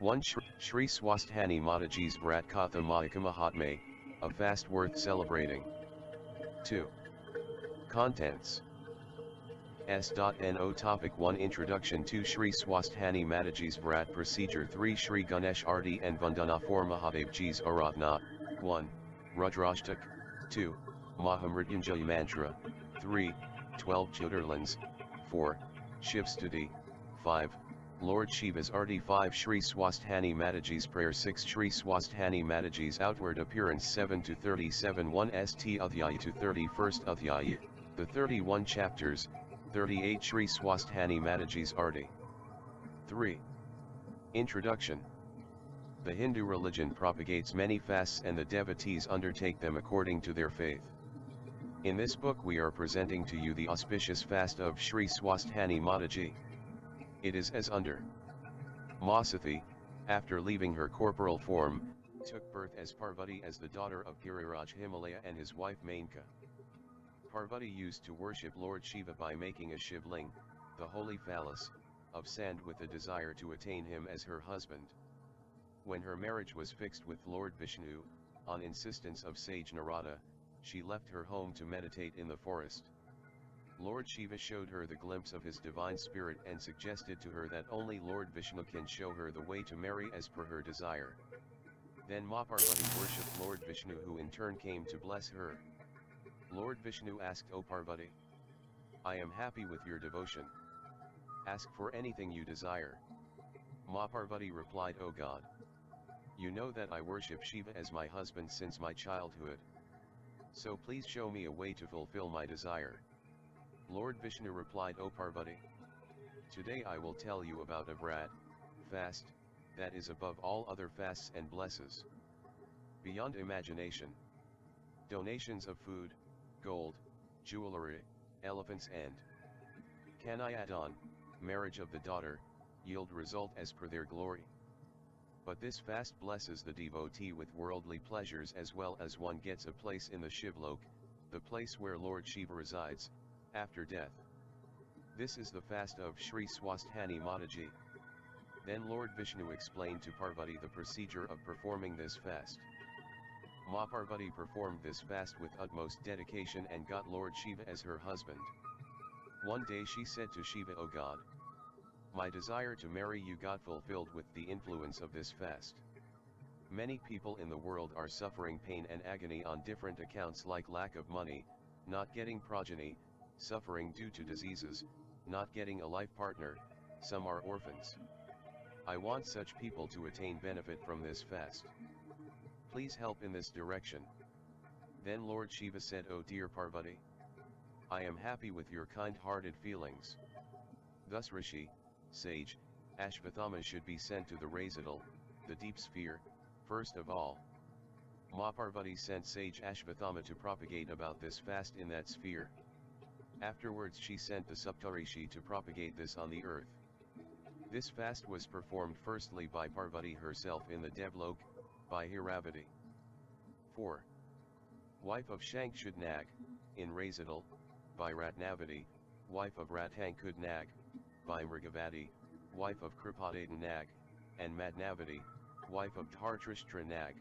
1. Shree Swasthani Mataji's Brat Katha Mahika Mahatme, a fast worth celebrating. 2. Contents. S.No Topic 1 Introduction to Shree Swasthani Mataji's Vrat Procedure 3 Shree Ganesh Arti and Vandana for Mahadevji's Aradhna. 1. Rudrashtak. 2. Mahamrityunjaya Mantra. 3. 12 Jyotirlings. 4. Shivstuti. 5. Lord Shiva's Arti 5 Shree Swasthani Mataji's Prayer 6 Shree Swasthani Mataji's Outward Appearance 7 to 37 1 St Adhyaya to 31st Adhyaya, the 31 chapters, 38 Shree Swasthani Mataji's Arti. 3. Introduction. The Hindu religion propagates many fasts and the devotees undertake them according to their faith. In this book we are presenting to you the auspicious fast of Shree Swasthani Mataji. It is as under. Ma Sathi, after leaving her corporal form, took birth as Parvati as the daughter of Giriraj Himalaya and his wife Menka. Parvati used to worship Lord Shiva by making a shivling, the holy phallus, of sand with a desire to attain him as her husband. When her marriage was fixed with Lord Vishnu, on insistence of sage Narada, she left her home to meditate in the forest. Lord Shiva showed her the glimpse of his divine spirit and suggested to her that only Lord Vishnu can show her the way to marry as per her desire. Then Ma Parvati worshipped Lord Vishnu, who in turn came to bless her. Lord Vishnu asked, O Parvati, I am happy with your devotion. Ask for anything you desire. Ma Parvati replied, O God, you know that I worship Shiva as my husband since my childhood. So please show me a way to fulfill my desire. Lord Vishnu replied, O Parvati, today I will tell you about a vrat, fast, that is above all other fasts and blesses. Beyond imagination. Donations of food, gold, jewelry, elephants and Kanayadon, marriage of the daughter, yield result as per their glory. But this fast blesses the devotee with worldly pleasures as well as one gets a place in the Shivlok, the place where Lord Shiva resides, after death. This is the fast of Shree Swasthani Mataji. Then Lord Vishnu explained to Parvati the procedure of performing this fast. Ma Parvati performed this fast with utmost dedication and got Lord Shiva as her husband. One day she said to Shiva, O God, my desire to marry you got fulfilled with the influence of this fast. Many people in the world are suffering pain and agony on different accounts like lack of money, not getting progeny, suffering due to diseases, not getting a life partner, some are orphans. I want such people to attain benefit from this fast. Please help in this direction. Then Lord Shiva said, O dear Parvati, I am happy with your kind-hearted feelings. Thus Rishi, sage, Ashvathama should be sent to the Recital, the deep sphere, first of all. Ma Parvati sent sage Ashvathama to propagate about this fast in that sphere. Afterwards she sent the Saptarishi to propagate this on the earth. This fast was performed firstly by Parvati herself in the Devlok, by Hiravati. 4. Wife of Shankshud Nag, in Recital, by Ratnavati, wife of Rathankud Nag, by Mrigavati, wife of Kripadatan Nag, and Madnavati, wife of Dhartrishtra Nag,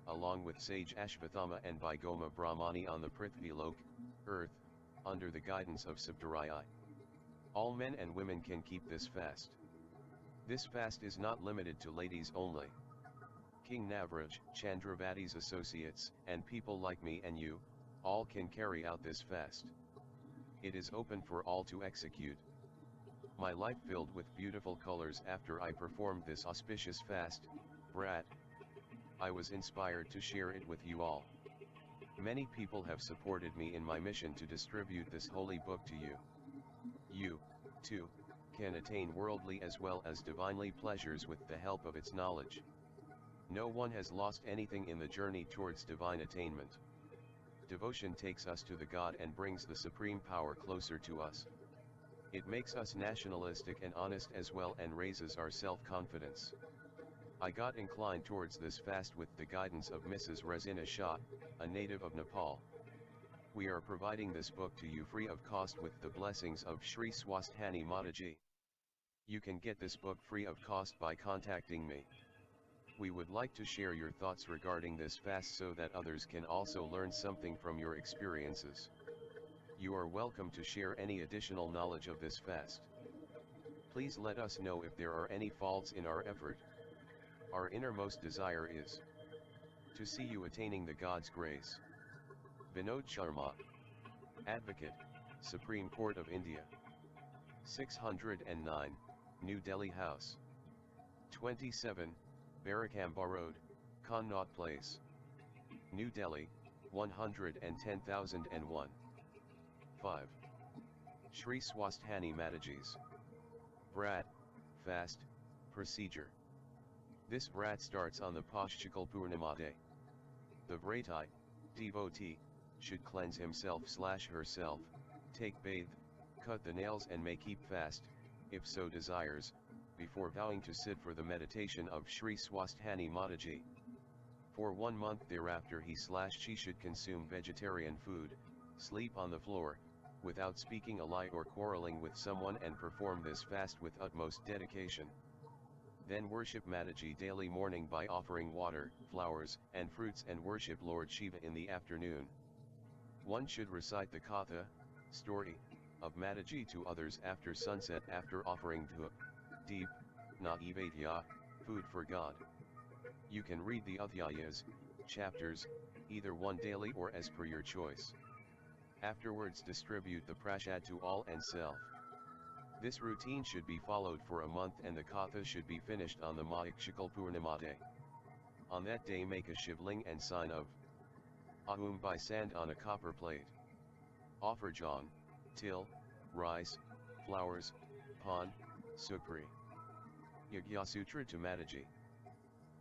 along with sage Ashvathama and by Goma Brahmani on the Prithvilok, earth, under the guidance of Saptariyi. All men and women can keep this fast. This fast is not limited to ladies only. King Navraj, Chandravati's associates, and people like me and you, all can carry out this fast. It is open for all to execute. My life filled with beautiful colors after I performed this auspicious fast, Brat. I was inspired to share it with you all. Many people have supported me in my mission to distribute this holy book to you. You, too, can attain worldly as well as divinely pleasures with the help of its knowledge. No one has lost anything in the journey towards divine attainment. Devotion takes us to the God and brings the supreme power closer to us. It makes us nationalistic and honest as well and raises our self-confidence. I got inclined towards this fast with the guidance of Mrs. Resina Shah, a native of Nepal. We are providing this book to you free of cost with the blessings of Shree Swasthani Mataji. You can get this book free of cost by contacting me. We would like to share your thoughts regarding this fast so that others can also learn something from your experiences. You are welcome to share any additional knowledge of this fast. Please let us know if there are any faults in our effort. Our innermost desire is to see you attaining the God's grace. Vinod Sharma, Advocate, Supreme Court of India. 609, New Delhi House. 27, Barakhamba Road, Connaught Place. New Delhi, 110,001. 5. Shree Swasthani Mataji's Vrat, Fast, Procedure. This vrat starts on the Pashchakal Purnima day. The Vratai, devotee, should cleanse himself/herself, take bathe, cut the nails and may keep fast, if so desires, before vowing to sit for the meditation of Shree Swasthani Mataji. For 1 month thereafter he/she should consume vegetarian food, sleep on the floor, without speaking a lie or quarreling with someone, and perform this fast with utmost dedication. Then worship Mataji daily morning by offering water, flowers, and fruits, and worship Lord Shiva in the afternoon. One should recite the Katha, story, of Mataji to others after sunset after offering dhup, deep, naivedya, food for God. You can read the Adhyayas, chapters, either one daily or as per your choice. Afterwards distribute the prasad to all and self. This routine should be followed for a month, and the Katha should be finished on the Pashchakal Purnima day. On that day make a shivling and sign of Aum by sand on a copper plate. Offer jawn, till, rice, flowers, pan, supri. Yagya Sutra to Mataji.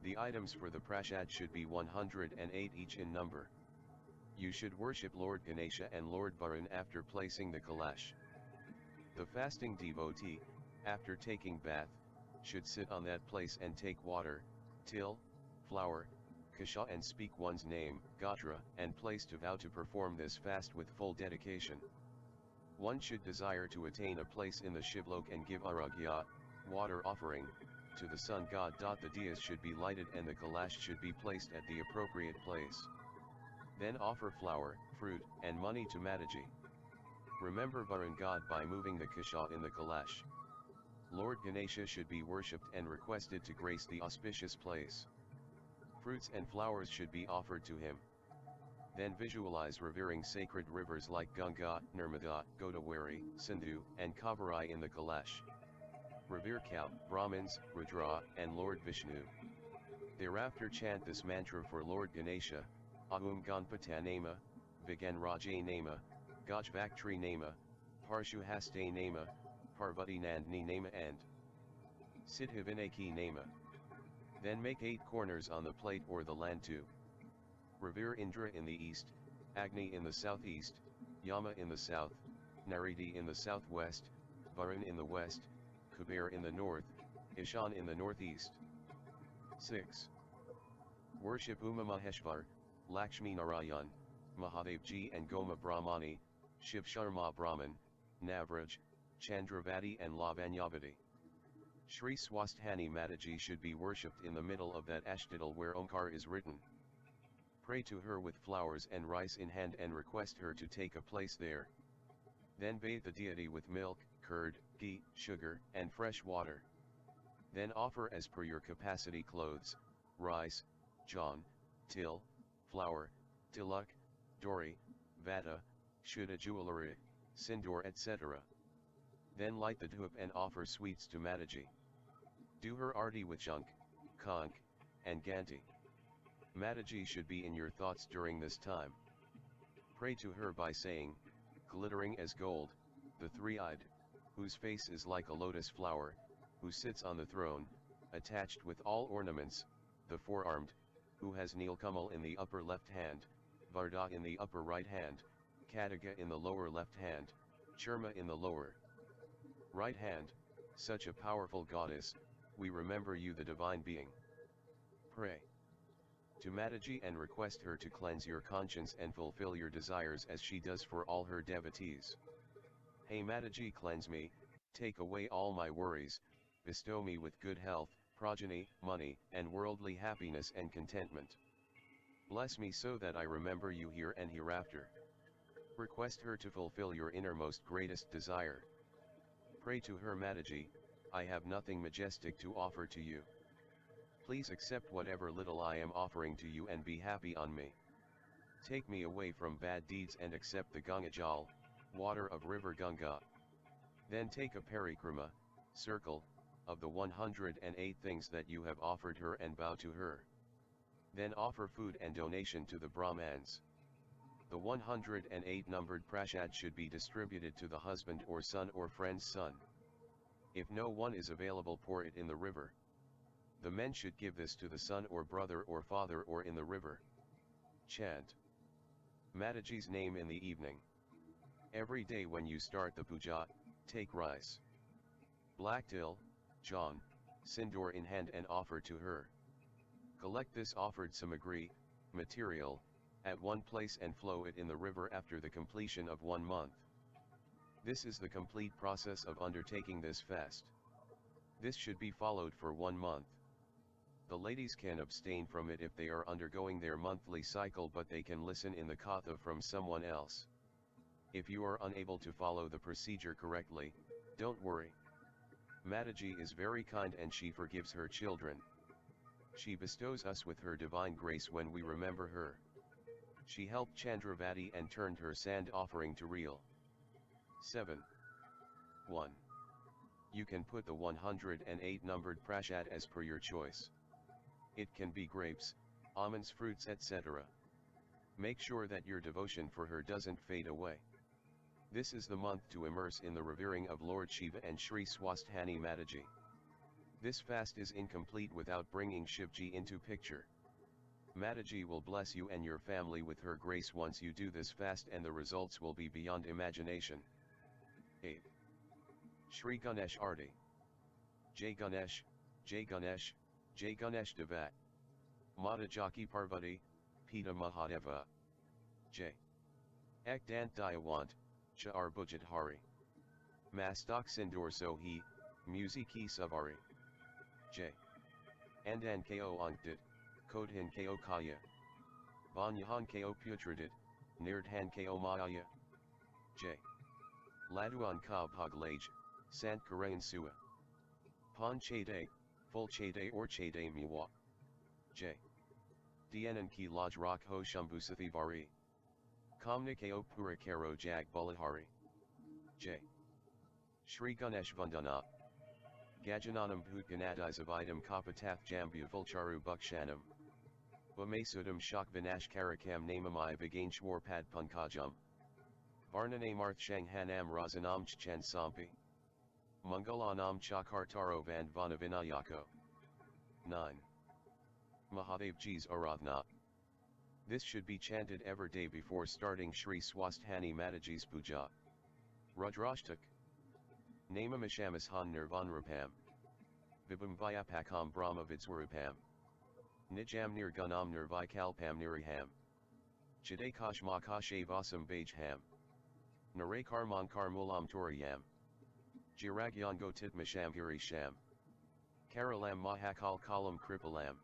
The items for the prasad should be 108 each in number. You should worship Lord Ganesha and Lord Varun after placing the Kailash. The fasting devotee, after taking bath, should sit on that place and take water, till, flower, kasha, and speak one's name, gotra, and place to vow to perform this fast with full dedication. One should desire to attain a place in the Shivlok and give aragya, water offering, to the sun god. The diyas should be lighted and the Kailash should be placed at the appropriate place. Then offer flower, fruit, and money to Mataji. Remember Varun god by moving the kasha in the Kailash. Lord Ganesha should be worshipped and requested to grace the auspicious place. Fruits and flowers should be offered to him. Then visualize revering sacred rivers like Ganga, Narmada, Godavari, Sindhu, and Kavarai in the Kailash. Revere cow, Brahmins, Rudra, and Lord Vishnu. Thereafter chant this mantra for Lord Ganesha: Aum Ganpata Nama, Vigan Raja Nama, Gajvaktri Nama, Parshuhaste Nama, Parvati Nandni Nama, and Siddhivinaki Nama. Then make 8 corners on the plate or the land too. Revere Indra in the east, Agni in the southeast, Yama in the south, Naridi in the southwest, Varun in the west, Kuber in the north, Ishan in the northeast. 6. Worship Uma Maheshwar, Lakshmi Narayan, Mahadevji and Goma Brahmani, Shiv Sharma Brahman, Navraj, Chandravati and Lavanyavati. Shree Swasthani Mataji should be worshipped in the middle of that ashtadal where Omkar is written. Pray to her with flowers and rice in hand and request her to take a place there. Then bathe the deity with milk, curd, ghee, sugar, and fresh water. Then offer as per your capacity clothes, rice, jawn, till, flour, tilak, dori, vata, shuddha jewelry, sindoor, etc. Then light the dhup and offer sweets to Mataji. Do her arti with junk, conch, and ganti. Mataji should be in your thoughts during this time. Pray to her by saying, glittering as gold, the three-eyed, whose face is like a lotus flower, who sits on the throne, attached with all ornaments, the four-armed, who has Nilkamal in the upper left hand, Varda in the upper right hand, Kadaga in the lower left hand, Churma in the lower right hand, such a powerful goddess, we remember you, the divine being. Pray to Mataji and request her to cleanse your conscience and fulfill your desires as she does for all her devotees. Hey Mataji, cleanse me, take away all my worries, bestow me with good health, progeny, money, and worldly happiness and contentment. Bless me so that I remember you here and hereafter. Request her to fulfill your innermost greatest desire. Pray to her Mataji, I have nothing majestic to offer to you. Please accept whatever little I am offering to you and be happy on me. Take me away from bad deeds and accept the Ganga Jal, water of river Ganga. Then take a parikrama, circle, of the 108 things that you have offered her and bow to her. Then offer food and donation to the Brahmans. The 108 numbered prasad should be distributed to the husband or son or friend's son. If no one is available, pour it in the river. The men should give this to the son or brother or father or in the river. Chant Mataji's name in the evening. Every day when you start the puja, take rice, black till, jawn, sindoor in hand and offer to her. Collect this offered samagri, material, at one place and flow it in the river after the completion of 1 month. This is the complete process of undertaking this fast. This should be followed for 1 month. The ladies can abstain from it if they are undergoing their monthly cycle, but they can listen in the katha from someone else. If you are unable to follow the procedure correctly, don't worry. Mataji is very kind and she forgives her children. She bestows us with her divine grace when we remember her. She helped Chandravati and turned her sand offering to real. 7. 1. You can put the 108 numbered prasad as per your choice. It can be grapes, almonds, fruits, etc. Make sure that your devotion for her doesn't fade away. This is the month to immerse in the revering of Lord Shiva and Shree Swasthani Mataji. This fast is incomplete without bringing Shivji into picture. Mataji will bless you and your family with her grace once you do this fast, and the results will be beyond imagination. 8. Shri Ganesh Arti. Jai Ganesh, Jai Ganesh, Jai Ganesh Devat. Mata Jaki Parvati, Pita Mahadeva. Jai. Ek Dant Dayawant, Char Bujat Hari. Mastak Sindoor Sohi, Musiki Savari. Jai. Andan Ko Ankdit, Kodhin Ko Kaya. Banyahan Ko Putradit, Nirdhan Ko Maya. Jai. Laduan Ka Paglaj, Sant Karayan Sua. Pon Chade, Full Chade or Chade Miwa. J. Dianan Ki Laj Rak Ho Shambhusathi Vari. Kamna Ko Pura Karo Jag Bulahari. J. Shri Ganesh Vandana. Gajananam Bhutganadizabidam Kapatath Jambu Vulcharu Bukshanam. Vamasudam Shak Vinash Karakam Namamai Viganshwar Pad Pankajam. Varnane Marth Shanghanam Razanam Chchan Sampi. Mangalanam Chakartaro Vandvanavinayako. 9. Mahadevji's Aradhana. This should be chanted every day before starting Shree Swasthani Mataji's puja. Rudrashtak. Namamishamashan Nirvanrupam. Vibham Vyapakam Brahma Vidswarupam. Nijam Nirgunam Nirvikalpam Niriham. Chidakash Makashe Vasam Bajham. Narakarman Karmulam Toriyam. Jiragyan Gotit Mashamgiri Sham. Karalam Mahakal Kalam Kripalam.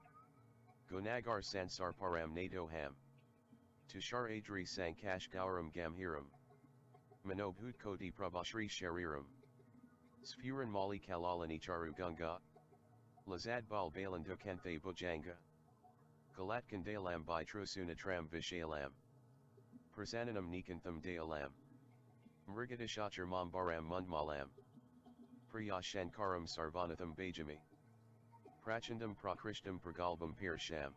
Gunagar Sansar Param Nadoham. Tushar Adri Sankash Gauram Gamhiram. Manobhut Koti Prabhashri Shariram. Sfuran Mali Kalalani Charu Gunga. Lazad Bal Balandu Kanthe Bujanga. Galat Kandalam By Trusunatram Vishalam. Prasananam Nikantham Dayalam. Mrigadishachar Mambaram Mundmalam. Priya Shankaram Sarvanatham Bajami. Prachandam Prakrishtam Pragalbam Pirsham.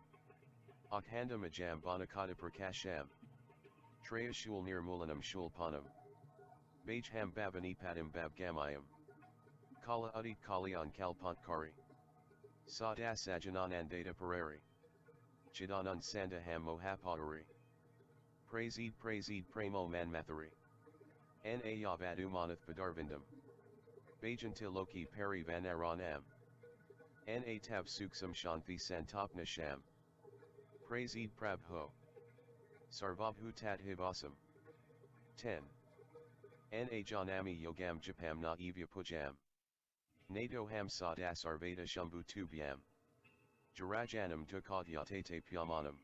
Akhandam Ajam Banakata Prakasham. Trayashul Nirmulanam Shulpanam. Bajham Bhavani Padam Bhavgamayam. Kala Udit Kalyan Kalpantkari. Sada Sajananandata Parari. Chidanan Sandaham Mohapadari. Praseed Pramo Manmathari. N. Ayavadu Manath Padarvindam. Bajantil Loki Peri Vanaranam. N. A. Tab Suksam Shanthi Santapna Sham. Praseed Prabho. Sarvabhu Tadhivasam. 10. N. A. Janami Yogam Japam Na Evya Pujam. Nadoham Sadas Arveda Shambhu Tubhyam. Jarajanam Tukadyate Pyamanam.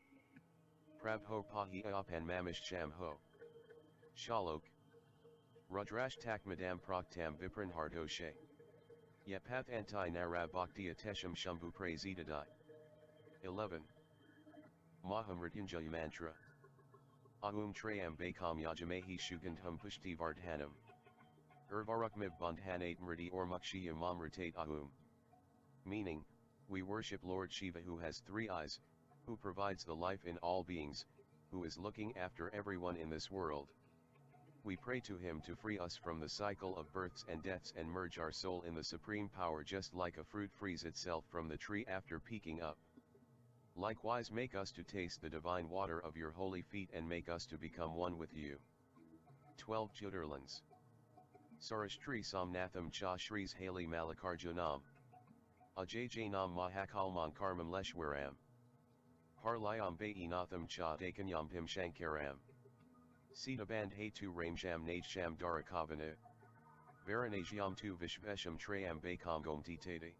Prabho Pahi Apan Mamish Sham Ho. Shalok. Rudrash Tak Madam Proktam Vipran Hardoshe. Yapath Anti Narab Bhakti Atesham Shambhu Prasidadai. 11. Mahamrityunjaya Mantra. Aum Trayam Bakam Yajamehi Shugandham Pushti Vardhanam. Urvarukmib Bandhanate Mriti or Mukshya Mamritate Aum. Meaning, we worship Lord Shiva who has 3 eyes, who provides the life in all beings, who is looking after everyone in this world. We pray to him to free us from the cycle of births and deaths and merge our soul in the supreme power just like a fruit frees itself from the tree after peaking up. Likewise make us to taste the divine water of your holy feet and make us to become one with you. 12 Jyotirlings. Sarashtri Somnatham Cha Shrees Hali Malikarjunam. Ajayjanam Mahakalman Karmam Leshwaram. Harlayam Bainatham Cha Dakanyam Pim Shankaram. Sita Band Hetu Ramjam Najsham Darakavana. Varanajyam Tu Vishvesham Trayam Bakam Gomti Tate.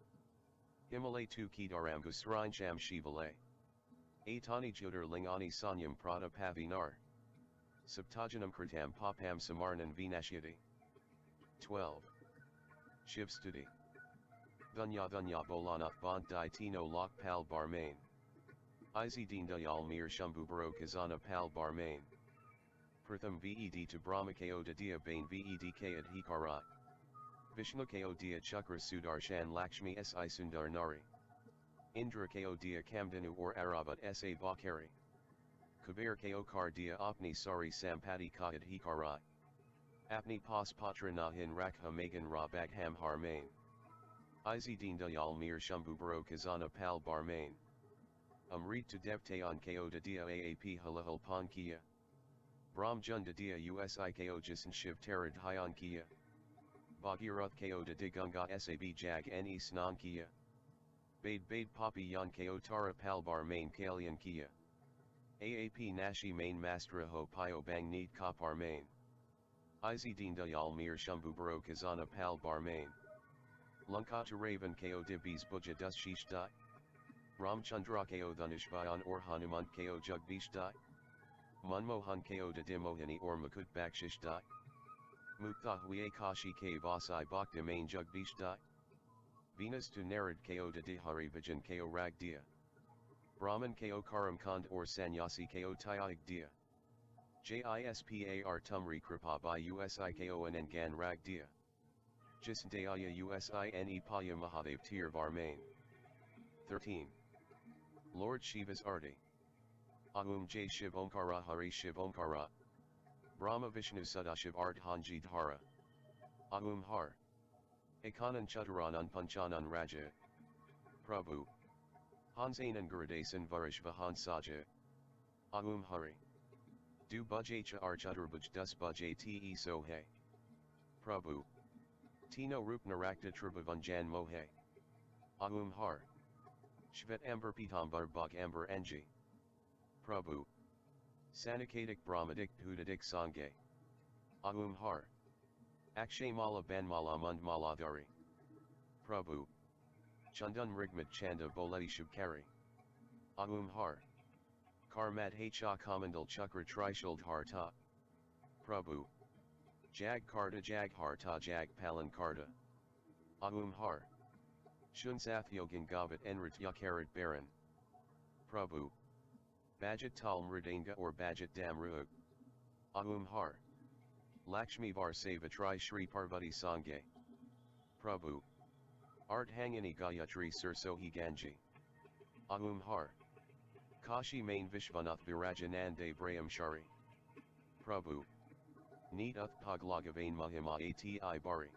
Himalay Tu Kedaram Gusranjam Shivale. Aitani Jyotirlingani Sanyam Prada Pavinar. Saptajanam Kritam Papam Samarnan Vinashyati. 12. Shivstuti. Dunya Dunya Bolanath Bant Di Tino Lok Pal Barmain. Izideen Dayal Mir Shambhu Baro Kazana Pal Barmain. Pratham Ved to Brahma Ko Dia Bain Ved K Adhikarat. Vishnu Ko Dia Chakra Sudarshan Lakshmi Si Sundar Nari. Indra Ko Dia Kamdanu or Aravat Sa Bakari. Kabir Ko Kar Dia Apni Sari Sampati Ka Adhikarat. Apni Pas Patra Nahin Rakha Magan Ra Bagham Harmain. Izideen Dayal Mir Shambhu Baro Kazana Pal Barmain. Amrit to Devtayan Ko Dia Aap Halahal Pankiya. Brahm Junda Dia Usi Ko Jisan Shiv Terad Hyan Kiya. Bhagirath Ko Digunga Sab Jag Ne Snan Kiya. Bade Papi Yan Ko Tara Pal Barmain Kalyan Kiya. Aap Nashi Main Mastra Ho Pio Bang Need Kapar Main. Izideen Dayal Mir Shambhu Baro Kazana Pal Barmain. Lankata Ravan Ko Dibis Buja Dus Shishtai. Ramchandra Ko Dhanishvayan or Hanuman Ko Jugbishtai. Manmohan Ko Dimohini or Makut Bakshishtai. Mukta Huye Kashi K Vasai Bhakta Main Jugbishtai. Venus to Narad Ko Dihari Vijan Ko Rag Dia. Brahman Ko Karam Kand or Sanyasi Ko Tayag Dia. Jispar Tumri Kripa by Usi Ko and Gan Rag Dia. Jisdaya Usine Paya Mahadev Tir Varmain. 13. Lord Shiva's Arti. Aum Jai Shiv Omkara Hari Shiv Omkara. Brahma Vishnu Sadashiv Art Hanji Dhara. Aum Har. Ekanan Chutaranan Panchanan Raja. Prabhu. Hansanan Guradasan Varish Vahan Saja. Aum Hari. Du Bujacha Archutarbuj Dus Bujay Te Sohe. Prabhu. Tino Rup Narakta Tribhavanjan Mohe. Aum Har. Shvet Amber Pitambar Bak Amber Anji. Prabhu. Sanakadik Brahmadik Hudadik Sange. Aum Har. Akshay Mala Banmala Mund Maladari. Prabhu. Chandan Rigmat Chanda Boleti Shubkari. Aum Har. Karmat Hacha Kamandal Chakra Trishuld Harta. Prabhu. Jag Karta Jag Harta Jag Palan Karta. Aum Har. Shunsath Yogan Gavat Enrit Yakarat Baran. Prabhu. Bajat Tal Mridanga or Bajat Damruag. Aum Har. Lakshmi Varsava Tri Shri Parvati Sange. Prabhu. Art Hangani Gayatri Sir Sohi Ganji. Aum Har. Kashi Main Vishvanath Virajanande Braham Shari. Prabhu. Neet Uth Paglagavain Mahima Ati Bari.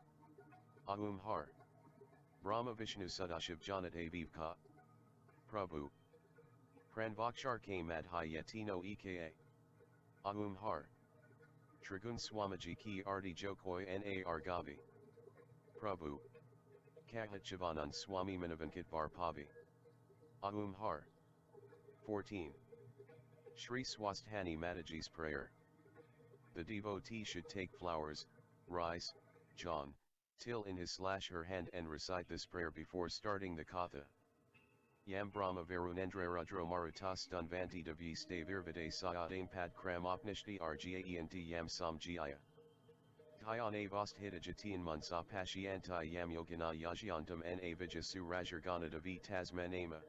Aum Har. Brahma Vishnu Sadashiv Janat Avivka. Prabhu. Pranvakshar K Madhai Yatino Eka. Aum Har. Trigun Swamiji Ki Arti Jokoi Na Argavi. Prabhu. Kahat Chivanan Swami Manavankit Varpavi. Aum Har. 14. Shree Swasthani Mataji's Prayer. The devotee should take flowers, rice, jawn, till in his /her hand and recite this prayer before starting the katha. Yam Brahma Varunendra Rudro Marutas Dunvanti Devi Ste Virvide Sayadam Pad Kram Opnishti Rgaent Yam Samjaya. Hyane Vost Hittajatian Munsa Pashianti Yam Yogana Yajiantam Na Vijasu Rajargana Devi Tasmanama.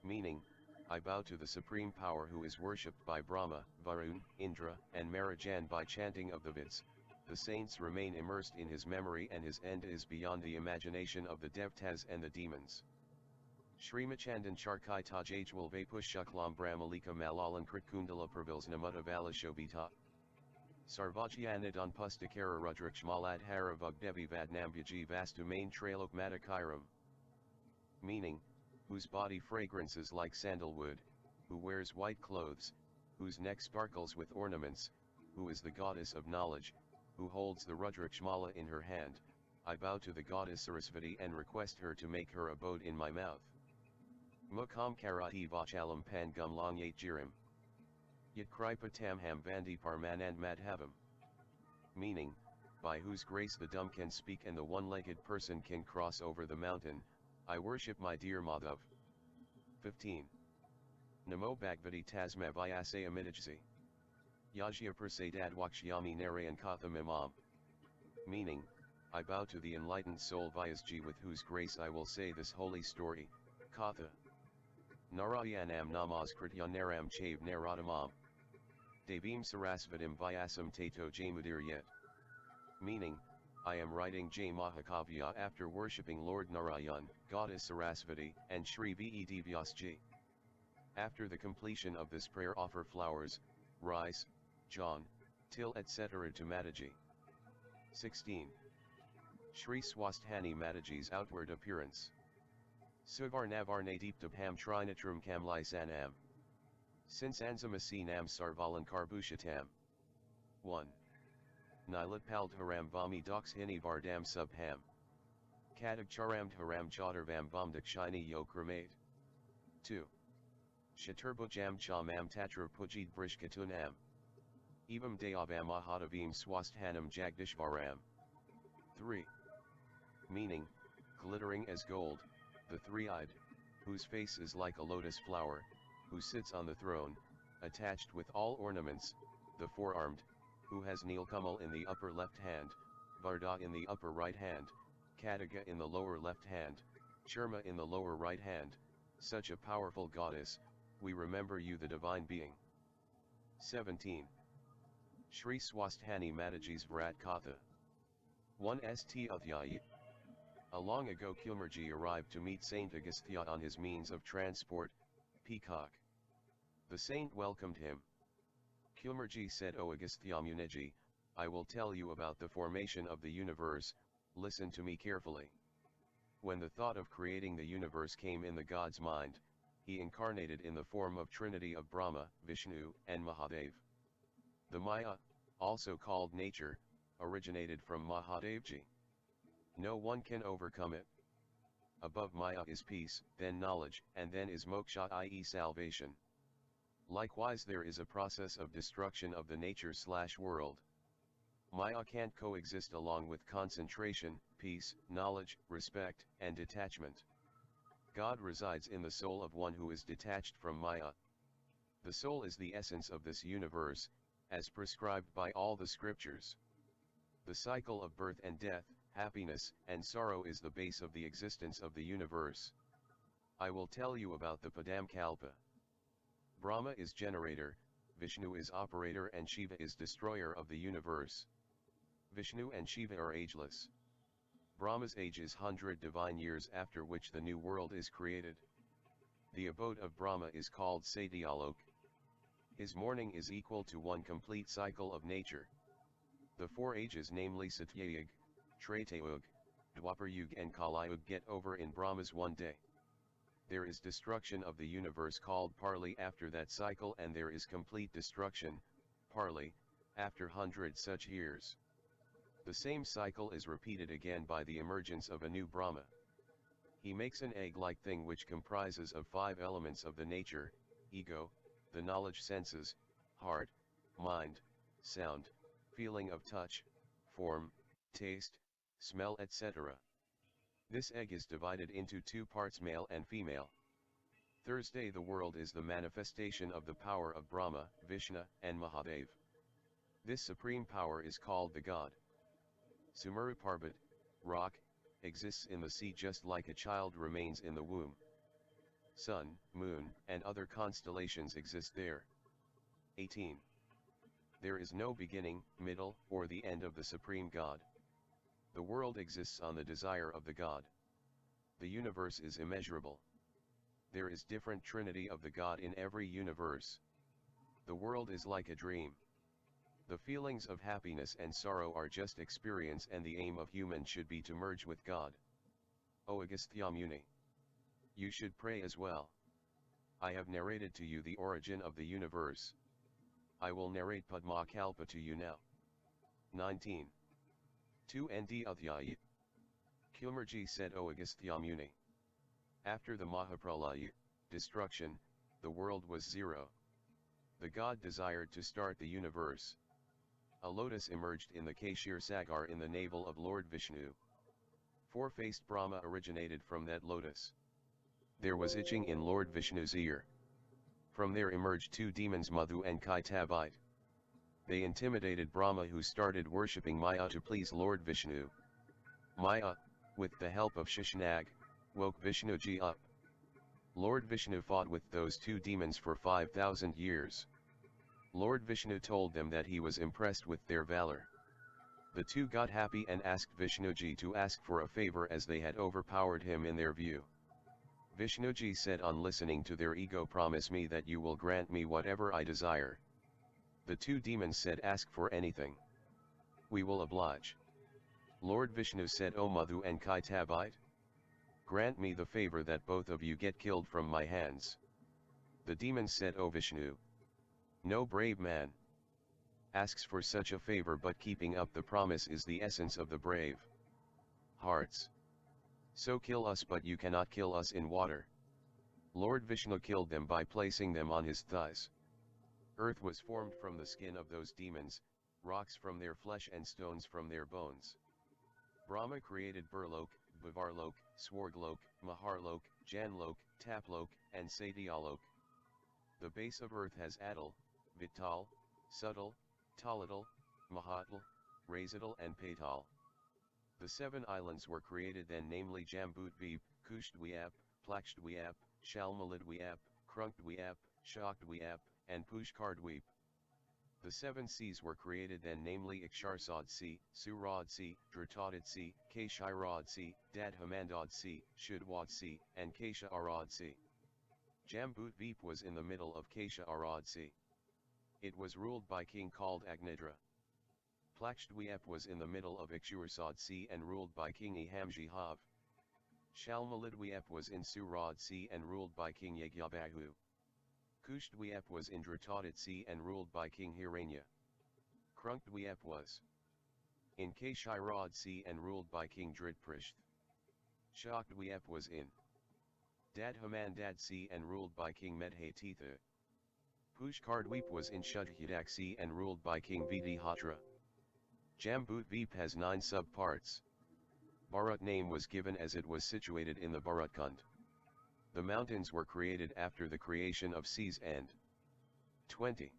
Meaning, I bow to the Supreme Power who is worshipped by Brahma, Varun, Indra, and Marajan by chanting of the Veds. The saints remain immersed in his memory and his end is beyond the imagination of the devtas and the demons. Srimachandan Charkai Tajajwal Vapushuklam Brahmalika Malalan Kritkundala Pravilsnamutta Valashobita. Sarvajyanadan Pustakara Rudrakshmalad Haravugdevi Vadnambyaji Vastumain Trailokmatakairam. Meaning, whose body fragrances like sandalwood, who wears white clothes, whose neck sparkles with ornaments, who is the goddess of knowledge, who holds the Rudrakshmala in her hand, I bow to the goddess Sarasvati and request her to make her abode in my mouth. Mukam Karati Vachalam Pangum Longyate Jirim. Yat Kripa Tamham Vandi Parmanand Madhavam. Meaning, by whose grace the dumb can speak and the one-legged person can cross over the mountain, I worship my dear Madhav. 15. Namo Bhagavati Tasma Vyase Amidajsi. Yajya Prasadad Wakshyami Narayan Katham Imam. Meaning, I bow to the enlightened soul Vyasji with whose grace I will say this holy story, Katha. Narayanam Namas Kritya Naram Chave Naradamam. Devim Sarasvatim Vyasam Tato Jamudir Yet. Meaning, I am writing Jai Mahakavya after worshipping Lord Narayan, Goddess Sarasvati, and Shri Vedyasji. After the completion of this prayer offer flowers, rice, John, till etc. to Mataji. 16. Shree Swasthani Mataji's outward appearance. Suvarnavarne Deeptabham Trinatrum Kamlai Sanam. Since Anzamasi Nam Sarvalan Karbushatam. 1. Nilat Paldharam Vami Dakshini Vardam Subham. Kadagcharam Dharam Jodarvam Vamdakshini Yokramate. 2. Shaturbujam Chamam Tatra Pujid Brishkatunam. Evam Deavam Mahadavim Swasthanam Jagdishvaram. 3. Meaning, glittering as gold, the three-eyed, whose face is like a lotus flower, who sits on the throne, attached with all ornaments, the four-armed, who has Nilkamal in the upper left hand, Varda in the upper right hand, Kadaga in the lower left hand, Churma in the lower right hand, such a powerful goddess, we remember you the divine being. 17. Shree Swasthani Mataji's Vrat Katha. 1 St. Adhyaya. A long ago Kilmarji arrived to meet Saint Agastya on his means of transport, peacock. The saint welcomed him. Kilmarji said, O Agastya Muniji, I will tell you about the formation of the universe, listen to me carefully. When the thought of creating the universe came in the god's mind, he incarnated in the form of Trinity of Brahma, Vishnu, and Mahadev. The Maya, also called nature, originated from Mahadevji. No one can overcome it. Above Maya is peace, then knowledge, and then is moksha, i.e. salvation. Likewise there is a process of destruction of the nature/world. Maya can't coexist along with concentration, peace, knowledge, respect, and detachment. God resides in the soul of one who is detached from Maya. The soul is the essence of this universe, as prescribed by all the scriptures. The cycle of birth and death, happiness and sorrow is the base of the existence of the universe. I will tell you about the Padamkalpa. Brahma is generator, Vishnu is operator and Shiva is destroyer of the universe. Vishnu and Shiva are ageless. Brahma's age is 100 divine years after which the new world is created. The abode of Brahma is called Satyalok. His morning is equal to one complete cycle of nature. The four ages namely Satyayug, Tretayug, Dwapar and Kalayug get over in Brahma's one day. There is destruction of the universe called Parli after that cycle and there is complete destruction, Parli, after 100 such years. The same cycle is repeated again by the emergence of a new Brahma. He makes an egg-like thing which comprises of 5 elements of the nature, ego, the knowledge senses, heart, mind, sound, feeling of touch, form, taste, smell, etc. This egg is divided into two parts, male and female. Thursday, the world is the manifestation of the power of Brahma, Vishnu, and Mahadev. This supreme power is called the God. Sumeru Parvat, rock, exists in the sea just like a child remains in the womb. Sun, moon, and other constellations exist there. 18. There is no beginning, middle, or the end of the Supreme God. The world exists on the desire of the God. The universe is immeasurable. There is different trinity of the God in every universe. The world is like a dream. The feelings of happiness and sorrow are just experience, and the aim of human should be to merge with God. O Agastya Muni, you should pray as well. I have narrated to you the origin of the universe. I will narrate Padma Kalpa to you now. 19. 2 Nd Adhyaya. Kumarji said, O Agastya Muni, after the Mahapralaya, destruction, the world was zero. The God desired to start the universe. A lotus emerged in the Kashir Sagar in the navel of Lord Vishnu. Four-faced Brahma originated from that lotus. There was itching in Lord Vishnu's ear. From there emerged two demons, Madhu and Kaitabite. They intimidated Brahma, who started worshipping Maya to please Lord Vishnu. Maya, with the help of Shishnag, woke Vishnuji up. Lord Vishnu fought with those two demons for 5,000 years. Lord Vishnu told them that he was impressed with their valor. The two got happy and asked Vishnuji to ask for a favor, as they had overpowered him in their view. Vishnuji said, on listening to their ego, promise me that you will grant me whatever I desire. The two demons said, ask for anything. We will oblige. Lord Vishnu said, O Madhu and Kaitabite, grant me the favor that both of you get killed from my hands. The demons said, O Vishnu, no brave man asks for such a favor, but keeping up the promise is the essence of the brave hearts. So kill us, but you cannot kill us in water. Lord Vishnu killed them by placing them on his thighs. Earth was formed from the skin of those demons, rocks from their flesh, and stones from their bones. Brahma created Burlok, Bhavarlok, Swarglok, Maharlok, Janlok, Taplok, and Satyalok. The base of earth has Atal, Vital, Subtle, Talatal, Mahatal, Razital, and Patal. The 7 islands were created then, namely Jambudvip, Kushdviap, Plakshdviap, Shalmalidviap, Krunktviap, Shaktviap, and Pushkardvip. The 7 seas were created then, namely Iksharsad Sea, Surad Sea, Dratadad Sea, Kashirad Sea, Dadhamandad Sea, Shudwat Sea, and Kasha Arad Sea. Jambudvip was in the middle of Kasha Arad Sea. It was ruled by king called Agnidra. Plakshdviap was in the middle of Ikshursad Sea and ruled by king Ehamjihav. Shalmalidviap was in Surad Sea and ruled by king Yagyabahu. Kushdviap was in Dratadad Sea and ruled by king Hiranya. Krunktviap was in Kashirad Sea and ruled by king Dritprishth. Shaktviap was in Dadhamandad Sea and ruled by king Medhatitha. Pushkardvip was in Shuddhadak Sea and ruled by king Vidihatra. Jambudvip has 9 subparts. Bharat name was given as it was situated in the Bharatkund. The mountains were created after the creation of seas and 20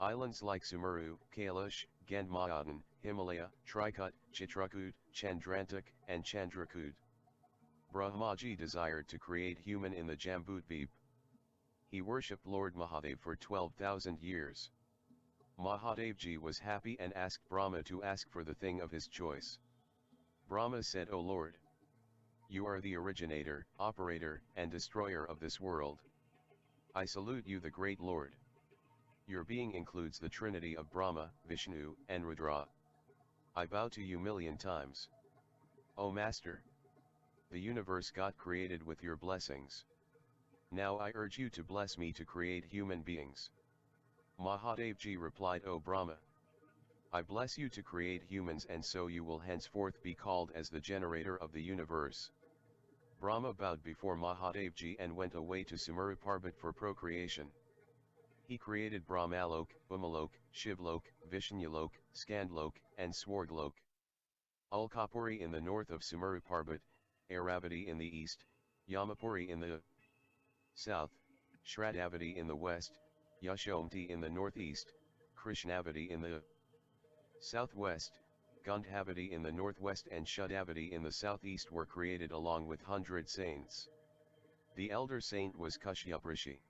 islands like Sumeru, Kailash, Gandhmadan, Himalaya, Trikut, Chitrakud, Chandrantak, and Chandrakud. Brahmaji desired to create human in the Jambudvip. He worshipped Lord Mahadev for 12,000 years. Mahadevji was happy and asked Brahma to ask for the thing of his choice. Brahma said, O Lord, you are the originator, operator, and destroyer of this world. I salute you, the great Lord. Your being includes the trinity of Brahma, Vishnu, and Rudra. I bow to you million times. O Master, the universe got created with your blessings. Now I urge you to bless me to create human beings. Mahadevji replied, O Brahma, I bless you to create humans, and so you will henceforth be called as the generator of the universe. Brahma bowed before Mahadevji and went away to Sumeru Parvat for procreation. He created Brahmalok, Umalok, Shivlok, Vishnulok, Skandlok, and Swarglok. Ulkapuri in the north of Sumuru Parbat, Airavati in the east, Yamapuri in the south, Shradavati in the west, Yashomti in the northeast, Krishnavati in the southwest, Gandhavati in the northwest and Shudavati in the southeast were created along with 100 saints. The elder saint was Kashyap Rishi.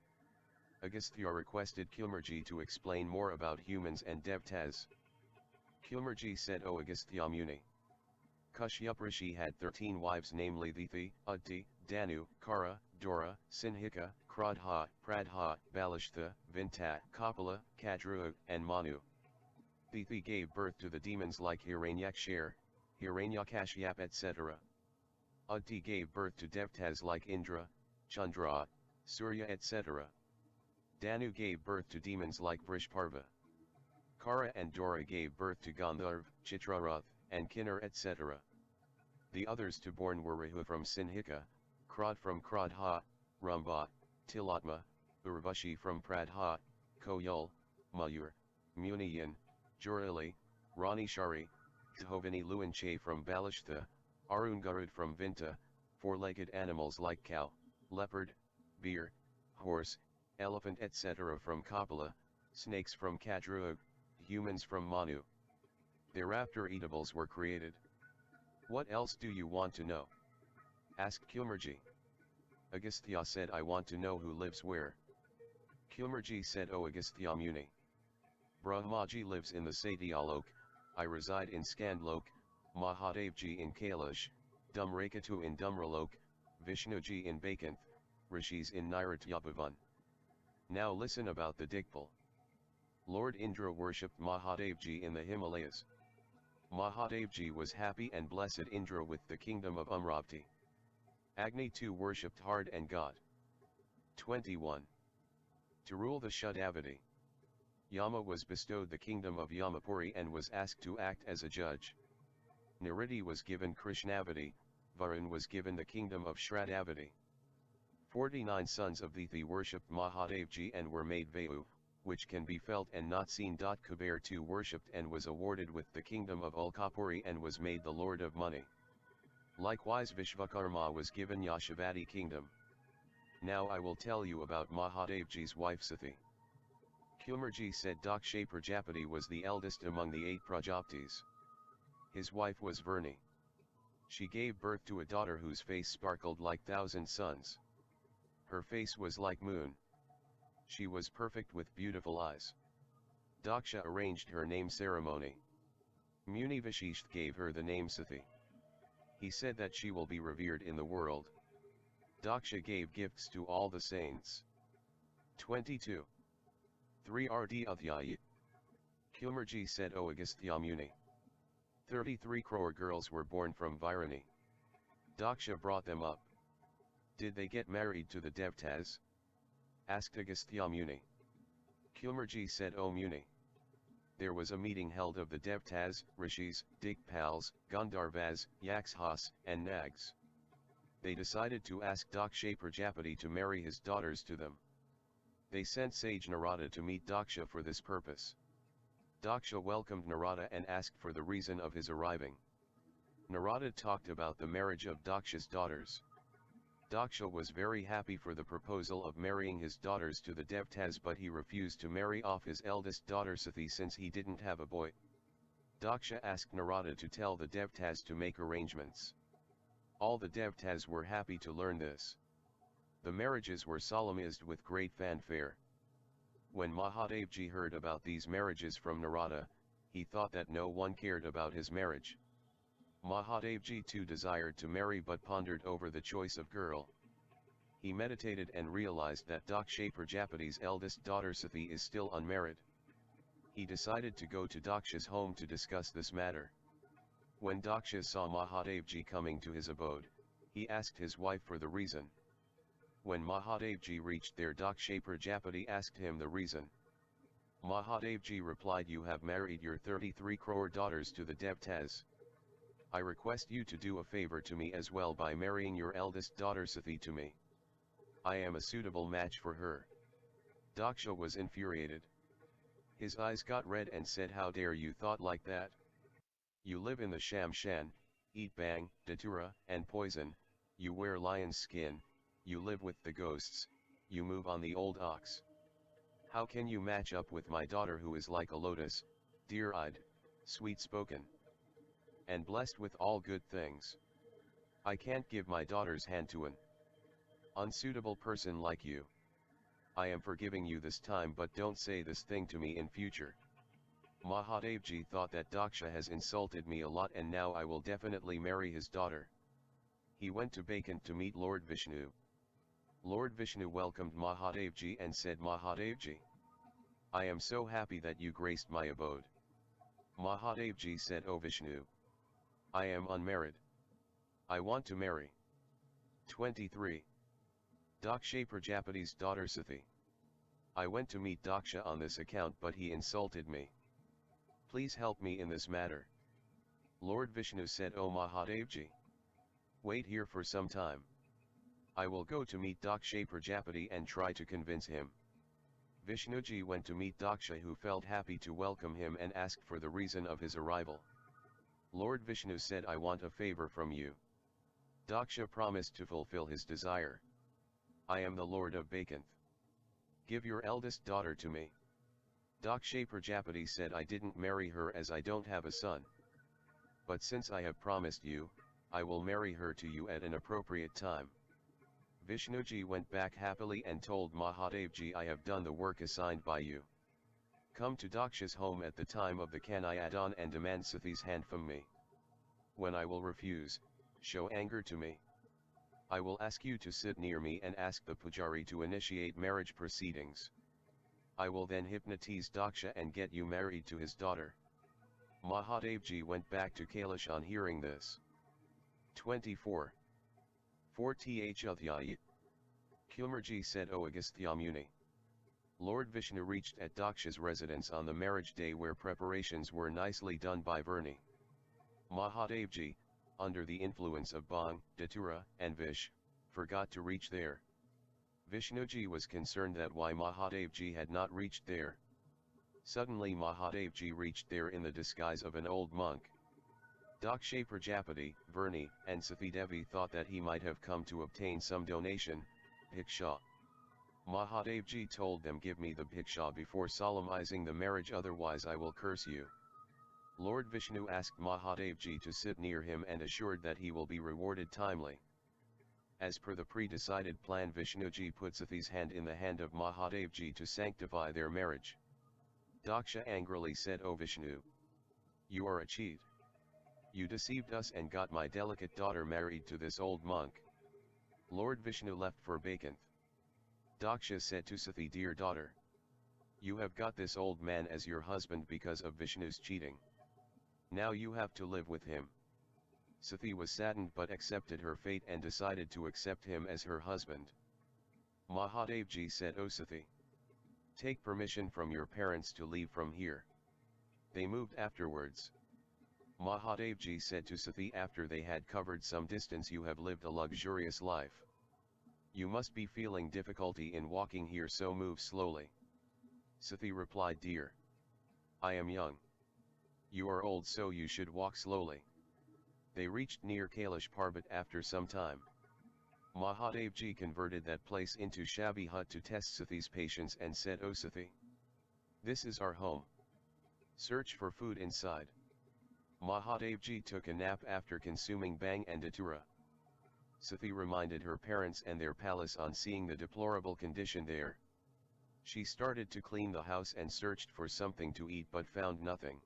Agastya requested Kumarji to explain more about humans and devtas. Kumarji said, O Agastya Muni, Kashyap Rishi had 13 wives, namely Dithi, Udti, Danu, Kara, Dora, Sinhika, Krodha, Pradha, Balistha, Vinta, Kapila, Kadru, and Manu. Dithi gave birth to the demons like Hiranyakshar, Hiranyakashyap etc. Udti gave birth to devtas like Indra, Chandra, Surya etc. Danu gave birth to demons like Brishparva. Kara and Dora gave birth to Gandharv, Chitrarath, and Kinnar etc. The others to born were Rahu from Sinhika, Krod from Krodha, Ramba, Tilatma, Urvashi from Pradha, Koyul, Mayur, Muniyan, Jurali, Rani Shari, Dhovani Luanche from Balistha, Arungarud from Vinta, four-legged animals like cow, leopard, bear, horse, elephant etc. from Kapila, snakes from Kadru, humans from Manu. Thereafter eatables were created. What else do you want to know? Asked Kumarji. Agastya said, I want to know who lives where. Kumarji said, O Agastya Muni, Brahmaji lives in the Satyalok, I reside in Skandlok, Mahadevji in Kailash, Dhumrakatu in Dhumralok, Vishnuji in Bakanth, Rishis in Nairatyapavan. Now listen about the Digpal. Lord Indra worshipped Mahadevji in the Himalayas. Mahadevji was happy and blessed Indra with the kingdom of Amravati. Agni too worshipped hard and God. 21. To rule the Shudavati, Yama was bestowed the kingdom of Yamapuri and was asked to act as a judge. Niriti was given Krishnavati, Varun was given the kingdom of Shradavati. 49 sons of Dithi worshipped Mahadevji and were made Vayu, which can be felt and not seen. Kuber too worshipped and was awarded with the kingdom of Ulkapuri and was made the lord of money. Likewise Vishvakarma was given Yashavati kingdom. Now I will tell you about Mahadevji's wife Sathi. Kumarji said Daksha Prajapati was the eldest among the 8 Prajapatis. His wife was Verni. She gave birth to a daughter whose face sparkled like 1,000 suns. Her face was like moon. She was perfect with beautiful eyes. Daksha arranged her name ceremony. Muni Vashisht gave her the name Sathi. He said that she will be revered in the world. Daksha gave gifts to all the saints. 22. 3 RD Adhyaya. Kumarji said, O Agastya Muni, 33 crore girls were born from Virani. Daksha brought them up. Did they get married to the devtas? Asked Agastya Muni. Kumarji said, O Muni, there was a meeting held of the devtas, rishis, digpals, gandharvas, yakshas, and nags. They decided to ask Daksha Prajapati to marry his daughters to them. They sent sage Narada to meet Daksha for this purpose. Daksha welcomed Narada and asked for the reason of his arriving. Narada talked about the marriage of Daksha's daughters. Daksha was very happy for the proposal of marrying his daughters to the devtas, but he refused to marry off his eldest daughter Sathi since he didn't have a boy. Daksha asked Narada to tell the devtas to make arrangements. All the devtas were happy to learn this. The marriages were solemnized with great fanfare. When Mahadevji heard about these marriages from Narada, he thought that no one cared about his marriage. Mahadevji too desired to marry but pondered over the choice of girl. He meditated and realized that Daksha Prajapati's eldest daughter Sathi is still unmarried. He decided to go to Daksha's home to discuss this matter. When Daksha saw Mahadevji coming to his abode, he asked his wife for the reason. When Mahadevji reached there, Daksha Prajapati asked him the reason. Mahadevji replied, you have married your 33 crore daughters to the devtas. I request you to do a favor to me as well by marrying your eldest daughter Sathi to me. I am a suitable match for her. Daksha was infuriated. His eyes got red and said, how dare you thought like that? You live in the Shamshan, eat bang, datura, and poison, you wear lion's skin, you live with the ghosts, you move on the old ox. How can you match up with my daughter who is like a lotus, dear-eyed, sweet-spoken, and blessed with all good things? I can't give my daughter's hand to an unsuitable person like you. I am forgiving you this time, but don't say this thing to me in future. Mahadevji thought that Daksha has insulted me a lot and now I will definitely marry his daughter. He went to Vaikunth to meet Lord Vishnu. Lord Vishnu welcomed Mahadevji and said, Mahadevji, I am so happy that you graced my abode. Mahadevji said, O Vishnu, I am unmarried. I want to marry. 23. Daksha Prajapati's daughter Sathi. I went to meet Daksha on this account, but he insulted me. Please help me in this matter. Lord Vishnu said, O Mahadevji, wait here for some time. I will go to meet Daksha Prajapati and try to convince him. Vishnuji went to meet Daksha, who felt happy to welcome him and asked for the reason of his arrival. Lord Vishnu said, I want a favor from you. Daksha promised to fulfill his desire. I am the Lord of Vaikunth. Give your eldest daughter to me. Daksha Prajapati said, I didn't marry her as I don't have a son. But since I have promised you, I will marry her to you at an appropriate time. Vishnuji went back happily and told Mahadevji, I have done the work assigned by you. Come to Daksha's home at the time of the Kanyadan and demand Sathi's hand from me. When I will refuse, show anger to me. I will ask you to sit near me and ask the pujari to initiate marriage proceedings. I will then hypnotize Daksha and get you married to his daughter. Mahadevji went back to Kailash on hearing this. 24. 4th Adhyaya. Kumarji said, O Agastya Muni. Lord Vishnu reached at Daksha's residence on the marriage day, where preparations were nicely done by Vrni. Mahadevji, under the influence of Bhang, Datura, and Vish, forgot to reach there. Vishnuji was concerned that why Mahadevji had not reached there. Suddenly Mahadevji reached there in the disguise of an old monk. Daksha Prajapati, Vrni, and Sathi Devi thought that he might have come to obtain some donation, bhiksha. Mahadevji told them, give me the bhiksha before solemnizing the marriage, otherwise I will curse you. Lord Vishnu asked Mahadevji to sit near him and assured that he will be rewarded timely. As per the pre-decided plan, Vishnuji put Sathi's hand in the hand of Mahadevji to sanctify their marriage. Daksha angrily said, O Vishnu, you are a cheat. You deceived us and got my delicate daughter married to this old monk. Lord Vishnu left for Vaikunth. Daksha said to Sathi, dear daughter, you have got this old man as your husband because of Vishnu's cheating. Now you have to live with him. Sathi was saddened but accepted her fate and decided to accept him as her husband. Mahadevji said, O Sathi, take permission from your parents to leave from here. They moved afterwards. Mahadevji said to Sathi after they had covered some distance, you have lived a luxurious life. You must be feeling difficulty in walking here, so move slowly. Sathi replied, dear, I am young. You are old, so you should walk slowly. They reached near Kailash Parbat after some time. Mahadevji converted that place into shabby hut to test Sathi's patience and said, O Sathi, this is our home. Search for food inside. Mahadevji took a nap after consuming bang and datura. Sathi reminded her parents and their palace on seeing the deplorable condition there. She started to clean the house and searched for something to eat but found nothing.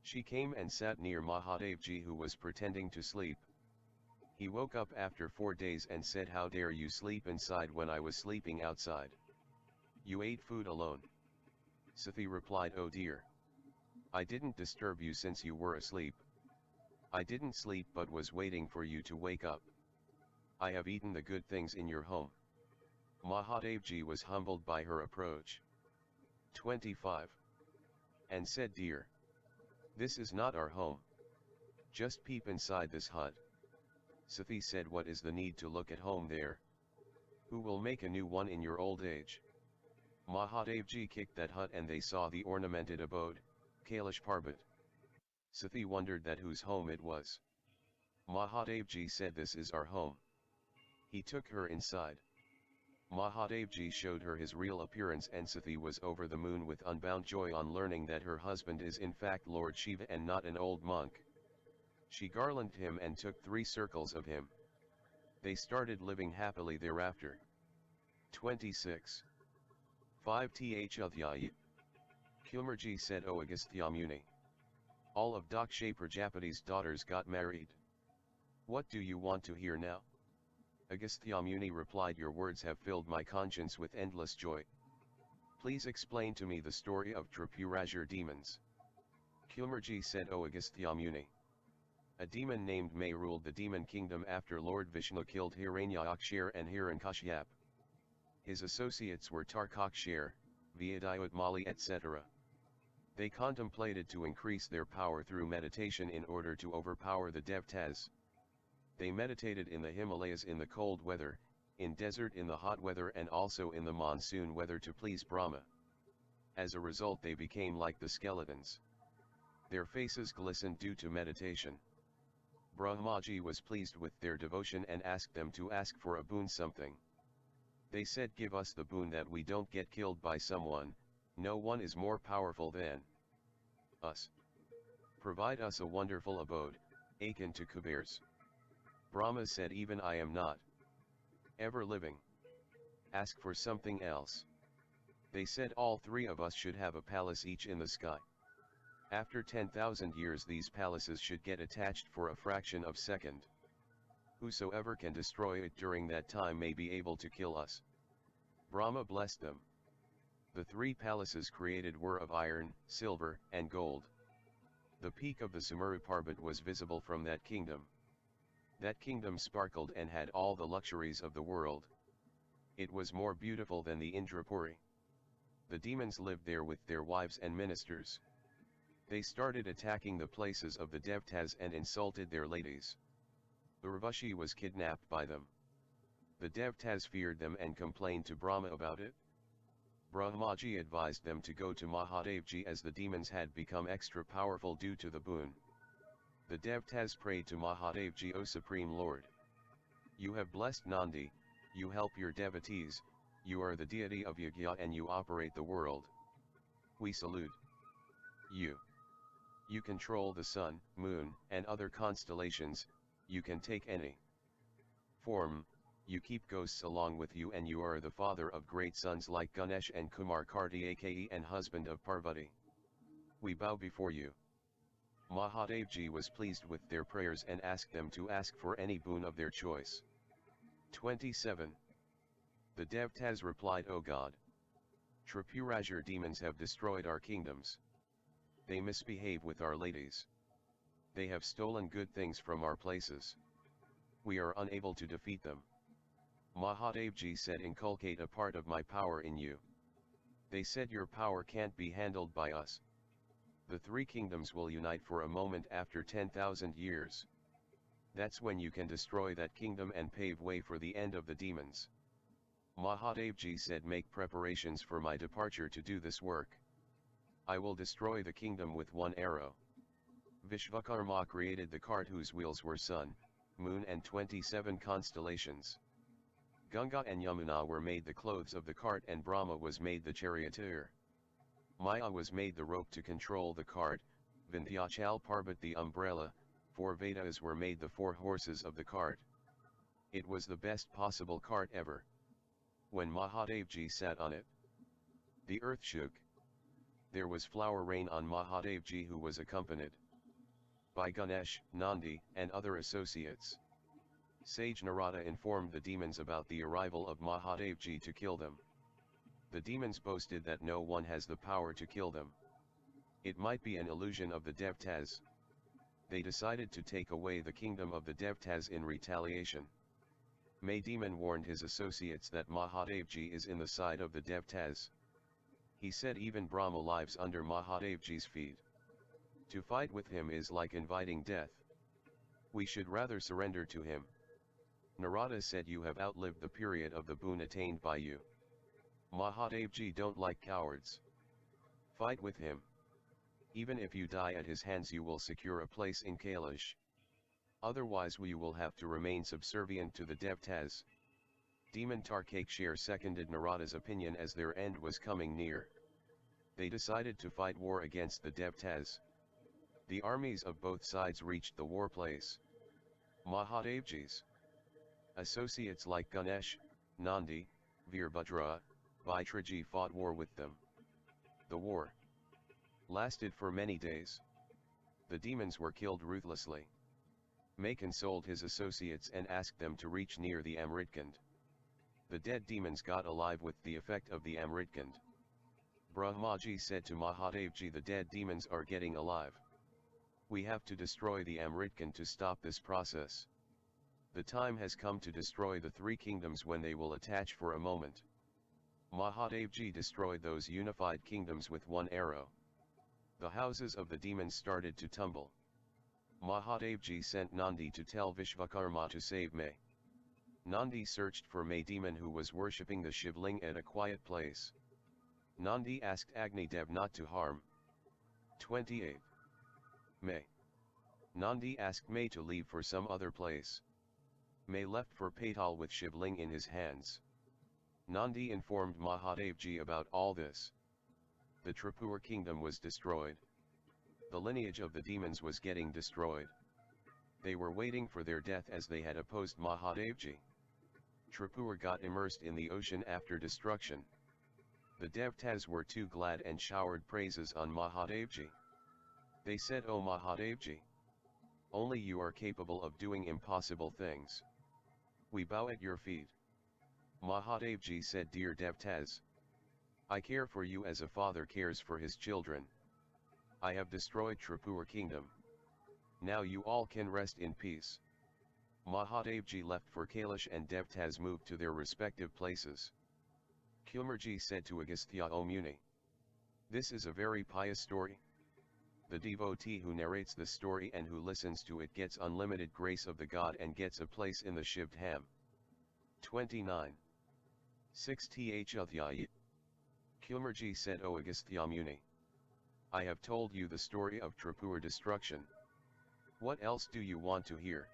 She came and sat near Mahadevji, who was pretending to sleep. He woke up after 4 days and said, how dare you sleep inside when I was sleeping outside? You ate food alone. Sathi replied, oh dear, I didn't disturb you since you were asleep. I didn't sleep but was waiting for you to wake up. I have eaten the good things in your home. Mahadevji was humbled by her approach. 25. And said, dear, this is not our home. Just peep inside this hut. Sathi said, what is the need to look at home there? Who will make a new one in your old age? Mahadevji kicked that hut and they saw the ornamented abode, Kailash Parbat. Sathi wondered that whose home it was. Mahadevji said, "This is our home." He took her inside. Mahadevji showed her his real appearance, and Sathi was over the moon with unbound joy on learning that her husband is in fact Lord Shiva and not an old monk. She garlanded him and took 3 circles of him. They started living happily thereafter. 26. 5th Adhyaya. Kumarji said, "O Agastya Muni, all of Daksha Prajapati's daughters got married. What do you want to hear now?" Agastya Muni replied, "Your words have filled my conscience with endless joy. Please explain to me the story of Tripura demons." Kumarji said, "O Agastya Muni, a demon named May ruled the demon kingdom after Lord Vishnu killed Hiranyakshir and Hiranyakashyap. His associates were Tarkakshir, Vyadayutmali, etc. They contemplated to increase their power through meditation in order to overpower the Devtas. They meditated in the Himalayas in the cold weather, in desert in the hot weather, and also in the monsoon weather to please Brahma. As a result, they became like the skeletons. Their faces glistened due to meditation. Brahmaji was pleased with their devotion and asked them to ask for a boon something. They said, "Give us the boon that we don't get killed by someone. No one is more powerful than us. Provide us a wonderful abode, akin to Kuber's." Brahma said, "Even I am not ever living. Ask for something else." They said, "All 3 of us should have a palace each in the sky. After 10,000 years these palaces should get attached for a fraction of second. Whosoever can destroy it during that time may be able to kill us." Brahma blessed them. The 3 palaces created were of iron, silver, and gold. The peak of the Sumera Parbat was visible from that kingdom. That kingdom sparkled and had all the luxuries of the world. It was more beautiful than the Indrapuri. The demons lived there with their wives and ministers. They started attacking the places of the Devtas and insulted their ladies. Urvashi was kidnapped by them. The Devtas feared them and complained to Brahma about it. Brahmaji advised them to go to Mahadevji as the demons had become extra powerful due to the boon. The Devtas prayed to Mahadevji, "O Supreme Lord, you have blessed Nandi, you help your devotees, you are the deity of Yagya and you operate the world. We salute you. You control the sun, moon, and other constellations, you can take any form, you keep ghosts along with you, and you are the father of great sons like Ganesh and Kumar Kartikeya and husband of Parvati. We bow before you." Mahadevji was pleased with their prayers and asked them to ask for any boon of their choice. 27. The Devtas replied, "O God, Tripura demons have destroyed our kingdoms. They misbehave with our ladies. They have stolen good things from our places. We are unable to defeat them." Mahadevji said, "Inculcate a part of my power in you." They said, "Your power can't be handled by us. The 3 kingdoms will unite for a moment after 10,000 years. That's when you can destroy that kingdom and pave way for the end of the demons." Mahadevji said, "Make preparations for my departure to do this work. I will destroy the kingdom with 1 arrow." Vishvakarma created the cart whose wheels were sun, moon and 27 constellations. Ganga and Yamuna were made the clothes of the cart, and Brahma was made the charioteer. Maya was made the rope to control the cart, Vindhyachal Parbat the umbrella, 4 Vedas were made the 4 horses of the cart. It was the best possible cart ever. When Mahadevji sat on it, the earth shook. There was flower rain on Mahadevji, who was accompanied by Ganesh, Nandi, and other associates. Sage Narada informed the demons about the arrival of Mahadevji to kill them. The demons boasted that no one has the power to kill them. It might be an illusion of the Devtas. They decided to take away the kingdom of the Devtas in retaliation. May demon warned his associates that Mahadevji is in the side of the Devtas. He said even Brahma lives under Mahadevji's feet. To fight with him is like inviting death. We should rather surrender to him. Narada said, "You have outlived the period of the boon attained by you. Mahadevji don't like cowards. Fight with him. Even if you die at his hands you will secure a place in Kailash. Otherwise you will have to remain subservient to the Devtas. Demon Tarkakshir seconded Narada's opinion as their end was coming near. They decided to fight war against the Devtas. The armies of both sides reached the war place. Mahadevji's associates like Ganesh, Nandi, Veerbhadra, Baitraji fought war with them. The war lasted for many days. The demons were killed ruthlessly. May consoled his associates and asked them to reach near the Amritkund. The dead demons got alive with the effect of the Amritkund. Brahmaji said to Mahadevji, the dead demons are getting alive. We have to destroy the Amritkund to stop this process. The time has come to destroy the three kingdoms when they will attach for a moment. Mahadevji destroyed those unified kingdoms with one arrow. The houses of the demons started to tumble. Mahadevji sent Nandi to tell Vishvakarma to save May. Nandi searched for May demon who was worshipping the Shivling at a quiet place. Nandi asked Agnidev not to harm. 28. May. Nandi asked May to leave for some other place. May left for Patal with Shivling in his hands. Nandi informed Mahadevji about all this. The Tripura kingdom was destroyed. The lineage of the demons was getting destroyed. They were waiting for their death as they had opposed Mahadevji. Tripura got immersed in the ocean after destruction. The Devtas were too glad and showered praises on Mahadevji. They said, "O Mahadevji, only you are capable of doing impossible things. We bow at your feet." Mahadevji said, "Dear Devtas, I care for you as a father cares for his children. I have destroyed Tripura kingdom. Now you all can rest in peace." Mahadevji left for Kailash and Devtas moved to their respective places. Kumarji said to Agastya, "O Muni, this is a very pious story. The devotee who narrates the story and who listens to it gets unlimited grace of the god and gets a place in the Shivdham." 29. 6th Adhyaya. Kumarji said, "O Agastya Muni, I have told you the story of Tripura destruction. What else do you want to hear?"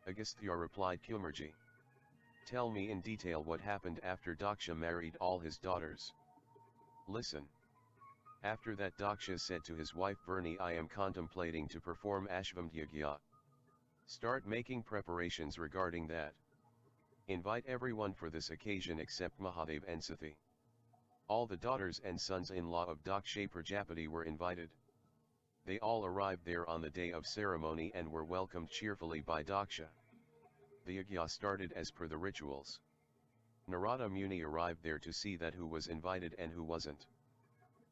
Agastya replied, "Kumarji, tell me in detail what happened after Daksha married all his daughters." "Listen. After that Daksha said to his wife Vrinda, I am contemplating to perform Ashvamedh Yagya. Start making preparations regarding that. Invite everyone for this occasion except Mahadev and Sathi." All the daughters and sons-in-law of Daksha Prajapati were invited. They all arrived there on the day of ceremony and were welcomed cheerfully by Daksha. The Yagya started as per the rituals. Narada Muni arrived there to see that who was invited and who wasn't.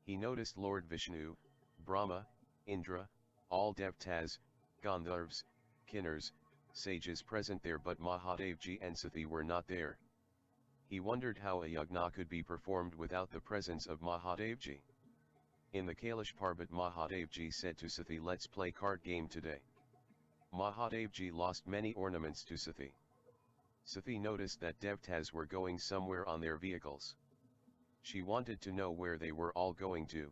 He noticed Lord Vishnu, Brahma, Indra, all Devtas, Gandharvas, Kinnars, sages present there, but Mahadevji and Sathi were not there. He wondered how a yagna could be performed without the presence of Mahadevji. In the Kailash Parbat, Mahadevji said to Sathi, "Let's play card game today." Mahadevji lost many ornaments to Sathi. Sathi noticed that Devtas were going somewhere on their vehicles. She wanted to know where they were all going to.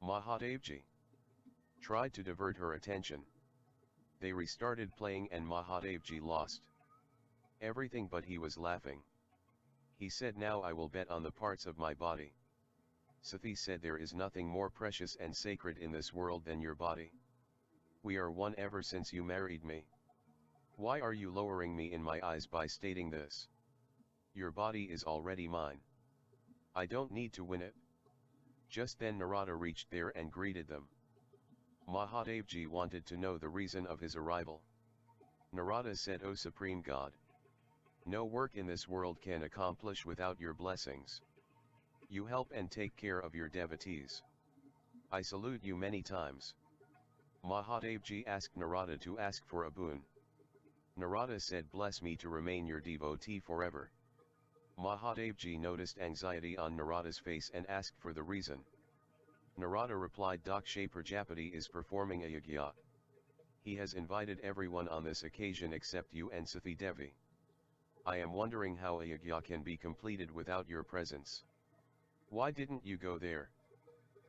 Mahadevji tried to divert her attention. They restarted playing and Mahadevji lost everything, but he was laughing. He said, "Now I will bet on the parts of my body." Sathi said, "There is nothing more precious and sacred in this world than your body. We are one ever since you married me. Why are you lowering me in my eyes by stating this? Your body is already mine. I don't need to win it." Just then Narada reached there and greeted them. Mahadevji wanted to know the reason of his arrival. Narada said, "O Supreme God, no work in this world can accomplish without your blessings. You help and take care of your devotees. I salute you many times." Mahadevji asked Narada to ask for a boon. Narada said, "Bless me to remain your devotee forever." Mahadevji noticed anxiety on Narada's face and asked for the reason. Narada replied, "Daksha Prajapati is performing a yagya. He has invited everyone on this occasion except you and Sathi Devi. I am wondering how a yagya can be completed without your presence. Why didn't you go there?"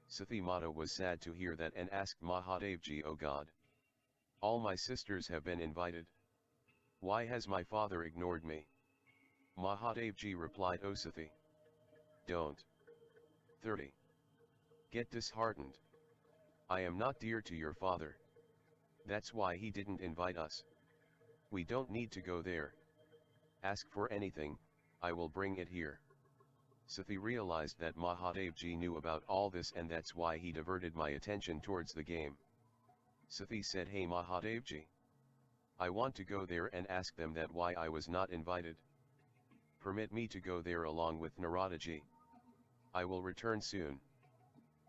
Sathi Mata was sad to hear that and asked Mahadevji, "O God, all my sisters have been invited. Why has my father ignored me?" Mahadevji replied, "O Sathi, don't 30. Get disheartened. I am not dear to your father. That's why he didn't invite us. We don't need to go there. Ask for anything, I will bring it here." Sathi realized that Mahadevji knew about all this and that's why he diverted my attention towards the game. Sathi said, "Hey Mahadevji, I want to go there and ask them that why I was not invited. Permit me to go there along with Naradaji. I will return soon."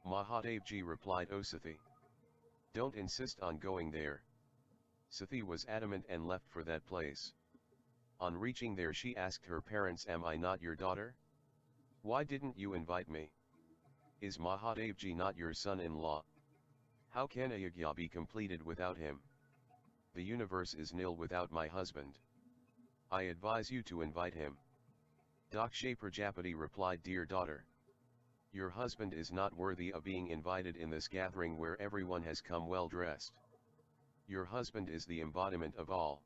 Mahadevji replied, "O Sathi, don't insist on going there." Sathi was adamant and left for that place. On reaching there she asked her parents, "Am I not your daughter? Why didn't you invite me? Is Mahadevji not your son-in-law? How can a yagya be completed without him? The universe is nil without my husband. I advise you to invite him." Daksha Prajapati replied, "Dear daughter, your husband is not worthy of being invited in this gathering where everyone has come well dressed. Your husband is the embodiment of all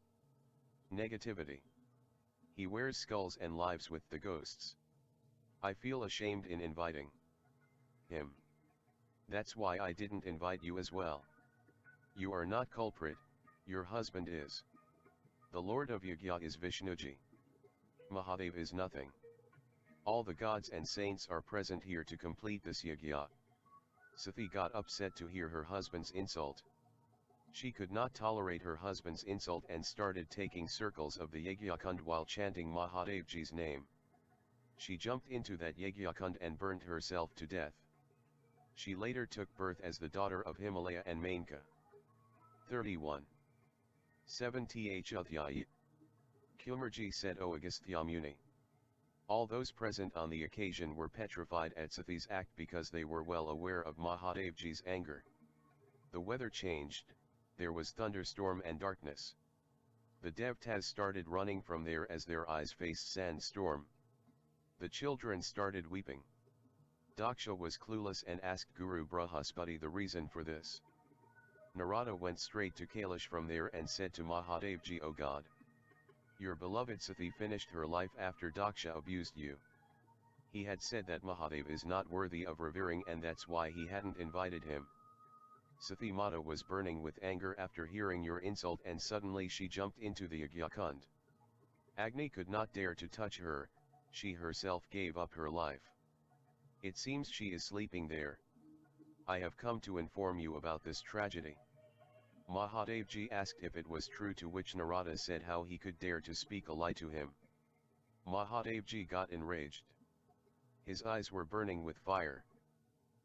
negativity. He wears skulls and lives with the ghosts. I feel ashamed in inviting him. That's why I didn't invite you as well. You are not culprit, your husband is. The Lord of Yagya is Vishnuji. Mahadev is nothing. All the gods and saints are present here to complete this yagya." Sathi got upset to hear her husband's insult. She could not tolerate her husband's insult and started taking circles of the Yagyakund while chanting Mahadevji's name. She jumped into that Yagyakund and burned herself to death. She later took birth as the daughter of Himalaya and Menka. 31. 70 Adhyaya. Kumarji said, "O Agastya Muni, all those present on the occasion were petrified at Sathi's act because they were well aware of Mahadevji's anger. The weather changed, there was thunderstorm and darkness. The devtas started running from there as their eyes faced sandstorm. The children started weeping. Daksha was clueless and asked Guru Brahaspati the reason for this. Narada went straight to Kailash from there and said to Mahadevji, "O God, your beloved Sathi finished her life after Daksha abused you. He had said that Mahadev is not worthy of revering and that's why he hadn't invited him. Sathi Mata was burning with anger after hearing your insult and suddenly she jumped into the Yagyakund. Agni could not dare to touch her, she herself gave up her life. It seems she is sleeping there. I have come to inform you about this tragedy." Mahadevji asked if it was true, to which Narada said how he could dare to speak a lie to him. Mahadevji got enraged. His eyes were burning with fire.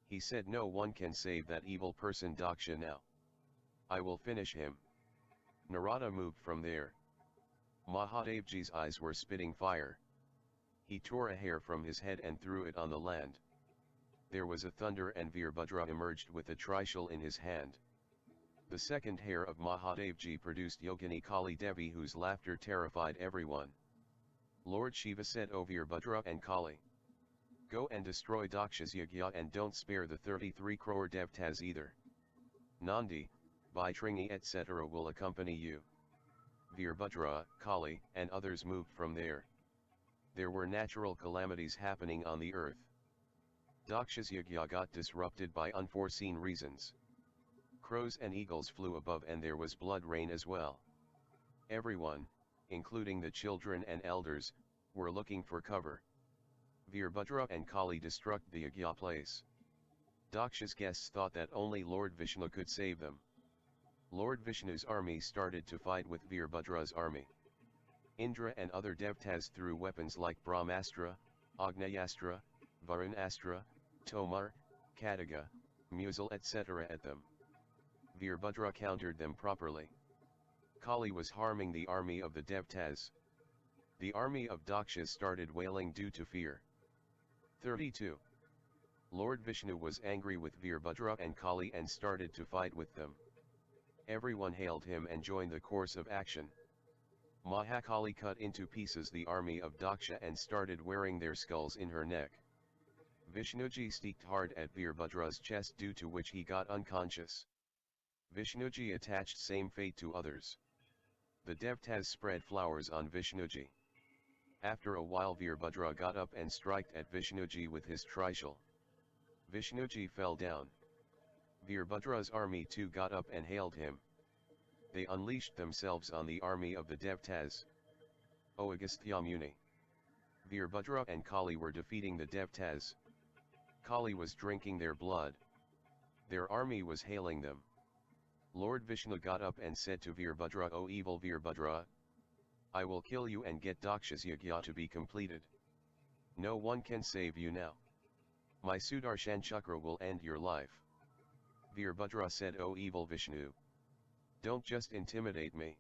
He said, "No one can save that evil person Daksha now. I will finish him." Narada moved from there. Mahadevji's eyes were spitting fire. He tore a hair from his head and threw it on the land. There was a thunder and Veerbhadra emerged with a trishul in his hand. The second hair of Mahadevji produced Yogini Kali Devi, whose laughter terrified everyone. Lord Shiva said, "O Veerbhadra and Kali, go and destroy Daksha's yagya and don't spare the 33 crore devtas either. Nandi, Vaitringi etc. will accompany you." Veerbhadra, Kali, and others moved from there. There were natural calamities happening on the earth. Daksha's yagya got disrupted by unforeseen reasons. Crows and eagles flew above and there was blood rain as well. Everyone, including the children and elders, were looking for cover. Veerbhadra and Kali destruct the yagya place. Daksha's guests thought that only Lord Vishnu could save them. Lord Vishnu's army started to fight with Veerbhadra's army. Indra and other devtas threw weapons like Brahmastra, Agnayastra, Varunastra, Tomar, Kadaga, Musil etc. at them. Veerbhadra countered them properly. Kali was harming the army of the devtas. The army of Dakshas started wailing due to fear. 32. Lord Vishnu was angry with Veerbhadra and Kali and started to fight with them. Everyone hailed him and joined the course of action. Mahakali cut into pieces the army of Daksha and started wearing their skulls in her neck. Vishnuji staked hard at Veerbhadra's chest, due to which he got unconscious. Vishnuji attached same fate to others. The Devtas spread flowers on Vishnuji. After a while Veerbhadra got up and struck at Vishnuji with his trishul. Vishnuji fell down. Veerbhadra's army too got up and hailed him. They unleashed themselves on the army of the Devtas. O Agastya Muni! Veerbhadra and Kali were defeating the Devtas. Kali was drinking their blood. Their army was hailing them. Lord Vishnu got up and said to Veerbhadra, O evil Veerbhadra! I will kill you and get Daksha's Yagya to be completed. No one can save you now. My Sudarshan Chakra will end your life. Veerbhadra said, O evil Vishnu! Don't just intimidate me.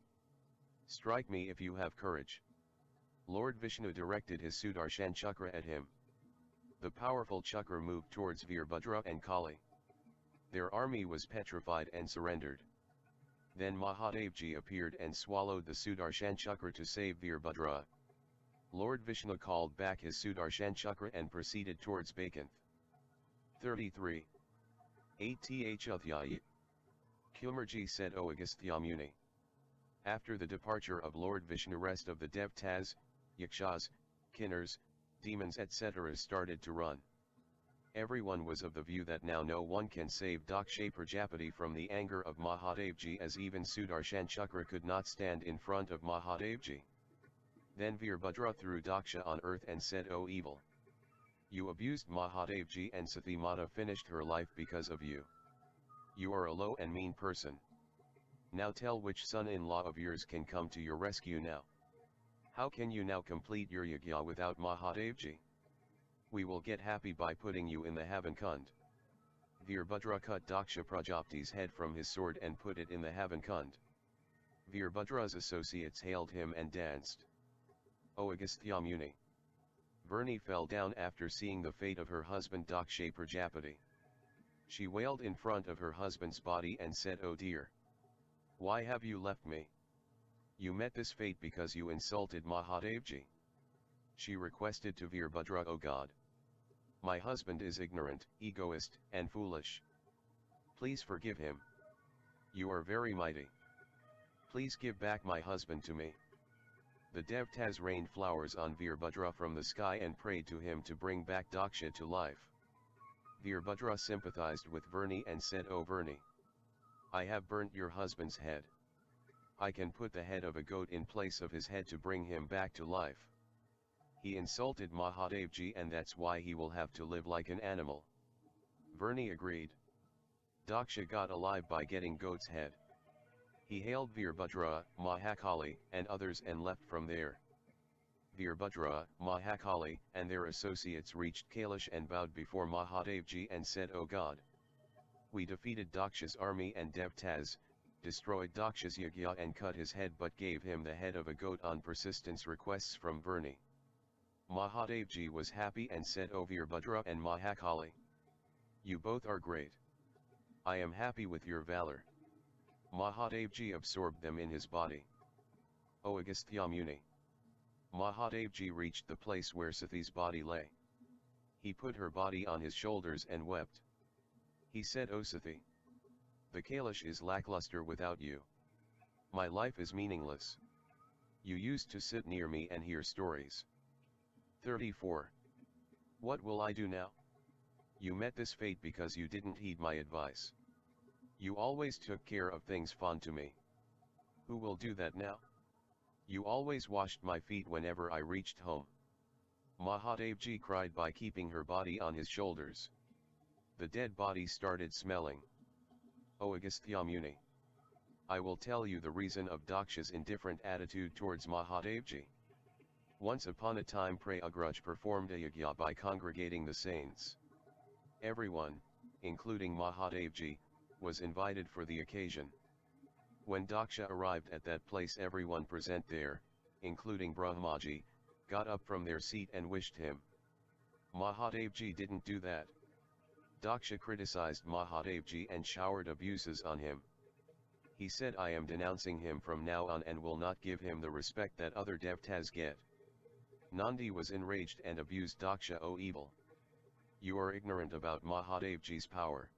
Strike me if you have courage. Lord Vishnu directed his Sudarshan Chakra at him. The powerful Chakra moved towards Veerbhadra and Kali. Their army was petrified and surrendered. Then Mahadevji appeared and swallowed the Sudarshan Chakra to save Veerbhadra. Lord Vishnu called back his Sudarshan Chakra and proceeded towards Baikunth. 33. 8th Adhyaya. Kumarji said, O Agastya Muni! After the departure of Lord Vishnu, rest of the Devtas, Yakshas, Kinnars, demons etc. started to run. Everyone was of the view that now no one can save Daksha Prajapati from the anger of Mahadevji, as even Sudarshan Chakra could not stand in front of Mahadevji. Then Veerbhadra threw Daksha on earth and said, O evil! You abused Mahadevji and Sathi Mata finished her life because of you. You are a low and mean person. Now tell which son-in-law of yours can come to your rescue now. How can you now complete your Yagya without Mahadevji? We will get happy by putting you in the Havan Kund. Veerbhadra cut Daksha Prajapati's head from his sword and put it in the Havan Kund. Veerbhadra's associates hailed him and danced. O Agastya Muni! Vrni fell down after seeing the fate of her husband Daksha Prajapati. She wailed in front of her husband's body and said, Oh dear! Why have you left me? You met this fate because you insulted Mahadevji. She requested to Veerbhadra, O God! My husband is ignorant, egoist, and foolish. Please forgive him. You are very mighty. Please give back my husband to me. The Devtas rained flowers on Veerbhadra from the sky and prayed to him to bring back Daksha to life. Veerbhadra sympathized with Vrni and said, O Vrni! I have burnt your husband's head. I can put the head of a goat in place of his head to bring him back to life. He insulted Mahadevji and that's why he will have to live like an animal. Vrni agreed. Daksha got alive by getting goat's head. He hailed Veerbhadra, Mahakali, and others and left from there. Veerbhadra, Mahakali, and their associates reached Kailash and bowed before Mahadevji and said, O God! We defeated Daksha's army and Devtas, destroyed Daksha's Yagya and cut his head but gave him the head of a goat on persistence requests from Vrni. Mahadevji was happy and said, O Veerbhadra and Mahakali! You both are great. I am happy with your valor. Mahadevji absorbed them in his body. O Agastya Muni! Mahadevji reached the place where Sathi's body lay. He put her body on his shoulders and wept. He said, O Sathi! The Kailash is lackluster without you. My life is meaningless. You used to sit near me and hear stories. 34. What will I do now? You met this fate because you didn't heed my advice. You always took care of things fond to me. Who will do that now? You always washed my feet whenever I reached home. Mahadevji cried by keeping her body on his shoulders. The dead body started smelling. O Agastya Muni! I will tell you the reason of Daksha's indifferent attitude towards Mahadevji. Once upon a time Prayagraj performed a yagya by congregating the saints. Everyone, including Mahadevji, was invited for the occasion. When Daksha arrived at that place, everyone present there, including Brahmaji, got up from their seat and wished him. Mahadevji didn't do that. Daksha criticized Mahadevji and showered abuses on him. He said, I am denouncing him from now on and will not give him the respect that other devtas get. Nandi was enraged and abused Daksha, O evil! You are ignorant about Mahadevji's power.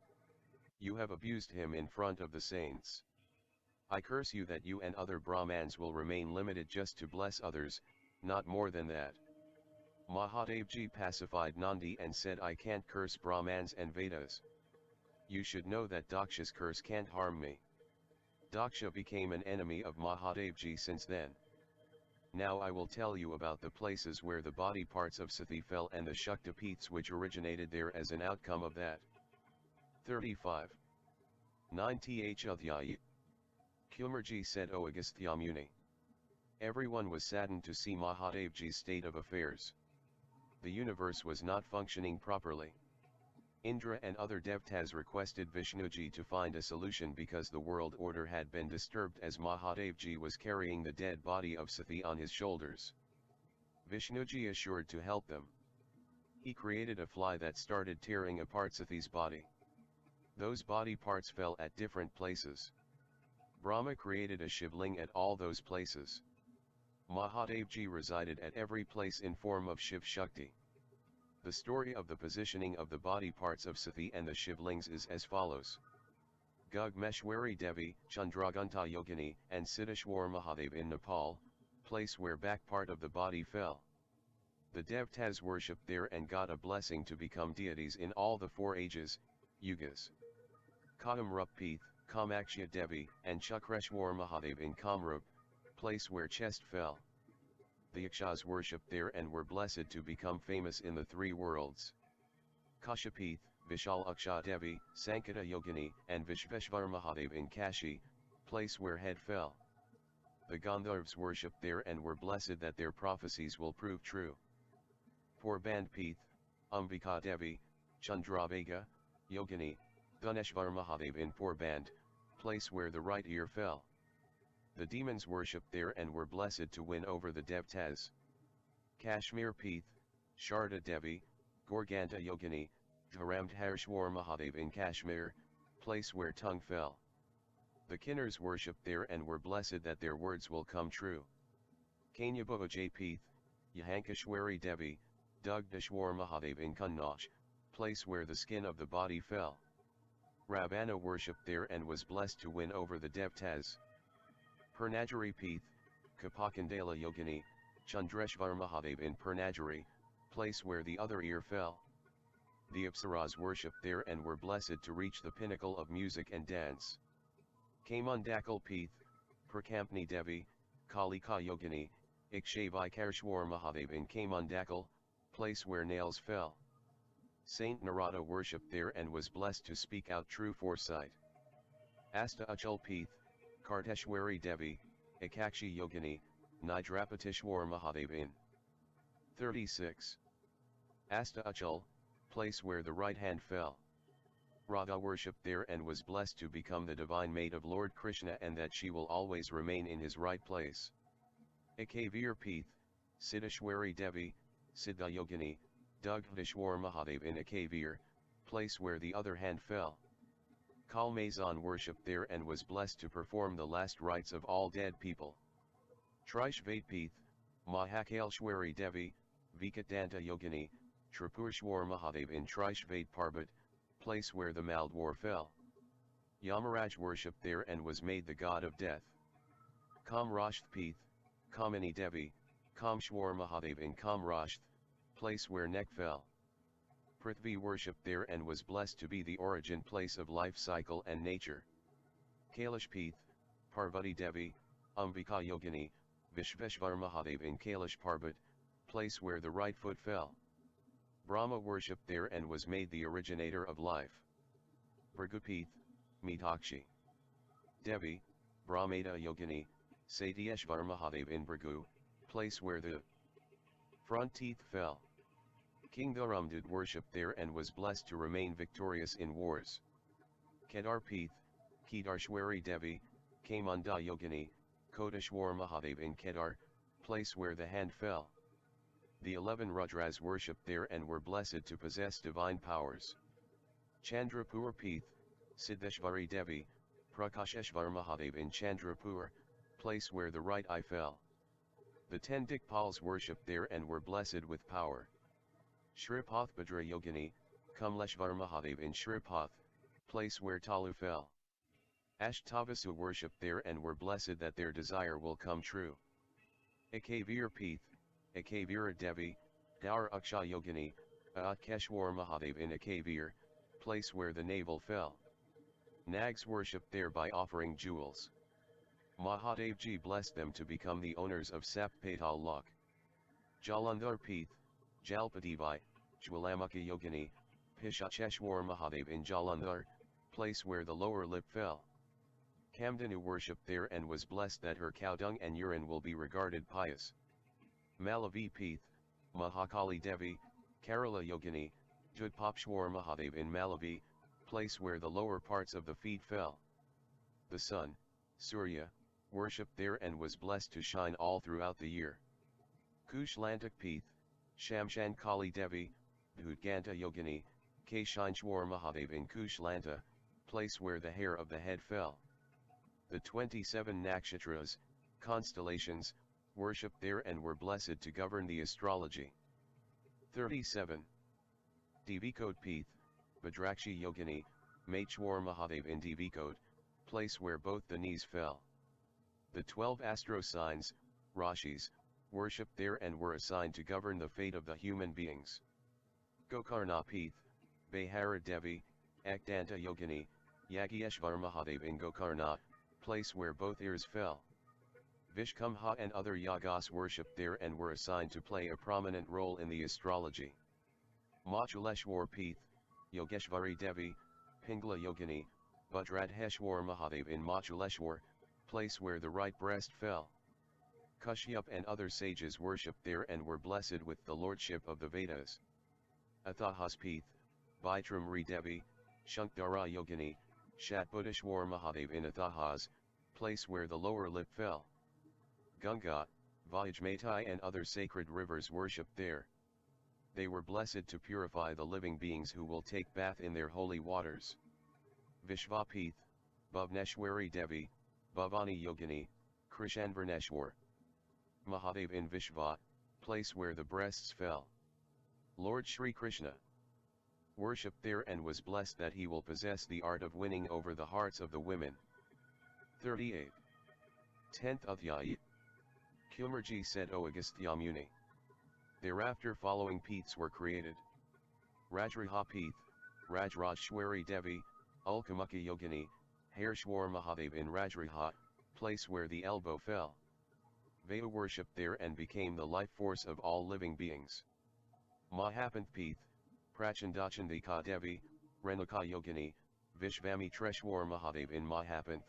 You have abused him in front of the saints. I curse you that you and other Brahmans will remain limited just to bless others, not more than that. Mahadevji pacified Nandi and said, I can't curse Brahmans and Vedas. You should know that Daksha's curse can't harm me. Daksha became an enemy of Mahadevji since then. Now I will tell you about the places where the body parts of Sathi fell and the Shakti Peethas which originated there as an outcome of that. 35. 9th Adhyaya. Kumarji said, O Agastya Muni. Everyone was saddened to see Mahadevji's state of affairs. The universe was not functioning properly. Indra and other devtas requested Vishnuji to find a solution because the world order had been disturbed as Mahadevji was carrying the dead body of Sathi on his shoulders. Vishnuji assured to help them. He created a fly that started tearing apart Sathi's body. Those body parts fell at different places. Brahma created a Shivling at all those places. Mahadevji resided at every place in form of Shiv Shakti. The story of the positioning of the body parts of Sathi and the Shivlings is as follows. Gugmeshwari Devi, Chandraganta Yogini, and Siddheshwar Mahadev in Nepal, place where back part of the body fell. The devtas worshipped there and got a blessing to become deities in all the 4 ages, yugas. Kamrup Peeth, Kamaksha Devi, and Chukreshwar Mahadev in Kamrup, place where chest fell. The Yakshas worshipped there and were blessed to become famous in the 3 worlds. Kashapith, Vishal Aksha Devi, Sankata Yogini, and Vishveshvar Mahadev in Kashi, place where head fell. The Gandharvas worshipped there and were blessed that their prophecies will prove true. Porband Peeth, Ambika Devi, Chandrabhaga, Yogini, Ganeshvar Mahadev in Porband, place where the right ear fell. The demons worshipped there and were blessed to win over the devtas. Kashmir Peeth, Sharda Devi, Gorganta Yogini, Dharamdharshwar Mahadev in Kashmir, place where tongue fell. The Kinnars worshipped there and were blessed that their words will come true. Kanyabhaj Peeth, Yahankashwari Devi, Dugdashwar Mahadev in Kannauj, place where the skin of the body fell. Ravana worshipped there and was blessed to win over the devtas. Purnajari Peeth, Kapakandala Yogini, Chandreshvar Mahadev in Purnajari, place where the other ear fell. The Apsaras worshipped there and were blessed to reach the pinnacle of music and dance. Kamundakal Peeth, Prakampani Devi, Kalika Yogini, Ikshavikarshwar Mahadev in Kamundakal, place where nails fell. Saint Narada worshipped there and was blessed to speak out true foresight. Asta Achal Peeth, Karteshwari Devi, Ekakshi Yogini, Nidrapatishwar Mahadev in 36. Asta Achal, place where the right hand fell. Radha worshipped there and was blessed to become the divine mate of Lord Krishna and that she will always remain in his right place. Ekavir Peeth, Siddheshwari Devi, Siddha Yogini, Dugdashwar Mahadev in Ekavir, place where the other hand fell. Kalmazan worshipped there and was blessed to perform the last rites of all dead people. Trishvate Peeth, Mahakaleshwari Devi, Vikatanta Yogini, Tripurshwar Mahadev in Trishvate Parbat, place where the Maldwar fell. Yamaraj worshipped there and was made the god of death. Kamrashth Peeth, Kamini Devi, Kamshwar Mahadev in Kamrashth, place where neck fell. Prithvi worshipped there and was blessed to be the origin place of life cycle and nature. Kailash Peeth, Parvati Devi, Ambika Yogini, Vishveshvar Mahadev in Kailash Parbat, place where the right foot fell. Brahma worshipped there and was made the originator of life. Bhrigupeeth, Meetakshi Devi, Brahmada Yogini, Satyeshvar Mahadev in Bhrigu, place where the front teeth fell. King Dharamdud worshipped there and was blessed to remain victorious in wars. Kedar Peeth, Kedarshwari Devi, Kamunda Yogini, Kodashwar Mahadev in Kedar, place where the hand fell. The 11 Rudras worshipped there and were blessed to possess divine powers. Chandrapur Peeth, Siddheshwari Devi, Prakasheshvar Mahadev in Chandrapur, place where the right eye fell. The 10 Dikpals worshipped there and were blessed with power. Shripathbhadra Yogini, Kamleshvar Mahadev in Shripath, place where Talu fell. Ashtavasu worshipped there and were blessed that their desire will come true. Ekavir Peeth, Ekavira Devi, Daur Aksha Yogini, Keshwar Mahadev in Ekavir, place where the navel fell. Nags worshipped there by offering jewels. Mahadevji blessed them to become the owners of Sap Patal Lok. Jalandhar Peeth, Jalpadevi, Jwalamukha Yogini, Pishacheshwar Mahadev in Jalandhar, place where the lower lip fell. Kamdanu worshipped there and was blessed that her cow dung and urine will be regarded pious. Malavi Peeth, Mahakali Devi, Kerala Yogini, Judpapshwar Mahadev in Malavi, place where the lower parts of the feet fell. The sun, Surya, worshipped there and was blessed to shine all throughout the year. Kushlantak Peeth, Shamshan Kali Devi, Bhutganta Yogini, Keshinshwar Mahadev in Kushlanta, place where the hair of the head fell. The 27 nakshatras, constellations, worshipped there and were blessed to govern the astrology. 37. Devikode Peeth, Bhadrakshi Yogini, Machwar Mahadev in Devikode, place where both the knees fell. The 12 astro signs, Rashis, worshipped there and were assigned to govern the fate of the human beings. Gokarna Peeth, Behara Devi, Akdanta Yogini, Yagyeshvar Mahadev in Gokarna, place where both ears fell. Vishkamha and other Yagas worshipped there and were assigned to play a prominent role in the astrology. Machuleshwar Peeth, Yogeshvari Devi, Pingla Yogini, Bhadradheshwar Mahadev in Machuleshwar, place where the right breast fell. Kashyap and other sages worshipped there and were blessed with the lordship of the Vedas. Athahas Peeth, Vaitramri Devi, Shankdara Yogini, Shatbudeshwar Mahadev in Athahas, place where the lower lip fell. Ganga, Vajmatai and other sacred rivers worshipped there. They were blessed to purify the living beings who will take bath in their holy waters. Vishvapeeth, Bhavneshwari Devi, Bhavani Yogini, Krishanvarneshwar Mahadev in Vishva, place where the breasts fell. Lord Shri Krishna worshipped there and was blessed that he will possess the art of winning over the hearts of the women. 38. 10th Adhyaya. Kumarji said, O Agastya Muni. Thereafter following Peeths were created. Rajriha Peeth, Rajrajshwari Devi, Ulkamukha Yogini, Hairshwar Mahadev in Rajriha, place where the elbow fell. Veda worshipped there and became the life force of all living beings. Mahapanth Peeth, Prachandachandika Devi, Renuka Yogini, Vishvamitreshwar Mahadev in Mahapanth,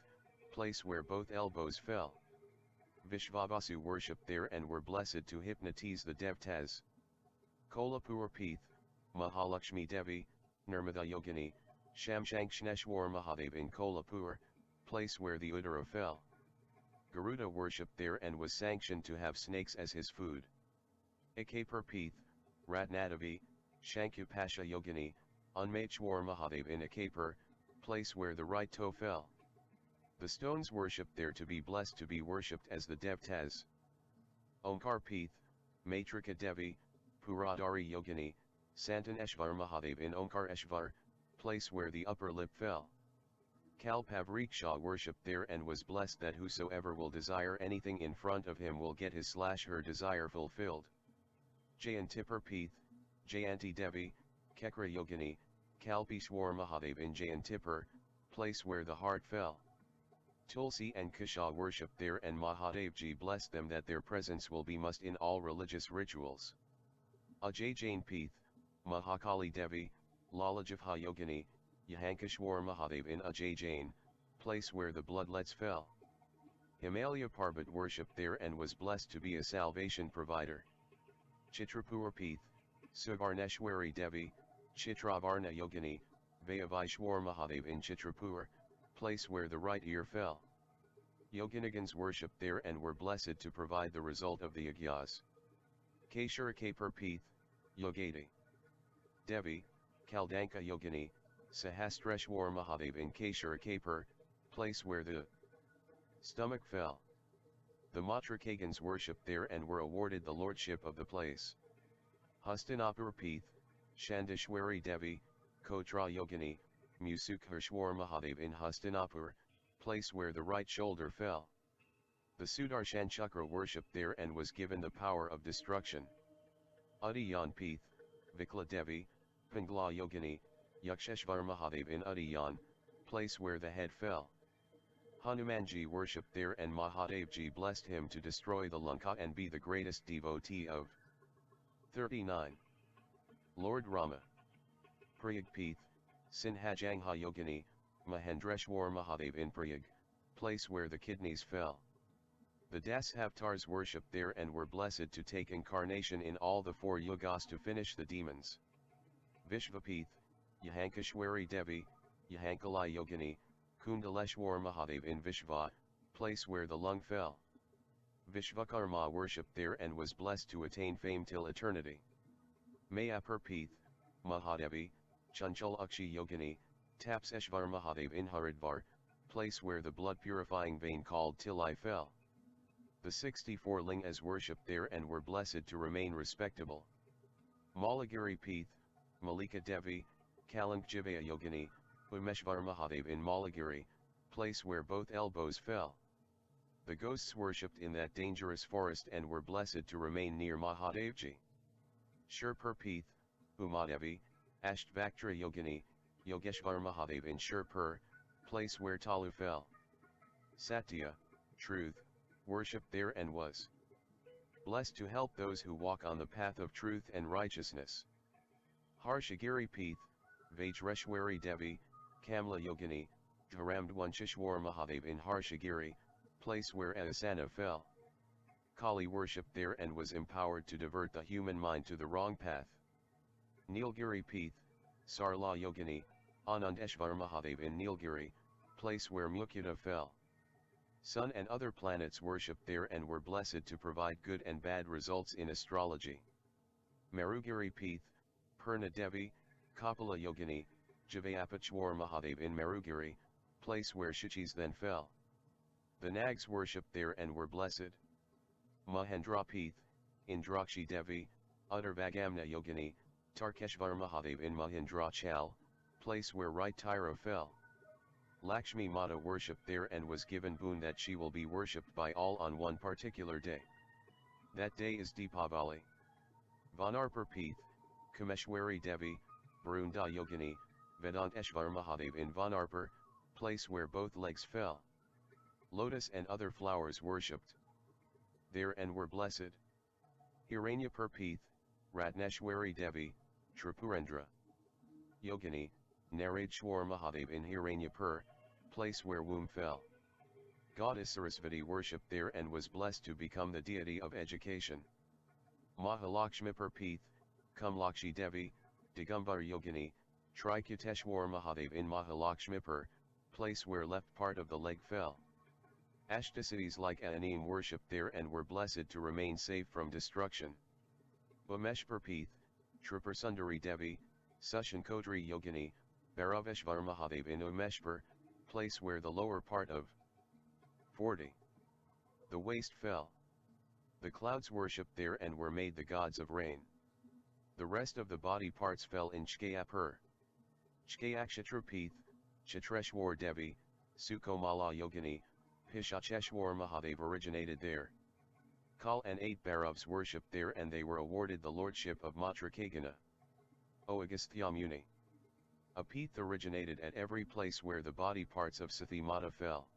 place where both elbows fell. Vishvavasu worshipped there and were blessed to hypnotize the devtas. Kolapur Peeth, Mahalakshmi Devi, Nirmada Yogini, Shamshanksheshwar Mahadev in Kolapur, place where the Uttara fell. Garuda worshipped there and was sanctioned to have snakes as his food. Ekapur Peeth, Ratnadavi, Shankupasha Yogini, Unmachwar Mahadev in Ekapur, place where the right toe fell. The stones worshipped there to be blessed to be worshipped as the devtas. Omkar Peeth, Matrika Devi, Puradari Yogini, Santaneshvar Mahadev in Omkareshvar, place where the upper lip fell. Kalpavriksha worshipped there and was blessed that whosoever will desire anything in front of him will get his/her desire fulfilled. Jayantipur Peeth, Jayanti Devi, Kekra Yogini, Kalpishwar Mahadev in Jayantipur, place where the heart fell. Tulsi and Kisha worshipped there and Mahadevji blessed them that their presence will be must in all religious rituals. Ajay Jain Peeth, Mahakali Devi, Lalajivha Yogini, Yahankeshwar Mahadev in Ajay Jain, place where the bloodlets fell. Himalaya Parvat worshipped there and was blessed to be a salvation provider. Chitrapur Peeth, Suvarneshwari Devi, Chitravarna Yogini, Vayavishwar Mahadev in Chitrapur, place where the right ear fell. Yoginigans worshipped there and were blessed to provide the result of the Yagyas. Keshara Kapur Peeth, Yogati Devi, Kaldanka Yogini, Sahastreshwar Mahadev in Keshara Kapur, place where the stomach fell. The Matrakagans worshipped there and were awarded the lordship of the place. Hastinapur Peeth, Shandishwari Devi, Kotra Yogini, Musukheshwar Mahadev in Hastinapur, place where the right shoulder fell. The Sudarshan Chakra worshipped there and was given the power of destruction. Udiyan Peeth, Vikla Devi, Pingla Yogini, Yaksheshvar Mahadev in Udiyan, place where the head fell. Hanumanji worshipped there and Mahadevji blessed him to destroy the Lanka and be the greatest devotee of. 39. Lord Rama. Prayag Peeth, Sinhajangha Yogini, Mahendreshwar Mahadev in Prayag, place where the kidneys fell. The Dashavtars worshipped there and were blessed to take incarnation in all the 4 yugas to finish the demons. Vishvapeeth, Yahankeshwari Devi, Yahankalai Yogini, Kundaleshwar Mahadev in Vishva, place where the lung fell. Vishvakarma worshipped there and was blessed to attain fame till eternity. Mayapur Peeth, Mahadevi, Chanchal Akshi Yogini, Tapseshvar Mahadev in Haridvar, place where the blood purifying vein called Tilai fell. The 64 lingas worshipped there and were blessed to remain respectable. Malagiri Peeth, Malika Devi, Kalankjivaya Yogini, Umeshvar Mahadev in Malagiri, place where both elbows fell. The ghosts worshipped in that dangerous forest and were blessed to remain near Mahadevji. Shirpur Peeth, Umadevi, Ashtvaktra Yogini, Yogeshvar Mahadev in Shirpur, place where Talu fell. Satya, truth, worshipped there and was blessed to help those who walk on the path of truth and righteousness. Harshagiri Peeth, Vajreshwari Devi, Kamla Yogini, Dharamdwanshishwar Mahadev in Harshagiri, place where Asana fell. Kali worshipped there and was empowered to divert the human mind to the wrong path. Nilgiri Peeth, Sarla Yogini, Anandeshvar Mahadev in Nilgiri, place where Mukyuta fell. Sun and other planets worshipped there and were blessed to provide good and bad results in astrology. Marugiri Peeth, Purna Devi, Kapila Yogini, Javayapachwar Mahadev in Marugiri, place where Shichis then fell. The Nags worshipped there and were blessed. Mahendra Peeth, Indrakshi Devi, Uttarvagamna Yogini, Tarkeshvar Mahadev in Mahendra Chal, place where right Tyra fell. Lakshmi Mata worshipped there and was given boon that she will be worshipped by all on one particular day. That day is Deepavali. Vanarpur Peeth, Kameshwari Devi, Vrinda Yogini, Vedanteshvar Mahadev in Vanarpur, place where both legs fell. Lotus and other flowers worshipped there and were blessed. Hiranyapur Peeth, Ratneshwari Devi, Tripurendra Yogini, Naradshwar Mahadev in Hiranyapur, place where womb fell. Goddess Sarasvati worshipped there and was blessed to become the deity of education. Mahalakshmipur Peeth, Kamlakshi Devi, Digambar Yogini, Trikuteshwar Mahadev in Mahalakshmipur, place where left part of the leg fell. Ashtasiddhis like Anim worshipped there and were blessed to remain safe from destruction. Umeshpur Peeth, Tripurasundari Devi, Sushankotri Yogini, Bharaveshvar Mahadev in Umeshpur, place where the lower part of 40. The waist fell. The clouds worshipped there and were made the gods of rain. The rest of the body parts fell in Chkayapur. Chkayakshatra Peeth, Chitreshwar Devi, Sukomala Yogini, Pishacheshwar Mahadev originated there. Kal and 8 Bhairavs worshipped there and they were awarded the lordship of Matrikagana. O Agastya Muni. A Peeth originated at every place where the body parts of Sathi Mata fell.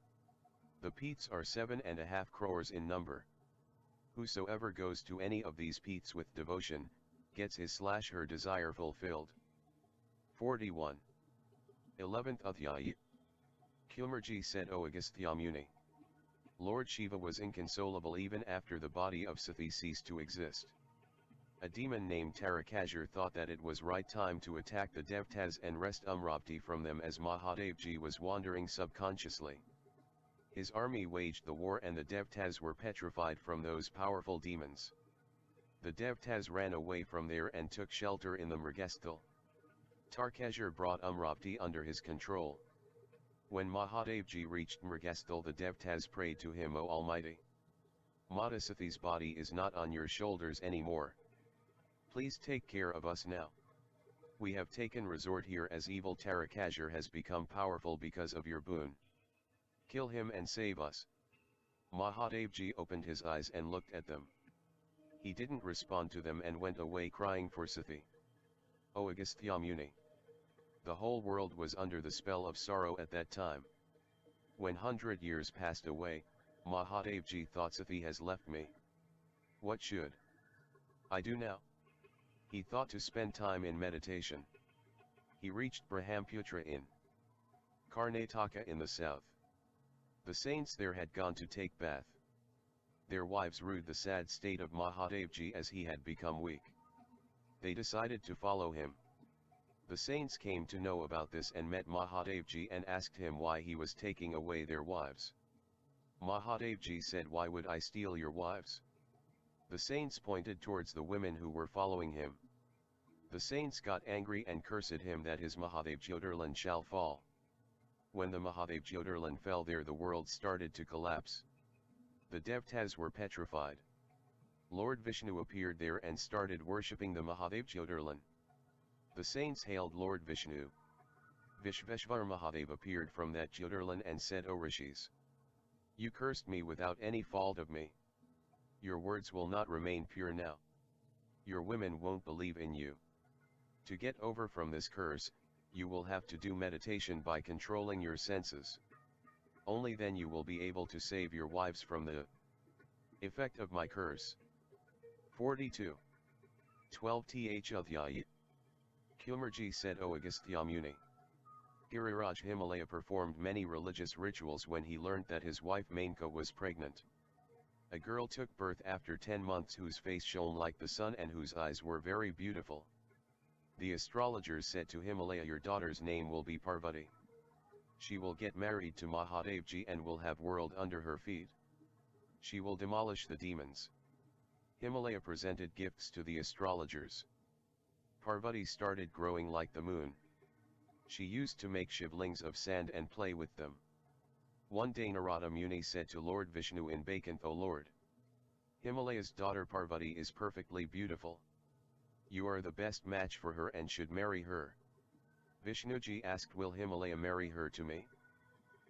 The Peeths are 7.5 crores in number. Whosoever goes to any of these Peeths with devotion, gets his/her desire fulfilled. 41. 11th Adhyaya. Kumarji said, O Agastya Muni. Lord Shiva was inconsolable even after the body of Sathi ceased to exist. A demon named Tarakasur thought that it was right time to attack the Devtas and wrest Umrapti from them as Mahadevji was wandering subconsciously. His army waged the war and the Devtas were petrified from those powerful demons. The Devtas ran away from there and took shelter in the Mrgasthal. Tarakasur brought Umrapti under his control. When Mahadevji reached Mrgasthal, the Devtas prayed to him, O Almighty. Madhusathi's body is not on your shoulders anymore. Please take care of us now. We have taken resort here as evil Tarakasur has become powerful because of your boon. Kill him and save us. Mahadevji opened his eyes and looked at them. He didn't respond to them and went away crying for Sathi. O Agastya Muni! The whole world was under the spell of sorrow at that time. When 100 years passed away, Mahadevji thought Sathi has left me. What should I do now? He thought to spend time in meditation. He reached Brahmaputra in Karnataka in the south. The saints there had gone to take bath. Their wives rued the sad state of Mahadevji as he had become weak. They decided to follow him. The saints came to know about this and met Mahadevji and asked him why he was taking away their wives. Mahadevji said, "Why would I steal your wives?" The saints pointed towards the women who were following him. The saints got angry and cursed him that his Mahadev Jyotirlan shall fall. When the Mahadev Jyotirlan fell there, the world started to collapse. The Devtas were petrified. Lord Vishnu appeared there and started worshipping the Mahadev Jyotirlan. The saints hailed Lord Vishnu. Vishveshvar Mahadev appeared from that Jyotirlan and said, "O Rishis! You cursed me without any fault of me. Your words will not remain pure now. Your women won't believe in you. To get over from this curse, you will have to do meditation by controlling your senses. Only then you will be able to save your wives from the effect of my curse." 42. 12th Adhyaya. Kumarji said, "O Agastya Muni! Giriraj Himalaya performed many religious rituals when he learnt that his wife Menka was pregnant. A girl took birth after 10 months whose face shone like the sun and whose eyes were very beautiful. The astrologers said to Himalaya, your daughter's name will be Parvati. She will get married to Mahadevji and will have world under her feet. She will demolish the demons." Himalaya presented gifts to the astrologers. Parvati started growing like the moon. She used to make shivlings of sand and play with them. One day Narada Muni said to Lord Vishnu in Vaikuntha, "O Lord, Himalaya's daughter Parvati is perfectly beautiful. You are the best match for her and should marry her." Vishnuji asked, "Will Himalaya marry her to me?"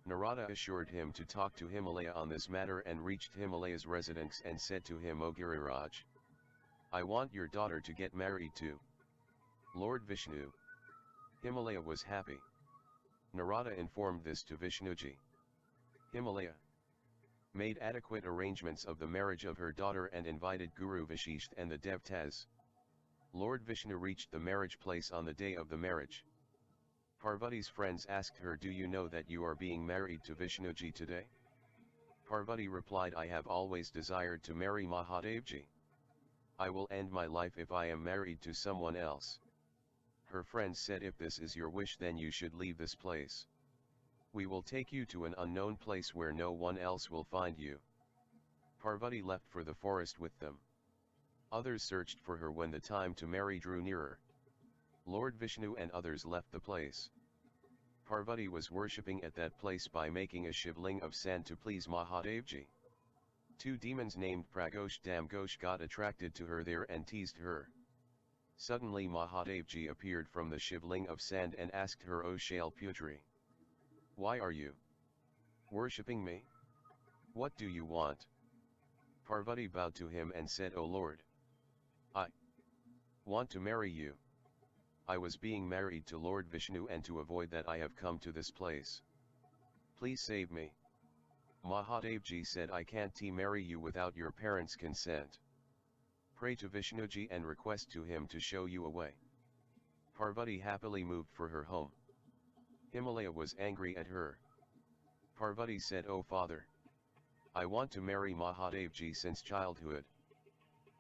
Narada assured him to talk to Himalaya on this matter and reached Himalaya's residence and said to him, "O Giriraj, I want your daughter to get married to Lord Vishnu." Himalaya was happy. Narada informed this to Vishnuji. Himalaya made adequate arrangements of the marriage of her daughter and invited Guru Vashishtha and the Devtas. Lord Vishnu reached the marriage place on the day of the marriage. Parvati's friends asked her, "Do you know that you are being married to Vishnuji today?" Parvati replied, "I have always desired to marry Mahadevji. I will end my life if I am married to someone else." Her friends said, "If this is your wish, then you should leave this place. We will take you to an unknown place where no one else will find you." Parvati left for the forest with them. Others searched for her when the time to marry drew nearer. Lord Vishnu and others left the place. Parvati was worshipping at that place by making a shivling of sand to please Mahadevji. 2 demons named Pragosh Damgosh got attracted to her there and teased her. Suddenly Mahadevji appeared from the shivling of sand and asked her, "O Shailputri, why are you worshipping me? What do you want?" Parvati bowed to him and said, "O Lord, I want to marry you. I was being married to Lord Vishnu, and to avoid that I have come to this place. Please save me." Mahadevji said, "I can't marry you without your parents' consent. Pray to Vishnuji and request to him to show you a way." Parvati happily moved for her home. Himalaya was angry at her. Parvati said, "O father, I want to marry Mahadevji since childhood."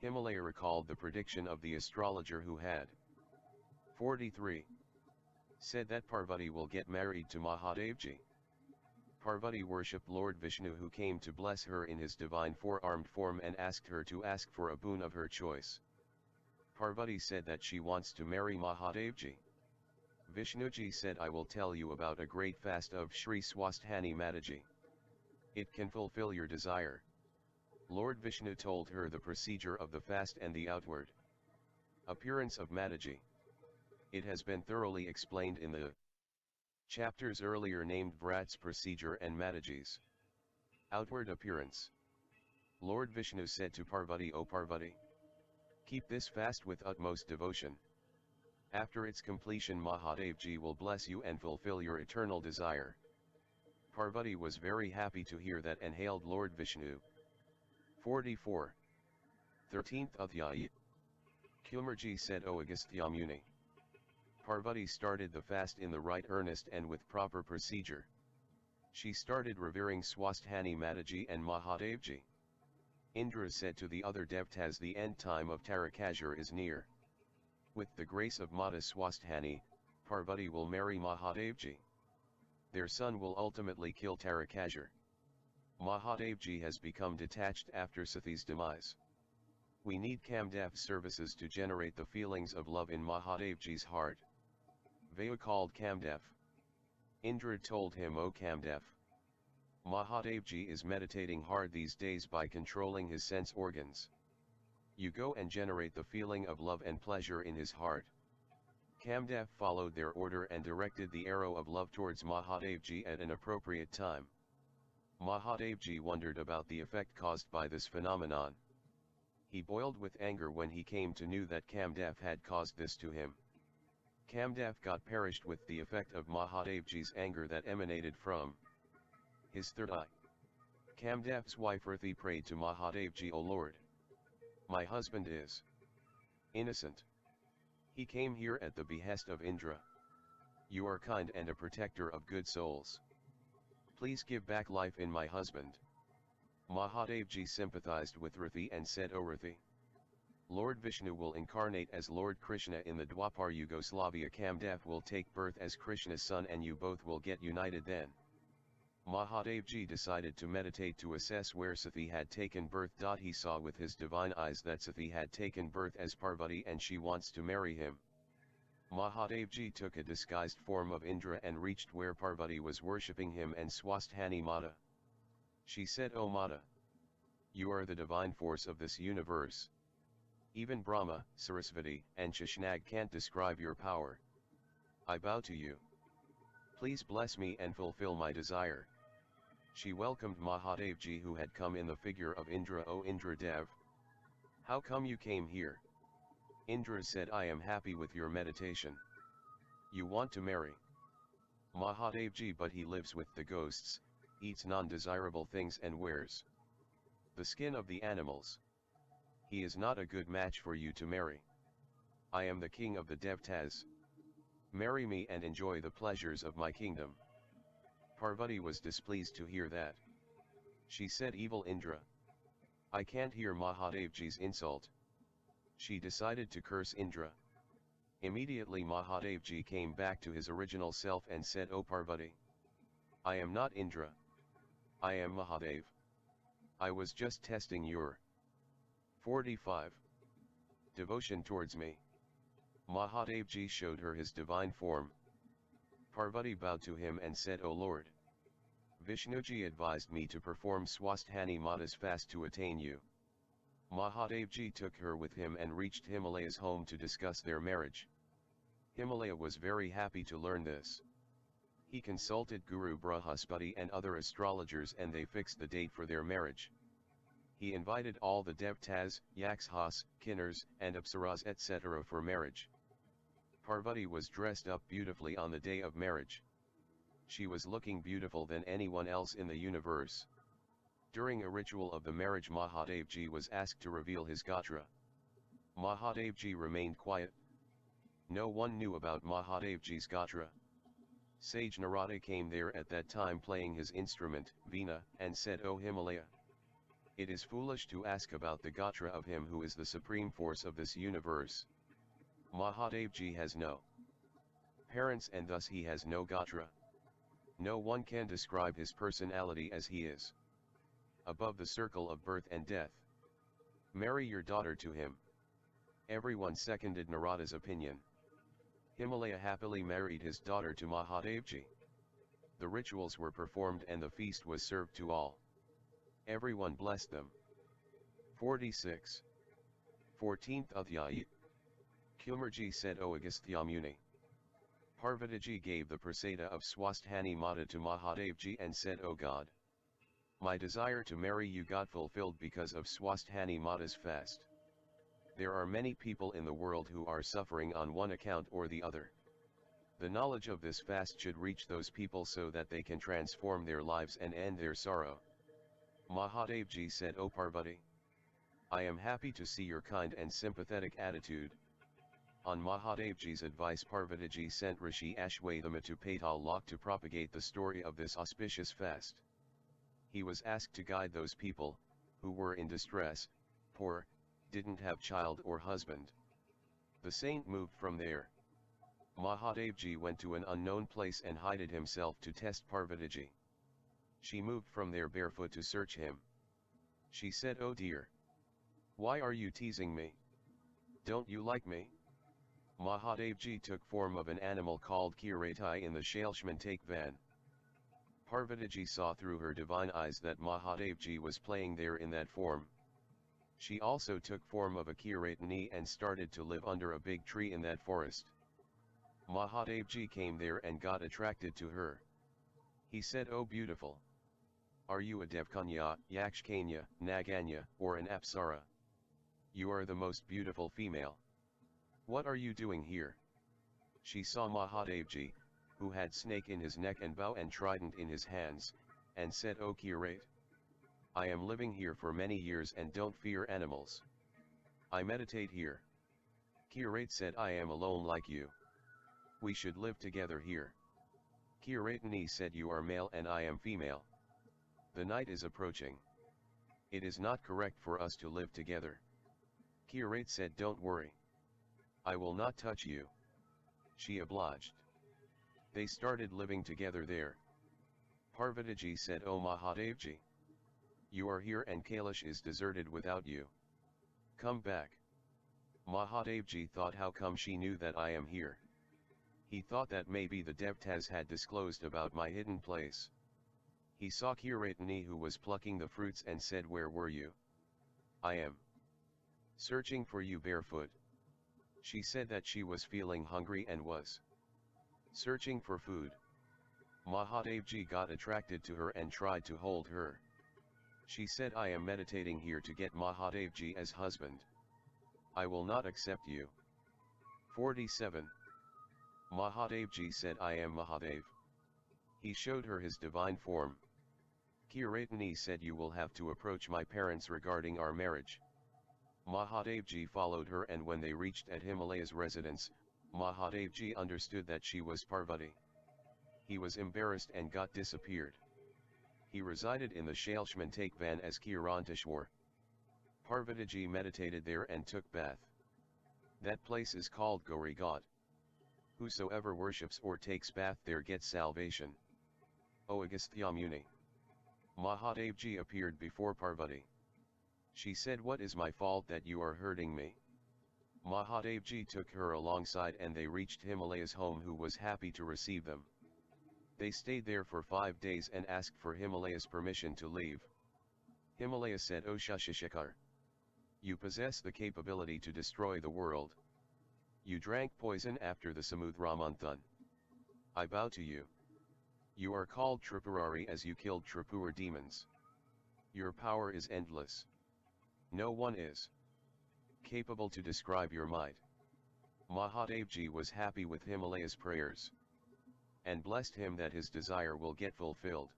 Himalaya recalled the prediction of the astrologer who had 43 said that Parvati will get married to Mahadevji. Parvati worshipped Lord Vishnu, who came to bless her in his divine 4-armed form and asked her to ask for a boon of her choice. Parvati said that she wants to marry Mahadevji. Vishnuji said, "I will tell you about a great fast of Shree Swasthani Mataji. It can fulfill your desire." Lord Vishnu told her the procedure of the fast and the outward appearance of Mataji. It has been thoroughly explained in the chapters earlier named Vrat's procedure and Mataji's outward appearance. Lord Vishnu said to Parvati, O Parvati, keep this fast with utmost devotion. After its completion Mahadevji will bless you and fulfill your eternal desire. Parvati was very happy to hear that and hailed Lord Vishnu. 44. 13th Adhyaya. Kumarji said, O Agastya Muni. Parvati started the fast in the right earnest and with proper procedure. She started revering Swasthani Mataji and Mahadevji. Indra said to the other devtas, the end time of Tarakasur is near. With the grace of Mata Swasthani, Parvati will marry Mahadevji. Their son will ultimately kill Tarakasur. Mahadevji has become detached after Sathi's demise. We need Kamdev services to generate the feelings of love in Mahadevji's heart. Vayu called Kamdev. Indra told him, O Kamdev, Mahadevji is meditating hard these days by controlling his sense organs. You go and generate the feeling of love and pleasure in his heart. Kamdev followed their order and directed the arrow of love towards Mahadevji at an appropriate time. Mahadevji wondered about the effect caused by this phenomenon. He boiled with anger when he came to know that Kamdev had caused this to him. Kamdev got perished with the effect of Mahadevji's anger that emanated from his third eye. Kamdev's wife Rathi prayed to Mahadevji, O Lord, my husband is innocent. He came here at the behest of Indra. You are kind and a protector of good souls. Please give back life in my husband. Mahadevji sympathized with Rathi and said, O Rathi, Lord Vishnu will incarnate as Lord Krishna in the Dwapar Yugoslavia. Kamdev will take birth as Krishna's son and you both will get united then. Mahadevji decided to meditate to assess where Sathi had taken birth. He saw with his divine eyes that Sathi had taken birth as Parvati and she wants to marry him. Mahadevji took a disguised form of Indra and reached where Parvati was worshipping him and Swasthani Mata. She said, O Mata, you are the divine force of this universe. Even Brahma, Sarasvati, and Shashnag can't describe your power. I bow to you. Please bless me and fulfill my desire. She welcomed Mahadevji who had come in the figure of Indra. O Indra Dev, how come you came here? Indra said, I am happy with your meditation. You want to marry Mahadevji, but he lives with the ghosts, eats non-desirable things and wears the skin of the animals. He is not a good match for you to marry. I am the king of the Devtas. Marry me and enjoy the pleasures of my kingdom. Parvati was displeased to hear that. She said, Evil Indra, I can't hear Mahadevji's insult. She decided to curse Indra. Immediately Mahadevji came back to his original self and said, O Parvati, I am not Indra. I am Mahadev. I was just testing your 45 devotion towards me. Mahadevji showed her his divine form. Parvati bowed to him and said, O Lord, Vishnuji advised me to perform Swasthani Mata's fast to attain you. Mahadevji took her with him and reached Himalaya's home to discuss their marriage. Himalaya was very happy to learn this. He consulted Guru Brahaspati and other astrologers and they fixed the date for their marriage. He invited all the Devtas, Yakshas, Kinnars, and Apsaras etc. for marriage. Parvati was dressed up beautifully on the day of marriage. She was looking beautiful than anyone else in the universe. During a ritual of the marriage, Mahadevji was asked to reveal his Gotra. Mahadevji remained quiet. No one knew about Mahadevji's Gotra. Sage Narada came there at that time playing his instrument, Veena, and said, O Himalaya, it is foolish to ask about the Gotra of him who is the supreme force of this universe. Mahadevji has no parents and thus he has no Gotra. No one can describe his personality as he is above the circle of birth and death. Marry your daughter to him. Everyone seconded Narada's opinion. Himalaya happily married his daughter to Mahadevji. The rituals were performed and the feast was served to all. Everyone blessed them. 46. 14th Adhyaya. Kumarji said, O Agastya Muni, Parvati gave the prasada of Swasthani Mata to Mahadevji and said, "O God, my desire to marry you got fulfilled because of Swasthani Mata's fast. There are many people in the world who are suffering on one account or the other. The knowledge of this fast should reach those people so that they can transform their lives and end their sorrow." Mahadevji said, "O Parvati, I am happy to see your kind and sympathetic attitude." On Mahadevji's advice, Parvati sent Rishi Ashwathama to Patal to propagate the story of this auspicious fast. He was asked to guide those people, who were in distress, poor, didn't have child or husband. The saint moved from there. Mahadevji went to an unknown place and hided himself to test Parvati. She moved from there barefoot to search him. She said, "Oh dear, why are you teasing me? Don't you like me?" Mahadevji took form of an animal called Kirati in the Shailshmantak van. Parvati saw through her divine eyes that Mahadevji was playing there in that form. She also took form of a Kiratini and started to live under a big tree in that forest. Mahadevji came there and got attracted to her. He said, "Oh beautiful, are you a Devkanya, Yakshkanya, Naganya, or an Apsara? You are the most beautiful female. What are you doing here?" She saw Mahadevji, who had snake in his neck and bow and trident in his hands, and said, "O curate, I am living here for many years and don't fear animals. I meditate here." Curate said, "I am alone like you. We should live together here." Kiratini said, "You are male and I am female. The night is approaching. It is not correct for us to live together." Curate said, "Don't worry. I will not touch you." She obliged. They started living together there. Parvati said, "O Mahadevji, you are here and Kailash is deserted without you. Come back." Mahadevji thought, how come she knew that I am here? He thought that maybe the Devtas had disclosed about my hidden place. He saw Kiratini who was plucking the fruits and said, "Where were you?" "I am searching for you barefoot." She said that she was feeling hungry and was searching for food. Mahadevji got attracted to her and tried to hold her. She said, "I am meditating here to get Mahadevji as husband. I will not accept you." 47. Mahadevji said, "I am Mahadev." He showed her his divine form. Kiratini said, "You will have to approach my parents regarding our marriage." Mahadevji followed her, and when they reached at Himalaya's residence, Mahadevji understood that she was Parvati. He was embarrassed and got disappeared. He resided in the Shailshmantak van as Kiranteshwar. Parvati meditated there and took bath. That place is called Gauri Ghat. Whosoever worships or takes bath there gets salvation. O Agastya Muni. Mahadevji appeared before Parvati. She said, "What is my fault that you are hurting me?" Mahadevji took her alongside and they reached Himalaya's home, who was happy to receive them. They stayed there for 5 days and asked for Himalaya's permission to leave. Himalaya said, "O Shashishakar, you possess the capability to destroy the world. You drank poison after the Samudramanthan. I bow to you. You are called Tripurari as you killed Tripura demons. Your power is endless. No one is capable to describe your might." Mahadevji was happy with Himalaya's prayers and blessed him that his desire will get fulfilled.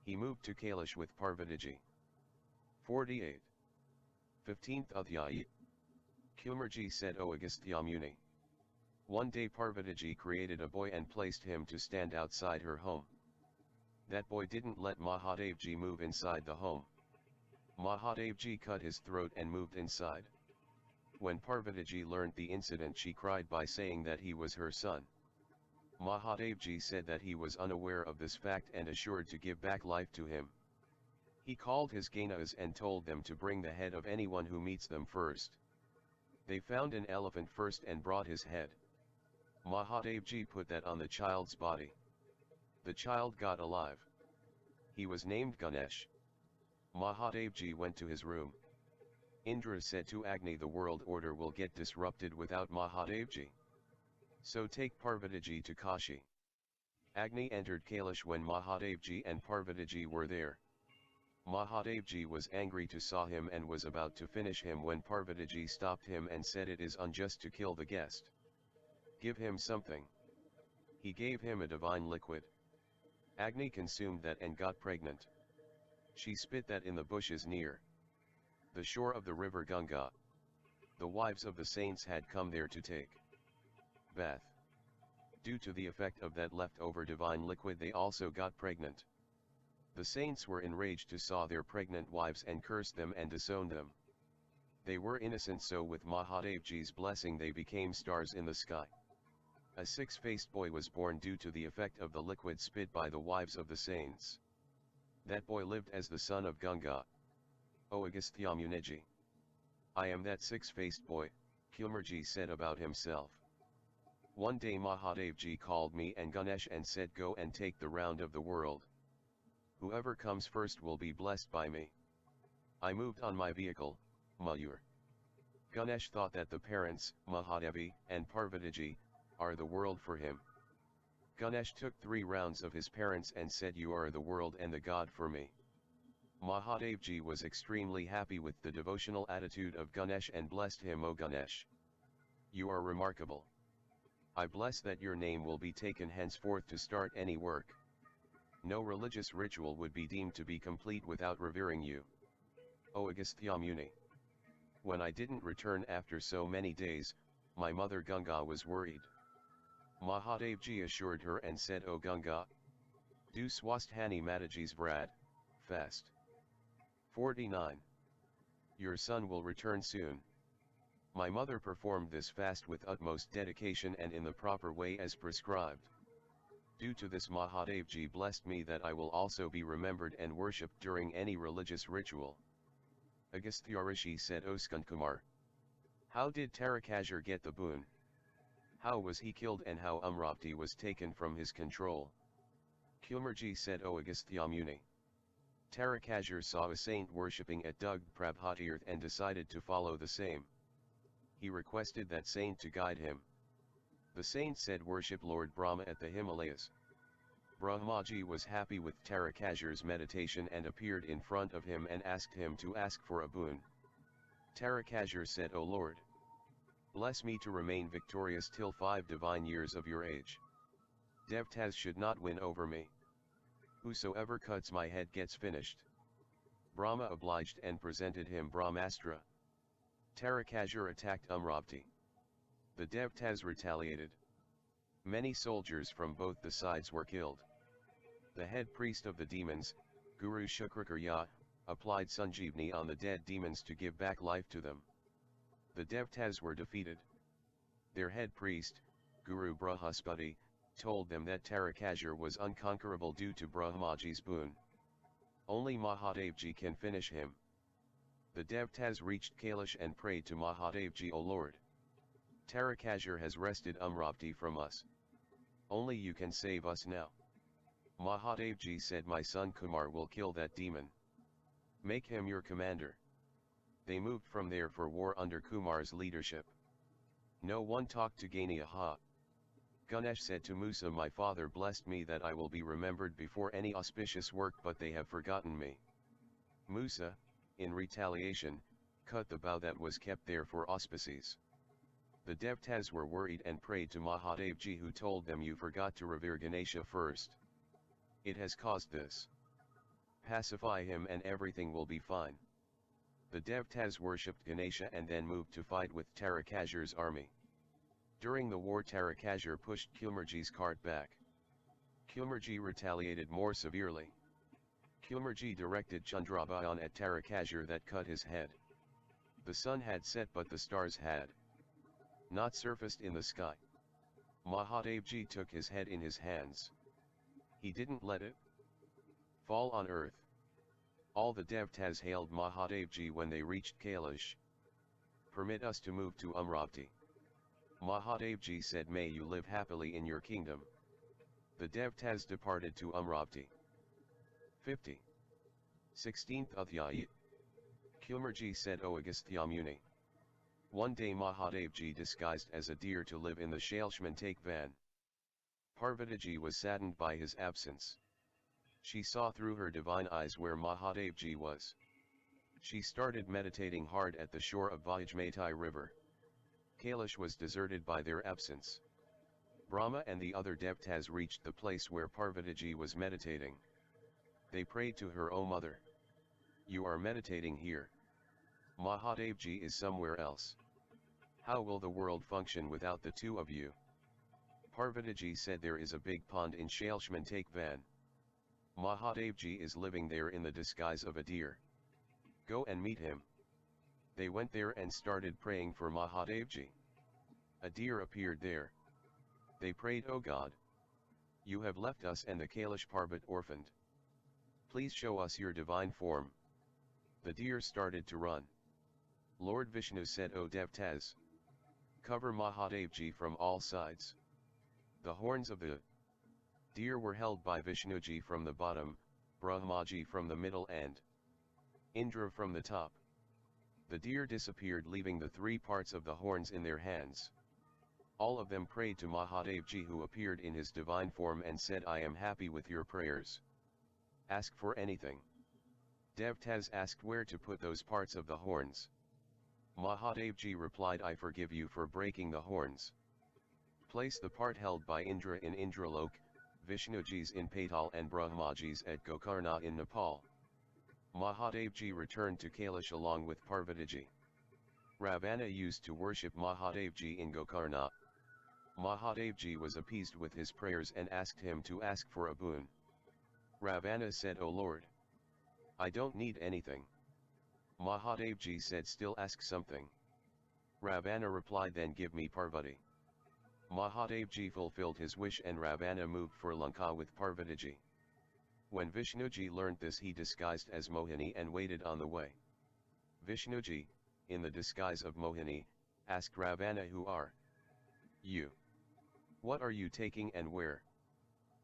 He moved to Kailash with Parvati. 48. 15th Adhyaya. Kumarji said, "O Agastya Muni, one day Parvati created a boy and placed him to stand outside her home. That boy didn't let Mahadevji move inside the home. Mahadevji cut his throat and moved inside. When Parvati learned the incident, she cried by saying that he was her son. Mahadevji said that he was unaware of this fact and assured to give back life to him. He called his Ganas and told them to bring the head of anyone who meets them first. They found an elephant first and brought his head. Mahadevji put that on the child's body. The child got alive. He was named Ganesh. Mahadevji went to his room. Indra said to Agni, "The world order will get disrupted without Mahadevji. So take Parvatiji to Kashi. Agni entered Kailash when Mahadevji and Parvatiji were there. Mahadevji was angry to saw him and was about to finish him when Parvatiji stopped him and said it is unjust to kill the guest. Give him something. He gave him a divine liquid. Agni consumed that and got pregnant. She spit that in the bushes near the shore of the river Ganga. The wives of the saints had come there to take bath. Due to the effect of that leftover divine liquid they also got pregnant. The saints were enraged to saw their pregnant wives and cursed them and disowned them. They were innocent, so with Mahadevji's blessing they became stars in the sky. A six-faced boy was born due to the effect of the liquid spit by the wives of the saints. That boy lived as the son of Ganga. O Agastyamuniji. I am that six-faced boy, Kumarji said about himself. One day Mahadevji called me and Ganesh and said, go and take the round of the world. Whoever comes first will be blessed by me. I moved on my vehicle, Mayur. Ganesh thought that the parents, Mahadevi and Parvatiji, are the world for him. Ganesh took 3 rounds of his parents and said, you are the world and the God for me. Mahadevji was extremely happy with the devotional attitude of Ganesh and blessed him, O Ganesh. You are remarkable. I bless that your name will be taken henceforth to start any work. No religious ritual would be deemed to be complete without revering you. O Agasthyamuni. When I didn't return after so many days, my mother Ganga was worried. Mahadevji assured her and said, O Ganga, do Swasthani Mataji's Vrat fast. 49. Your son will return soon. My mother performed this fast with utmost dedication and in the proper way as prescribed. Due to this Mahadevji blessed me that I will also be remembered and worshipped during any religious ritual. Agastya Rishi said, O Kumar, how did Tarakasur get the boon? How was he killed and how Amravati was taken from his control? Kumarji said, O Agasthyamuni. Tarakasur saw a saint worshipping at Dug Prabhatirth and decided to follow the same. He requested that saint to guide him. The saint said, worship Lord Brahma at the Himalayas. Brahmaji was happy with Tarakasur's meditation and appeared in front of him and asked him to ask for a boon. Tarakasur said, O Lord, bless me to remain victorious till 5 divine years of your age. Devtas should not win over me. Whosoever cuts my head gets finished. Brahma obliged and presented him Brahmastra. Tarakasur attacked Amravati. The Devtas retaliated. Many soldiers from both the sides were killed. The head priest of the demons, Guru Shukrakarya, applied Sanjeevani on the dead demons to give back life to them. The Devtas were defeated. Their head priest, Guru Brahaspati, told them that Tarakasur was unconquerable due to Brahmaji's boon. Only Mahadevji can finish him. The Devtas reached Kailash and prayed to Mahadevji, O Lord. Tarakasur has wrested Amravati from us. Only you can save us now. Mahadevji said, my son Kumar will kill that demon. Make him your commander. They moved from there for war under Kumar's leadership. No one talked to Ganesh. Ganesh said to Musa, my father blessed me that I will be remembered before any auspicious work, but they have forgotten me. Musa, in retaliation, cut the bough that was kept there for auspices. The Devtas were worried and prayed to Mahadevji, who told them, you forgot to revere Ganesha first. It has caused this. Pacify him and everything will be fine. The Devtas worshipped Ganesha and then moved to fight with Tarakasur's army. During the war Tarakasur pushed Kumarji's cart back. Kumarji retaliated more severely. Kumarji directed Chandrabayan at Tarakasur that cut his head. The sun had set but the stars had not surfaced in the sky. Mahadevji took his head in his hands. He didn't let it fall on earth. All the Devtas hailed Mahadevji when they reached Kailash. Permit us to move to Amravati. Mahadevji said, may you live happily in your kingdom. The Devtas departed to Amravati. 50. 16th Adhyaya. Kumarji said, O Agasthyamuni, One day Mahadevji disguised as a deer to live in the Shailshmantak van. Parvatiji was saddened by his absence. She saw through her divine eyes where Mahadevji was. She started meditating hard at the shore of Vajmatai river. Kailash was deserted by their absence. Brahma and the other devtas reached the place where Parvatiji was meditating. They prayed to her, "O mother, you are meditating here. Mahadevji is somewhere else. How will the world function without the two of you?" Parvatiji said, "There is a big pond in Shailshmantak van. Mahadevji is living there in the disguise of a deer. Go and meet him." They went there and started praying for Mahadevji. A deer appeared there. They prayed, "O God, you have left us and the Kailash Parvat orphaned. Please show us your divine form." The deer started to run. Lord Vishnu said, "O devtas, cover Mahadevji from all sides." The horns of the deer were held by Vishnuji from the bottom, Brahmaji from the middle and Indra from the top. The deer disappeared, leaving the three parts of the horns in their hands. All of them prayed to Mahadevji, who appeared in his divine form and said, "I am happy with your prayers. Ask for anything." Devtas asked where to put those parts of the horns. Mahadevji replied, "I forgive you for breaking the horns. Place the part held by Indra in Indralok, Vishnuji's in Patal and Brahmaji's at Gokarna in Nepal." Mahadevji returned to Kailash along with Parvatiji. Ravana used to worship Mahadevji in Gokarna. Mahadevji was appeased with his prayers and asked him to ask for a boon. Ravana said, "O Lord, I don't need anything." Mahadevji said, "Still ask something." Ravana replied, "Then give me Parvati." Mahadevji fulfilled his wish and Ravana moved for Lanka with Parvatiji. When Vishnuji learnt this, he disguised as Mohini and waited on the way. Vishnuji, in the disguise of Mohini, asked Ravana, "Who are you? What are you taking and where?"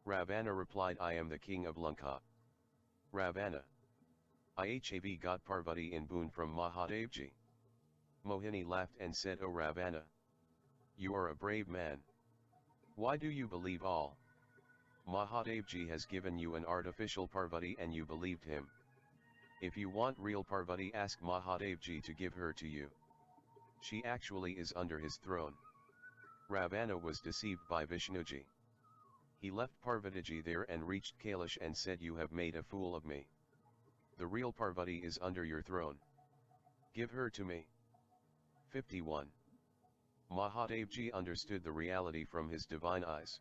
Ravana replied, "I am the king of Lanka." Ravana: "I have got Parvati in boon from Mahadevji." Mohini laughed and said, "O Ravana, you are a brave man. Why do you believe all? Mahadevji has given you an artificial Parvati and you believed him. If you want real Parvati, ask Mahadevji to give her to you. She actually is under his throne." Ravana was deceived by Vishnuji. He left Parvatiji there and reached Kailash and said, "You have made a fool of me. The real Parvati is under your throne. Give her to me." 51. Mahadevji understood the reality from his divine eyes.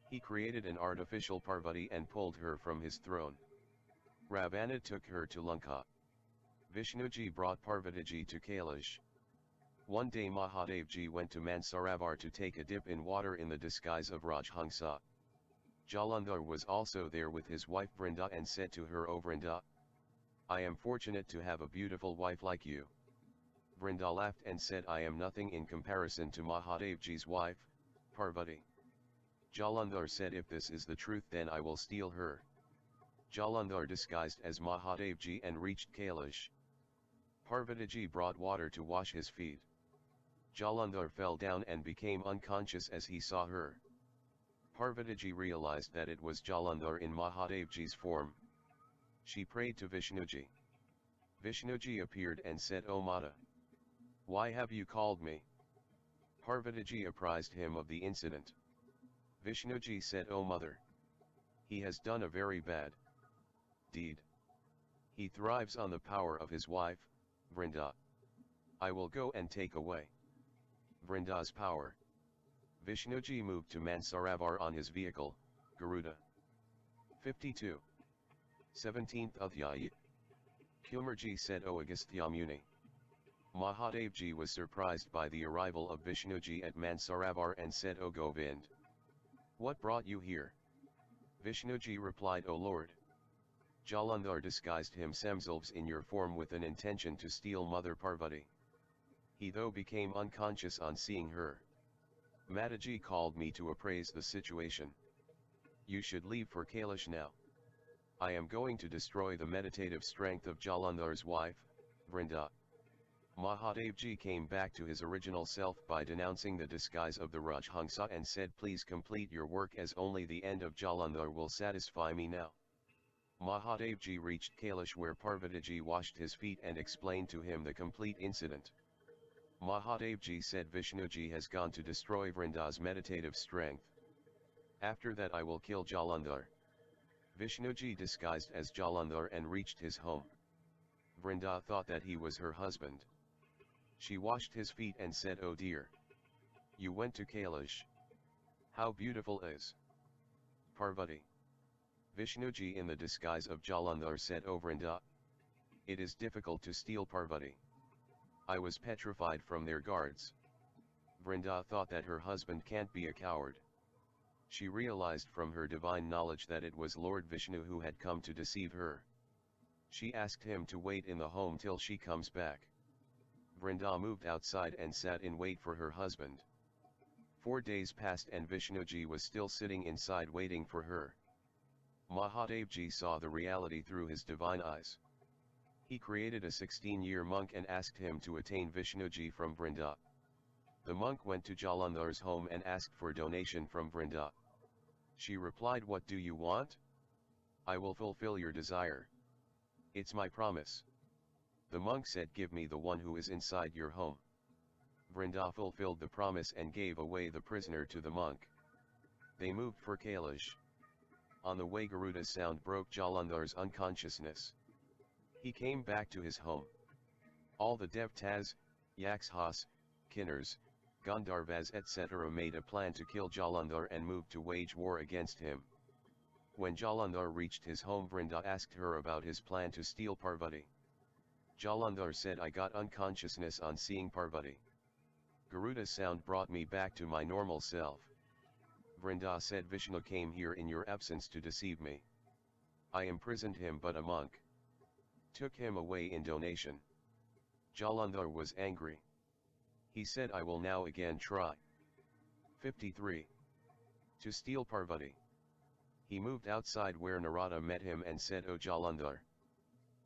He created an artificial Parvati and pulled her from his throne. Ravana took her to Lanka. Vishnuji brought Parvatiji to Kailash. One day Mahadevji went to Mansarovar to take a dip in water in the disguise of Rajhangsa. Jalandhar was also there with his wife Vrinda and said to her, "O Vrinda, I am fortunate to have a beautiful wife like you." Vrinda laughed and said, "I am nothing in comparison to Mahadevji's wife, Parvati." Jalandhar said, "If this is the truth, then I will steal her." Jalandhar disguised as Mahadevji and reached Kailash. Parvatiji brought water to wash his feet. Jalandhar fell down and became unconscious as he saw her. Parvatiji realized that it was Jalandhar in Mahadevji's form. She prayed to Vishnuji. Vishnuji appeared and said, "O Mata, why have you called me?" Parvatiji apprised him of the incident. Vishnuji said, "O mother, he has done a very bad deed. He thrives on the power of his wife, Vrinda. I will go and take away Vrinda's power." Vishnuji moved to Mansarovar on his vehicle, Garuda. 52. 17th Adhyaya. Kumarji said, "O Agastya Muni, Mahadevji was surprised by the arrival of Vishnuji at Mansarovar and said, 'O Govind, what brought you here?' Vishnuji replied, 'O Lord, Jalandhar disguised himself in your form with an intention to steal Mother Parvati. He though became unconscious on seeing her. Mataji called me to appraise the situation. You should leave for Kailash now. I am going to destroy the meditative strength of Jalandhar's wife, Vrinda. Mahadevji came back to his original self by denouncing the disguise of the Rajhangsa and said, please complete your work as only the end of Jalandhar will satisfy me now. Mahadevji reached Kailash where Parvatiji washed his feet and explained to him the complete incident. Mahadevji said Vishnuji has gone to destroy Vrinda's meditative strength. After that I will kill Jalandhar. Vishnuji disguised as Jalandhar and reached his home. Vrinda thought that he was her husband. She washed his feet and said, oh dear. You went to Kailash. How beautiful is Parvati. Vishnuji in the disguise of Jalandhar said, oh Vrinda. It is difficult to steal Parvati. I was petrified from their guards. Vrinda thought that her husband can't be a coward. She realized from her divine knowledge that it was Lord Vishnu who had come to deceive her. She asked him to wait in the home till she comes back. Vrinda moved outside and sat in wait for her husband. 4 days passed and Vishnuji was still sitting inside waiting for her. Mahadevji saw the reality through his divine eyes. He created a 16-year monk and asked him to attain Vishnuji from Vrinda. The monk went to Jalandhar's home and asked for donation from Vrinda. She replied, what do you want? I will fulfill your desire. It's my promise. The monk said, give me the one who is inside your home. Vrinda fulfilled the promise and gave away the prisoner to the monk. They moved for Kailash. On the way Garuda's sound broke Jalandhar's unconsciousness. He came back to his home. All the Devtas, Yakshas, Kinnars, Gandharvas etc. made a plan to kill Jalandhar and moved to wage war against him. When Jalandhar reached his home, Vrinda asked her about his plan to steal Parvati. Jalandhar said, I got unconsciousness on seeing Parvati. Garuda's sound brought me back to my normal self. Vrinda said, Vishnu came here in your absence to deceive me. I imprisoned him, but a monk took him away in donation. Jalandhar was angry. He said, I will now again try. 53. To steal Parvati. He moved outside where Narada met him and said, O Jalandhar,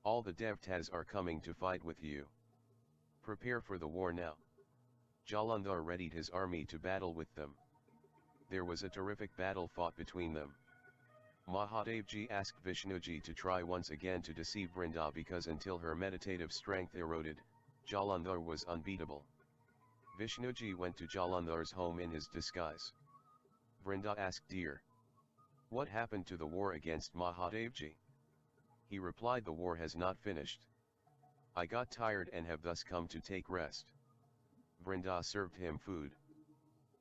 all the Devtas are coming to fight with you. Prepare for the war now. Jalandhar readied his army to battle with them. There was a terrific battle fought between them. Mahadevji asked Vishnuji to try once again to deceive Vrinda because until her meditative strength eroded, Jalandhar was unbeatable. Vishnuji went to Jalandhar's home in his disguise. Vrinda asked, Dear, what happened to the war against Mahadevji? He replied, the war has not finished. I got tired and have thus come to take rest. Vrinda served him food.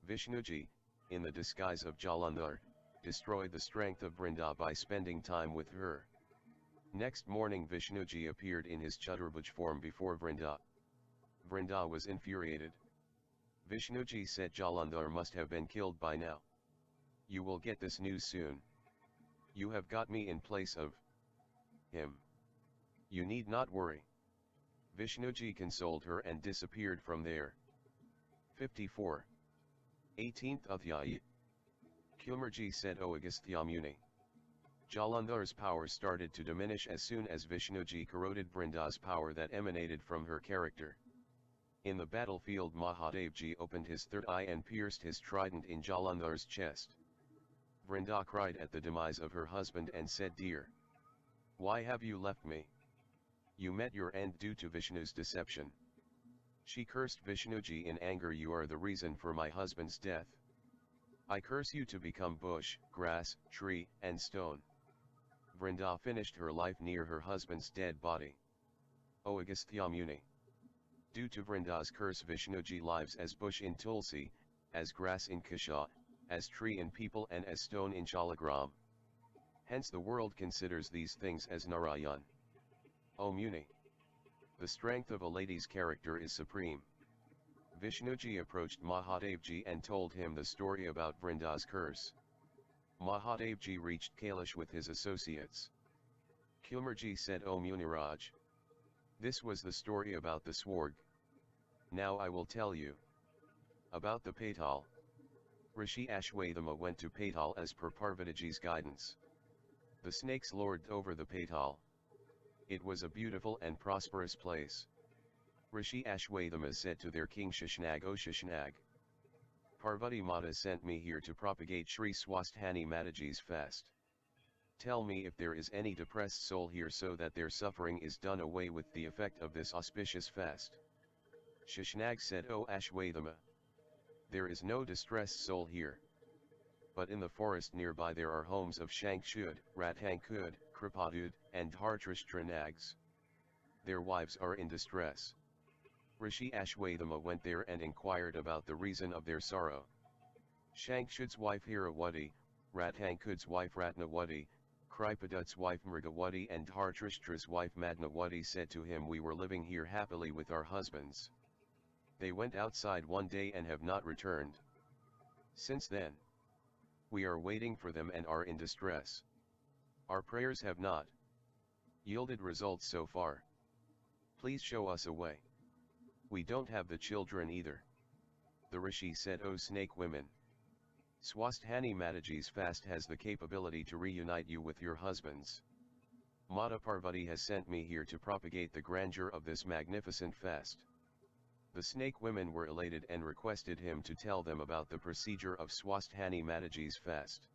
Vishnuji, in the disguise of Jalandhar, destroyed the strength of Vrinda by spending time with her. Next morning Vishnuji appeared in his Chaturbhuj form before Vrinda. Vrinda was infuriated. Vishnuji said, Jalandhar must have been killed by now. You will get this news soon. You have got me in place of him. You need not worry. Vishnuji consoled her and disappeared from there. 54. 18th Adhyaya. Kumarji said, O Agastya Muni. Jalandhar's power started to diminish as soon as Vishnuji corroded Vrinda's power that emanated from her character. In the battlefield Mahadevji opened his third eye and pierced his trident in Jalandhar's chest. Vrinda cried at the demise of her husband and said, Dear, why have you left me? You met your end due to Vishnu's deception. She cursed Vishnuji in anger, you are the reason for my husband's death. I curse you to become bush, grass, tree, and stone. Vrinda finished her life near her husband's dead body. O Agastya Muni. Due to Vrinda's curse Vishnuji lives as bush in Tulsi, as grass in Kasha, as tree in people and as stone in Shalagram. Hence the world considers these things as Narayan. O Muni. The strength of a lady's character is supreme. Vishnuji approached Mahadevji and told him the story about Vrinda's curse. Mahadevji reached Kailash with his associates. Kumarji said, O Muniraj, this was the story about the Swarg. Now I will tell you about the Patal. Rishi Ashwathama went to Patal as per Parvatiji's guidance. The snakes lorded over the Patal. It was a beautiful and prosperous place. Rishi Ashwathama said to their king Shashnag, O Shashnag, Parvati Mata sent me here to propagate Shree Swasthani Mataji's fast. Tell me if there is any depressed soul here so that their suffering is done away with the effect of this auspicious fast. Shashnag said, O Ashwathama, there is no distressed soul here. But in the forest nearby there are homes of Shankshud, Rathankud, Kripadud, and Dhartrashtranags. Their wives are in distress. Rishi Ashwathama went there and inquired about the reason of their sorrow. Shankshud's wife Hirawati, Rathankud's wife Ratnawati, Kripadud's wife Mrigawati and Dhartrashtra's wife Madnawati said to him, we were living here happily with our husbands. They went outside one day and have not returned. Since then, we are waiting for them and are in distress. Our prayers have not yielded results so far. Please show us a way. We don't have the children either. The Rishi said, O snake women, Swasthani Mataji's fast has the capability to reunite you with your husbands. Mata Parvati has sent me here to propagate the grandeur of this magnificent fast. The snake women were elated and requested him to tell them about the procedure of Swasthani Mataji's fast.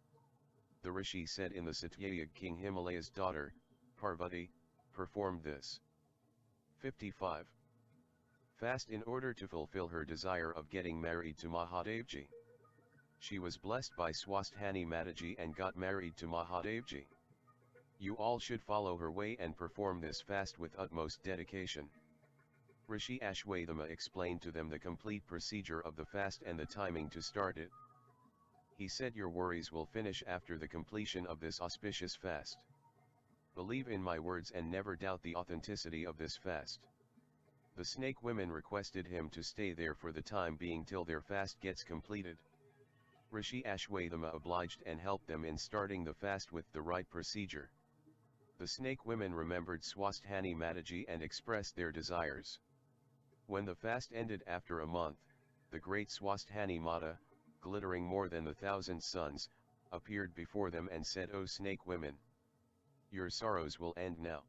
The Rishi said, in the Satyayug king Himalaya's daughter, Parvati, performed this. 55. Fast in order to fulfill her desire of getting married to Mahadevji. She was blessed by Swasthani Mataji and got married to Mahadevji. You all should follow her way and perform this fast with utmost dedication. Rishi Ashwathama explained to them the complete procedure of the fast and the timing to start it. He said, your worries will finish after the completion of this auspicious fast. Believe in my words and never doubt the authenticity of this fast. The snake women requested him to stay there for the time being till their fast gets completed. Rishi Ashwathama obliged and helped them in starting the fast with the right procedure. The snake women remembered Swasthani Mataji and expressed their desires. When the fast ended after a month, the great Swasthani Mata, glittering more than 1,000 suns, appeared before them and said, O snake women, your sorrows will end now.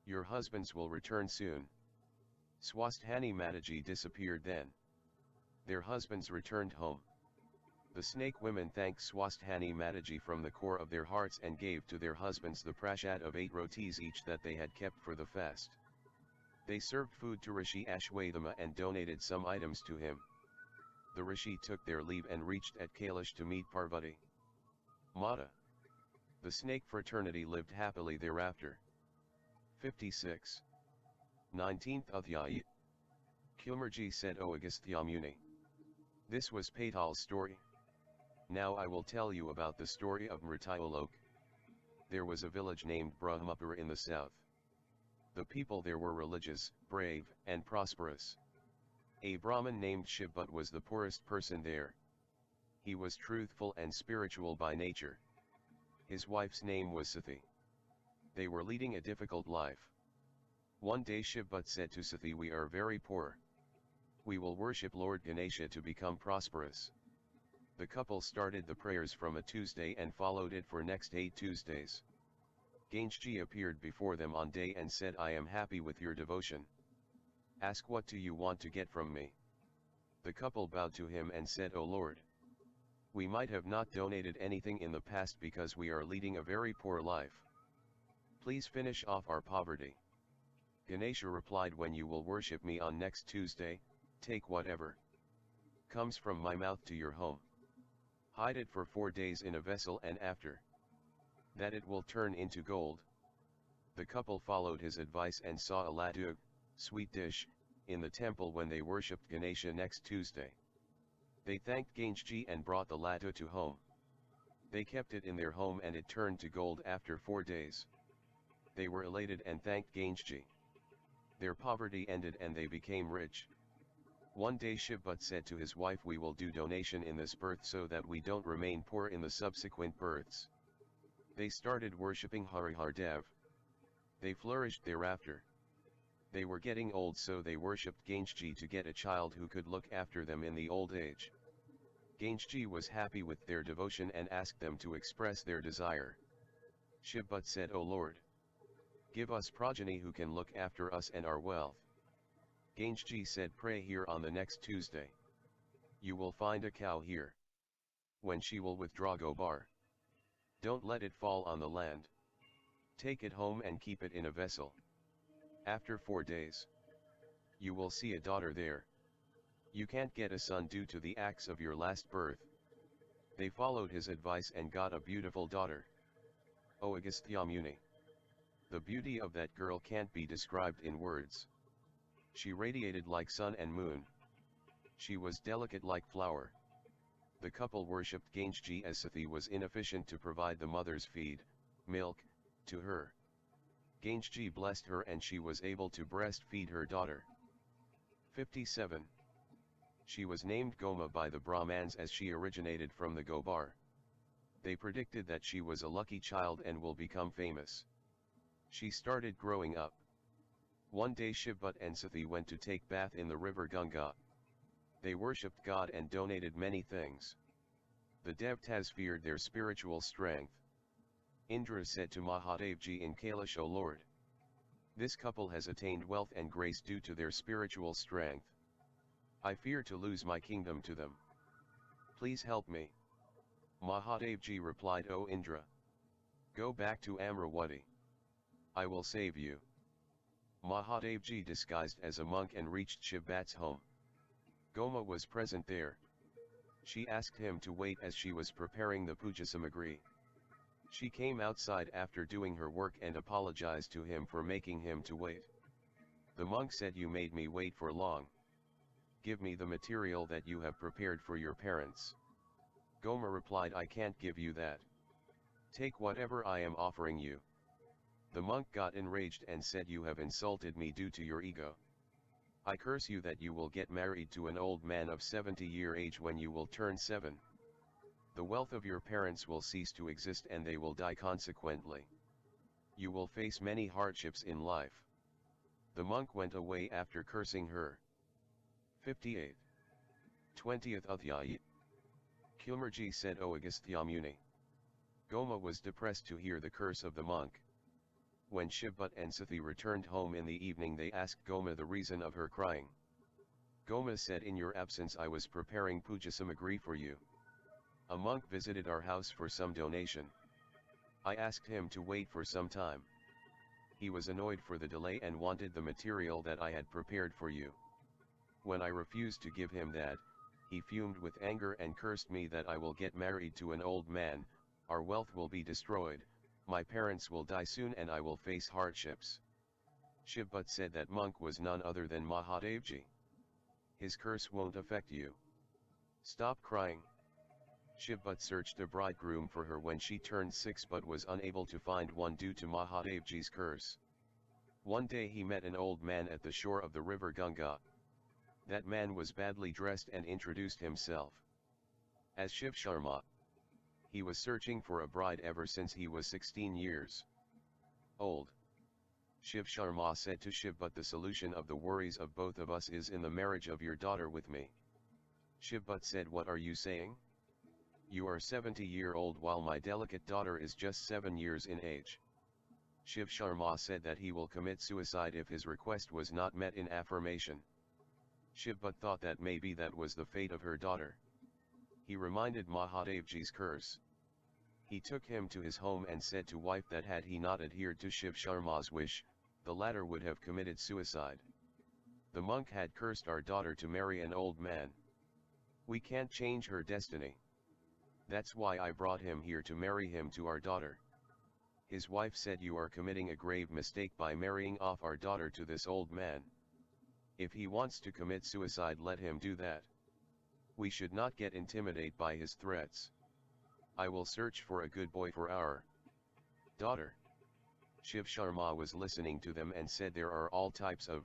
Your husbands will return soon. Swasthani Mataji disappeared then. Their husbands returned home. The snake women thanked Swasthani Mataji from the core of their hearts and gave to their husbands the prasad of 8 rotis each that they had kept for the fast. They served food to Rishi Ashwathama and donated some items to him. The Rishi took their leave and reached at Kailash to meet Parvati Mata. The snake fraternity lived happily thereafter. 56. 19th Adhyaya. Kumarji said, O Agastya Muni, this was Patal's story. Now I will tell you about the story of Mrityolok. There was a village named Brahmapur in the south. The people there were religious, brave, and prosperous. A Brahmin named Shivbhat was the poorest person there. He was truthful and spiritual by nature. His wife's name was Sathi. They were leading a difficult life. One day Shivbhat said to Sathi, we are very poor. We will worship Lord Ganesha to become prosperous. The couple started the prayers from a Tuesday and followed it for next 8 Tuesdays. Ganeshji appeared before them on day and said, I am happy with your devotion. Ask what do you want to get from me? The couple bowed to him and said, O Lord, we might have not donated anything in the past because we are leading a very poor life. Please finish off our poverty. Ganesha replied, when you will worship me on next Tuesday, take whatever comes from my mouth to your home. Hide it for 4 days in a vessel and after that it will turn into gold. The couple followed his advice and saw a laddu, sweet dish, in the temple when they worshipped Ganesha next Tuesday. They thanked Ganeshji and brought the laddu to home. They kept it in their home and it turned to gold after 4 days. They were elated and thanked Ganeshji. Their poverty ended and they became rich. One day Shivbhat said to his wife, we will do donation in this birth so that we don't remain poor in the subsequent births. They started worshipping Harihardev. They flourished thereafter. They were getting old, so they worshipped Ganeshji to get a child who could look after them in the old age. Ganeshji was happy with their devotion and asked them to express their desire. Shivbhat said, O Lord, give us progeny who can look after us and our wealth. Ganeshji said, pray here on the next Tuesday. You will find a cow here. When she will withdraw Gobar. Don't let it fall on the land. Take it home and keep it in a vessel. After 4 days, you will see a daughter there. You can't get a son due to the acts of your last birth. They followed his advice and got a beautiful daughter. O Agastya Muni. The beauty of that girl can't be described in words. She radiated like sun and moon. She was delicate like flower. The couple worshipped Ganeshji as Sathi was inefficient to provide the mother's feed, milk, to her. Ganeshji blessed her and she was able to breastfeed her daughter. 57. She was named Goma by the Brahmans as she originated from the Gobar. They predicted that she was a lucky child and will become famous. She started growing up. One day Shiva and Sathi went to take bath in the river Ganga. They worshipped God and donated many things. The Devtas feared their spiritual strength. Indra said to Mahadevji in Kailash, O Lord, this couple has attained wealth and grace due to their spiritual strength. I fear to lose my kingdom to them. Please help me. Mahadevji replied, O Indra, go back to Amravati. I will save you. Mahadevji disguised as a monk and reached Shiva's home. Goma was present there. She asked him to wait as she was preparing the puja samagri. She came outside after doing her work and apologized to him for making him to wait. The monk said, you made me wait for long. Give me the material that you have prepared for your parents. Goma replied, I can't give you that. Take whatever I am offering you. The monk got enraged and said, you have insulted me due to your ego. I curse you that you will get married to an old man of 70-year age when you will turn 7. The wealth of your parents will cease to exist and they will die consequently. You will face many hardships in life. The monk went away after cursing her. 58. 20th Adhyaya. Kumarji said, O Agastya Muni. Goma was depressed to hear the curse of the monk. When Shiva and Sathi returned home in the evening, they asked Goma the reason of her crying. Goma said, in your absence I was preparing puja samagri for you. A monk visited our house for some donation. I asked him to wait for some time. He was annoyed for the delay and wanted the material that I had prepared for you. When I refused to give him that, he fumed with anger and cursed me that I will get married to an old man, our wealth will be destroyed, my parents will die soon and I will face hardships. Shiva said that monk was none other than Mahadevji. His curse won't affect you. Stop crying. Shiva searched a bridegroom for her when she turned 6 but was unable to find one due to Mahadevji's curse. One day he met an old man at the shore of the river Ganga. That man was badly dressed and introduced himself as Shiv Sharma. He was searching for a bride ever since he was 16 years old. Shiv Sharma said to Shiv, but the solution of the worries of both of us is in the marriage of your daughter with me. Shiv said, what are you saying? You are 70-year-old while my delicate daughter is just 7 years in age. Shiv Sharma said that he will commit suicide if his request was not met in affirmation. Shiv thought that maybe that was the fate of her daughter. He reminded Mahadevji's curse. He took him to his home and said to wife that had he not adhered to Shiv Sharma's wish, the latter would have committed suicide. The monk had cursed our daughter to marry an old man. We can't change her destiny. That's why I brought him here to marry him to our daughter. His wife said, you are committing a grave mistake by marrying off our daughter to this old man. If he wants to commit suicide, let him do that. We should not get intimidated by his threats. I will search for a good boy for our daughter. Shiv Sharma was listening to them and said, there are all types of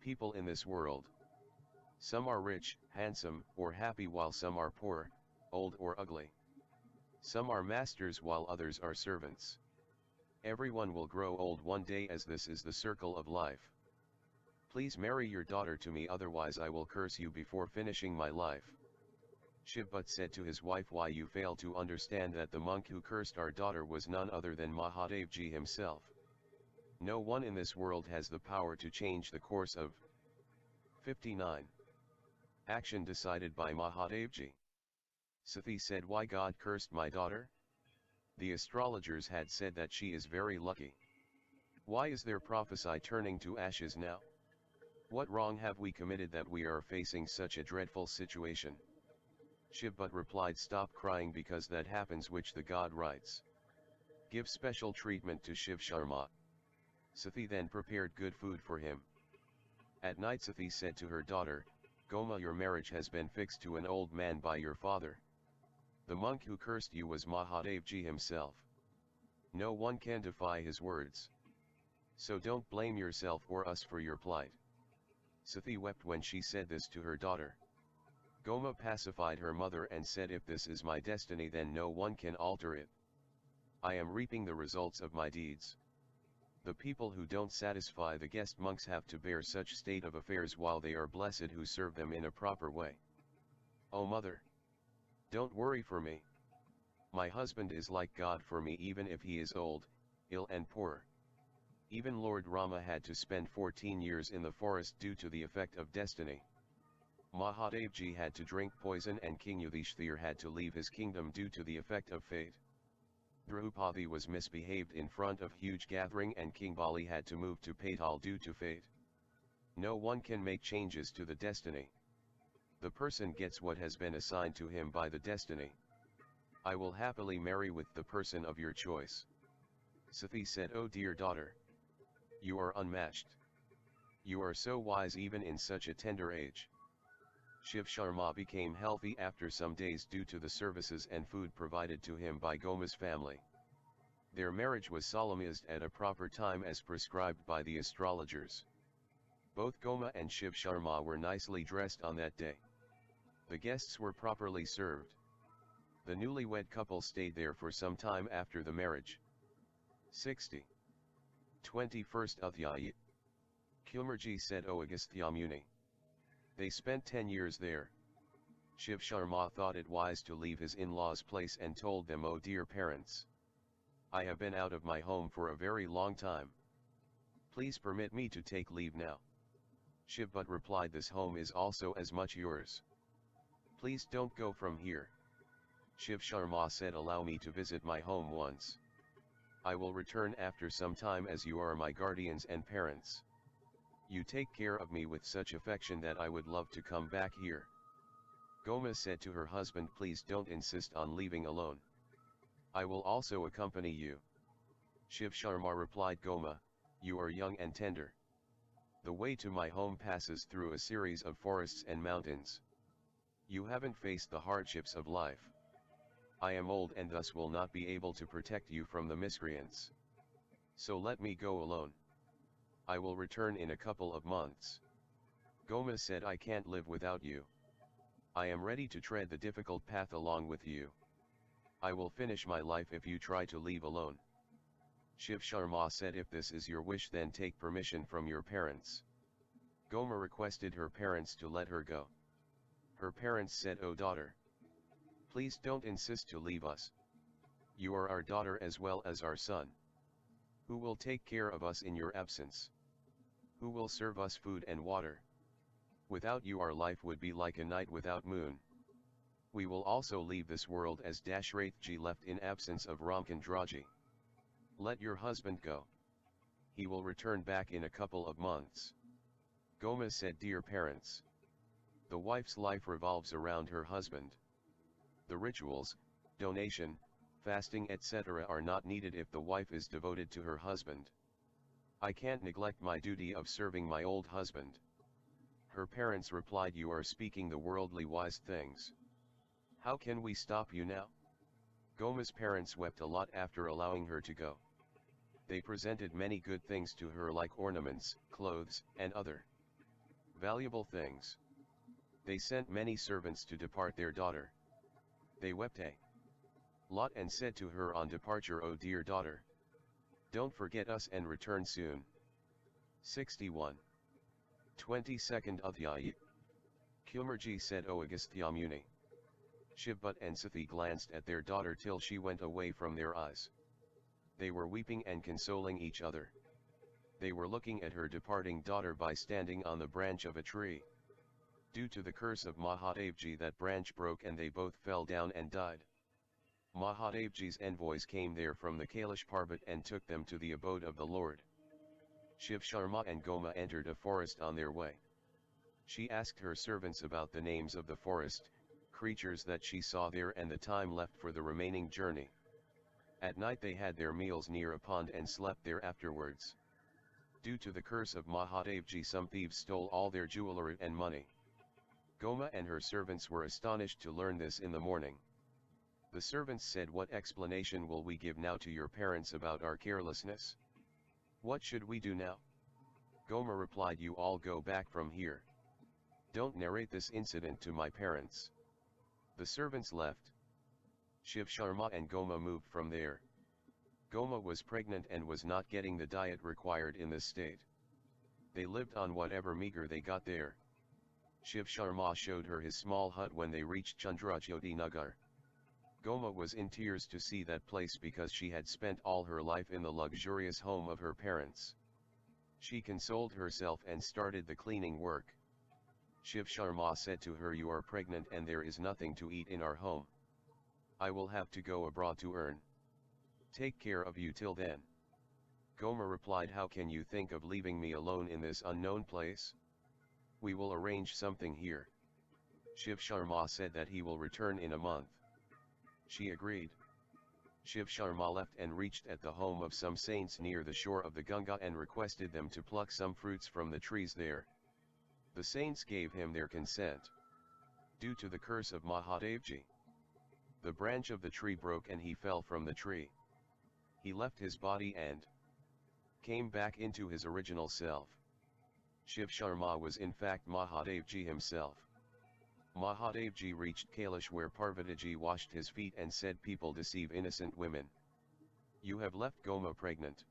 people in this world. Some are rich, handsome, or happy, while some are poor, old or ugly. Some are masters while others are servants. Everyone will grow old one day, as this is the circle of life. Please marry your daughter to me, otherwise I will curse you before finishing my life. Shiva said to his wife, why you fail to understand that the monk who cursed our daughter was none other than Mahadevji himself. No one in this world has the power to change the course of 59. Action decided by Mahadevji. Sathi said, "Why God cursed my daughter? The astrologers had said that she is very lucky. Why is their prophecy turning to ashes now? What wrong have we committed that we are facing such a dreadful situation?" Shiv but replied, "Stop crying, because that happens which the god writes. Give special treatment to Shiv Sharma." Sathi then prepared good food for him. At night Sathi said to her daughter, "Goma, your marriage has been fixed to an old man by your father. The monk who cursed you was Mahadevji himself. No one can defy his words. So don't blame yourself or us for your plight." Sathi wept when she said this to her daughter. Goma pacified her mother and said, "If this is my destiny, then no one can alter it. I am reaping the results of my deeds. The people who don't satisfy the guest monks have to bear such state of affairs, while they are blessed who serve them in a proper way. Oh mother, don't worry for me. My husband is like God for me, even if he is old, ill and poor." Even Lord Rama had to spend 14 years in the forest due to the effect of destiny. Mahadevji had to drink poison, and King Yudhishthir had to leave his kingdom due to the effect of fate. Draupadi was misbehaved in front of huge gathering, and King Bali had to move to Patal due to fate. No one can make changes to the destiny. The person gets what has been assigned to him by the destiny. I will happily marry with the person of your choice. Sathi said, "Oh dear daughter, you are unmatched. You are so wise even in such a tender age." Shiv Sharma became healthy after some days due to the services and food provided to him by Goma's family. Their marriage was solemnized at a proper time as prescribed by the astrologers. Both Goma and Shiv Sharma were nicely dressed on that day. The guests were properly served. The newlywed couple stayed there for some time after the marriage. 60. 21st Adhyaya. Kumarji said, "O Agastya Muni." They spent 10 years there. Shiv Sharma thought it wise to leave his in-laws' place and told them, "O dear parents, I have been out of my home for a very long time. Please permit me to take leave now." Shiv but replied, "This home is also as much yours. Please don't go from here." Shiv Sharma said, "Allow me to visit my home once. I will return after some time, as you are my guardians and parents. You take care of me with such affection that I would love to come back here." Goma said to her husband, "Please don't insist on leaving alone. I will also accompany you." Shiv Sharma replied, "Goma, you are young and tender. The way to my home passes through a series of forests and mountains. You haven't faced the hardships of life. I am old and thus will not be able to protect you from the miscreants. So let me go alone. I will return in a couple of months." Goma said, "I can't live without you. I am ready to tread the difficult path along with you. I will finish my life if you try to leave alone." Shiv Sharma said, "If this is your wish, then take permission from your parents." Goma requested her parents to let her go. Her parents said, "Oh daughter, please don't insist to leave us. You are our daughter as well as our son. Who will take care of us in your absence? Who will serve us food and water? Without you our life would be like a night without moon. We will also leave this world as Dashrathji left in absence of Ramchandraji. Let your husband go. He will return back in a couple of months." Goma said, "Dear parents, the wife's life revolves around her husband. The rituals, donation, fasting etc. are not needed if the wife is devoted to her husband. I can't neglect my duty of serving my old husband." Her parents replied, "You are speaking the worldly wise things. How can we stop you now?" Goma's parents wept a lot after allowing her to go. They presented many good things to her, like ornaments, clothes, and other valuable things. They sent many servants to depart their daughter. They wept a lot and said to her on departure, "O dear daughter, don't forget us and return soon." 61. 22nd Adhyaya. Kumarji said, "O Agastya Muni." Shivbhat and Sathi glanced at their daughter till she went away from their eyes. They were weeping and consoling each other. They were looking at her departing daughter by standing on the branch of a tree. Due to the curse of Mahadevji, that branch broke and they both fell down and died. Mahadevji's envoys came there from the Kailash Parvat and took them to the abode of the Lord. Shiv Sharma and Goma entered a forest on their way. She asked her servants about the names of the forest, creatures that she saw there and the time left for the remaining journey. At night they had their meals near a pond and slept there afterwards. Due to the curse of Mahadevji, some thieves stole all their jewelry and money. Goma and her servants were astonished to learn this in the morning. The servants said, "What explanation will we give now to your parents about our carelessness? What should we do now?" Goma replied, "You all go back from here. Don't narrate this incident to my parents." The servants left. Shiv Sharma and Goma moved from there. Goma was pregnant and was not getting the diet required in this state. They lived on whatever meager they got there. Shiv Sharma showed her his small hut when they reached Chandrajyoti Nagar. Goma was in tears to see that place because she had spent all her life in the luxurious home of her parents. She consoled herself and started the cleaning work. Shiv Sharma said to her, "You are pregnant and there is nothing to eat in our home. I will have to go abroad to earn. Take care of you till then." Goma replied, "How can you think of leaving me alone in this unknown place? We will arrange something here." Shiv Sharma said that he will return in a month. She agreed. Shiv Sharma left and reached at the home of some saints near the shore of the Ganga and requested them to pluck some fruits from the trees there. The saints gave him their consent. Due to the curse of Mahadevji, the branch of the tree broke and he fell from the tree. He left his body and came back into his original self. Shiv Sharma was in fact Mahadevji himself. Mahadevji reached Kailash where Parvatiji washed his feet and said, "People deceive innocent women. You have left Goma pregnant.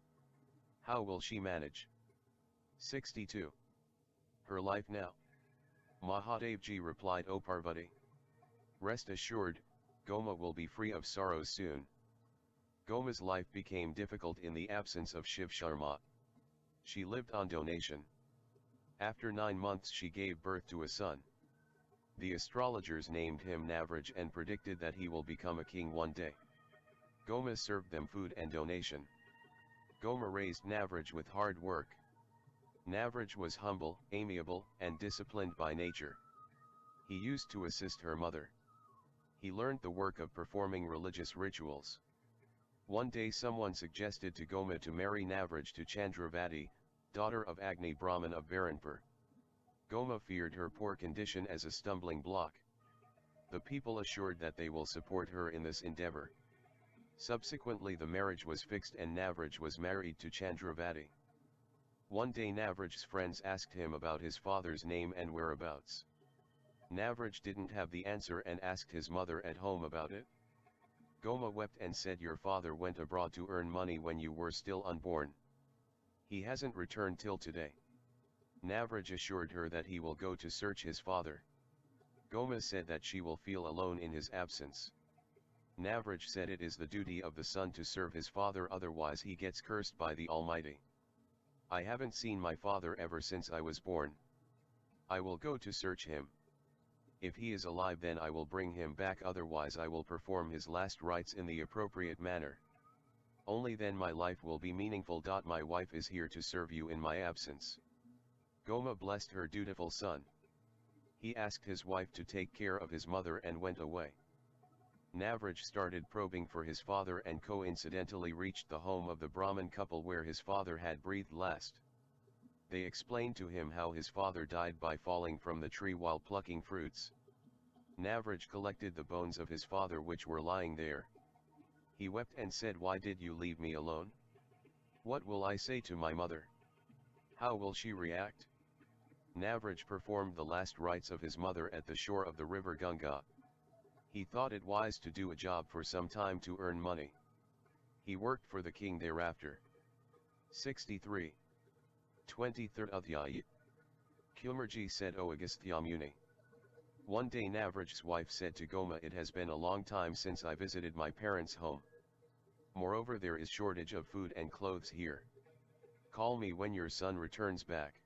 How will she manage?" 62. Her life now. Mahadevji replied, "O Parvati, rest assured, Goma will be free of sorrows soon." Goma's life became difficult in the absence of Shiv Sharma. She lived on donation. After 9 months she gave birth to a son. The astrologers named him Navraj and predicted that he will become a king one day. Goma served them food and donation. Goma raised Navraj with hard work. Navraj was humble, amiable, and disciplined by nature. He used to assist her mother. He learned the work of performing religious rituals. One day someone suggested to Goma to marry Navraj to Chandravati, daughter of Agni Brahman of Varanpur. Goma feared her poor condition as a stumbling block. The people assured that they will support her in this endeavor. Subsequently the marriage was fixed and Navraj was married to Chandravati. One day Navraj's friends asked him about his father's name and whereabouts. Navraj didn't have the answer and asked his mother at home about it. Goma wept and said, "Your father went abroad to earn money when you were still unborn. He hasn't returned till today." Navraj assured her that he will go to search his father. Goma said that she will feel alone in his absence. Navraj said it is the duty of the son to serve his father, otherwise he gets cursed by the Almighty. "I haven't seen my father ever since I was born. I will go to search him. If he is alive then I will bring him back, otherwise I will perform his last rites in the appropriate manner. Only then my life will be meaningful. My wife is here to serve you in my absence." Goma blessed her dutiful son. He asked his wife to take care of his mother and went away. Navraj started probing for his father and coincidentally reached the home of the Brahmin couple where his father had breathed last. They explained to him how his father died by falling from the tree while plucking fruits. Navraj collected the bones of his father which were lying there. He wept and said, "Why did you leave me alone? What will I say to my mother? How will she react?" Navraj performed the last rites of his mother at the shore of the river Ganga. He thought it wise to do a job for some time to earn money. He worked for the king thereafter. 63. 23rd Adhyaya. Kumarji said, "O Agastya Muni, one day Navraj's wife said to Goma, it has been a long time since I visited my parents' home. Moreover, there is shortage of food and clothes here. Call me when your son returns back.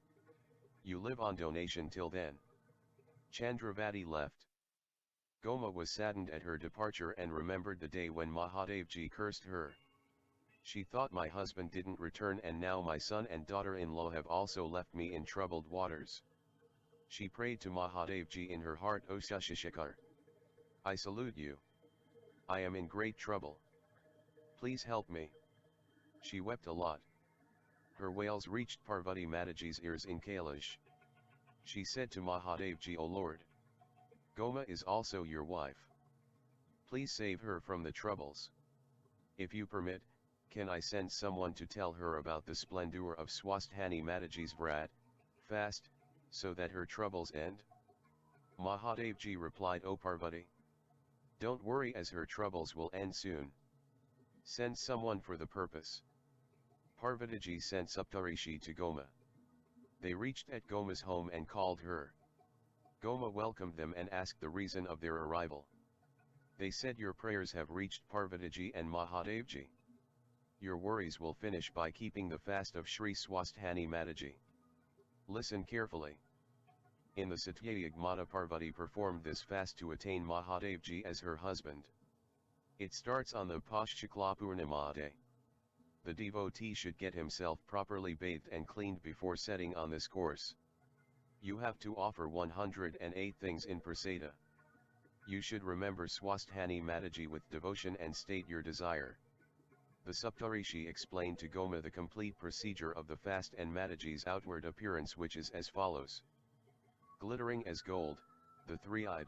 You live on donation till then." Chandravati left. Goma was saddened at her departure and remembered the day when Mahadevji cursed her. She thought, my husband didn't return and now my son and daughter-in-law have also left me in troubled waters. She prayed to Mahadevji in her heart, O Shashishekar, I salute you. I am in great trouble. Please help me. She wept a lot. Her wails reached Parvati Mataji's ears in Kailash. She said to Mahadevji, O Lord, Goma is also your wife. Please save her from the troubles. If you permit, can I send someone to tell her about the splendor of Swasthani Mataji's vrat, fast, so that her troubles end? Mahadevji replied, O Parvati, don't worry, as her troubles will end soon. Send someone for the purpose. Parvatiji sent Saptarishi to Goma. They reached at Goma's home and called her. Goma welcomed them and asked the reason of their arrival. They said, your prayers have reached Parvatiji and Mahadevji. Your worries will finish by keeping the fast of Shree Swasthani Mataji. Listen carefully. In the Satyayag Mata, Parvati performed this fast to attain Mahadevji as her husband. It starts on the Pashchakla Purnima day. The devotee should get himself properly bathed and cleaned before setting on this course. You have to offer 108 things in prasada. You should remember Swasthani Mataji with devotion and state your desire. The Saptarishi explained to Goma the complete procedure of the fast and Mataji's outward appearance, which is as follows. Glittering as gold, the three-eyed,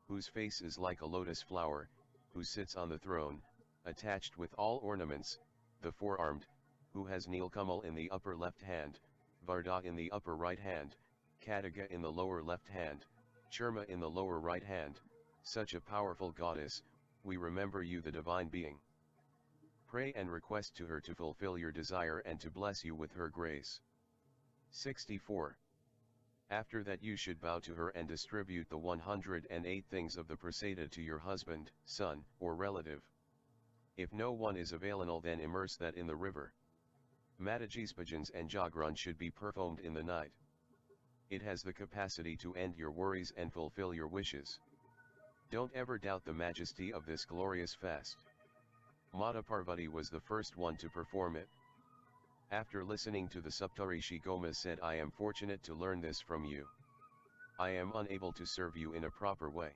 whose face is like a lotus flower, who sits on the throne, attached with all ornaments, the four-armed, who has Nilkamal in the upper left hand, Varda in the upper right hand, Kadaga in the lower left hand, Churma in the lower right hand, such a powerful goddess, we remember you, the divine being. Pray and request to her to fulfill your desire and to bless you with her grace. 64. After that you should bow to her and distribute the 108 things of the prasada to your husband, son, or relative. If no one is available, then immerse that in the river. Mataji's bhajans and jagran should be performed in the night. It has the capacity to end your worries and fulfill your wishes. Don't ever doubt the majesty of this glorious fast. Mata Parvati was the first one to perform it. After listening to the Saptarishi, Goma said, I am fortunate to learn this from you. I am unable to serve you in a proper way.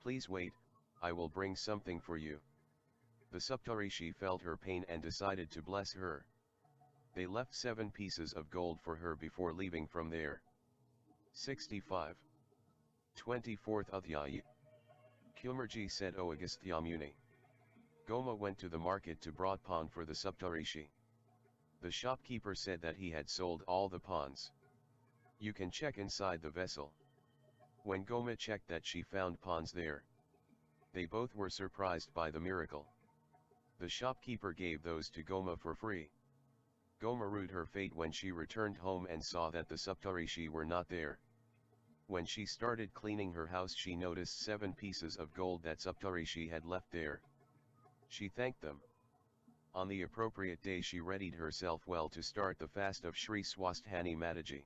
Please wait, I will bring something for you. The Saptarishi felt her pain and decided to bless her. They left 7 pieces of gold for her before leaving from there. 65. 24th Adhyaya. Kumarji said, O Agastya Muni. Goma went to the market to brought pond for the Saptarishi. The shopkeeper said that he had sold all the ponds. You can check inside the vessel. When Goma checked that, she found ponds there. They both were surprised by the miracle. The shopkeeper gave those to Goma for free. Goma rued her fate when she returned home and saw that the Saptarishi were not there. When she started cleaning her house, she noticed 7 pieces of gold that Saptarishi had left there. She thanked them. On the appropriate day she readied herself well to start the fast of Shree Swasthani Mataji.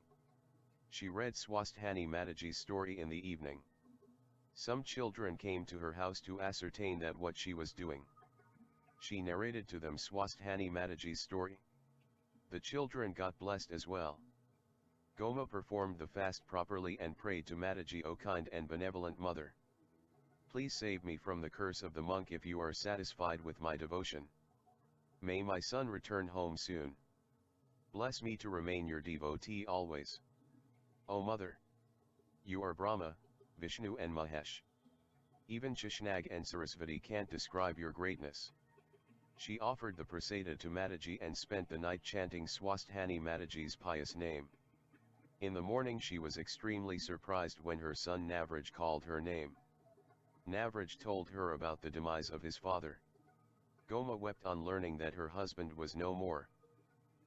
She read Swasthani Mataji's story in the evening. Some children came to her house to ascertain that what she was doing. She narrated to them Swasthani Mataji's story. The children got blessed as well. Goma performed the fast properly and prayed to Mataji, O kind and benevolent mother. Please save me from the curse of the monk if you are satisfied with my devotion. May my son return home soon. Bless me to remain your devotee always. O mother! You are Brahma, Vishnu and Mahesh. Even Sheshnag and Sarasvati can't describe your greatness. She offered the prasada to Mataji and spent the night chanting Swasthani Mataji's pious name. In the morning she was extremely surprised when her son Navraj called her name. Navraj told her about the demise of his father. Goma wept on learning that her husband was no more.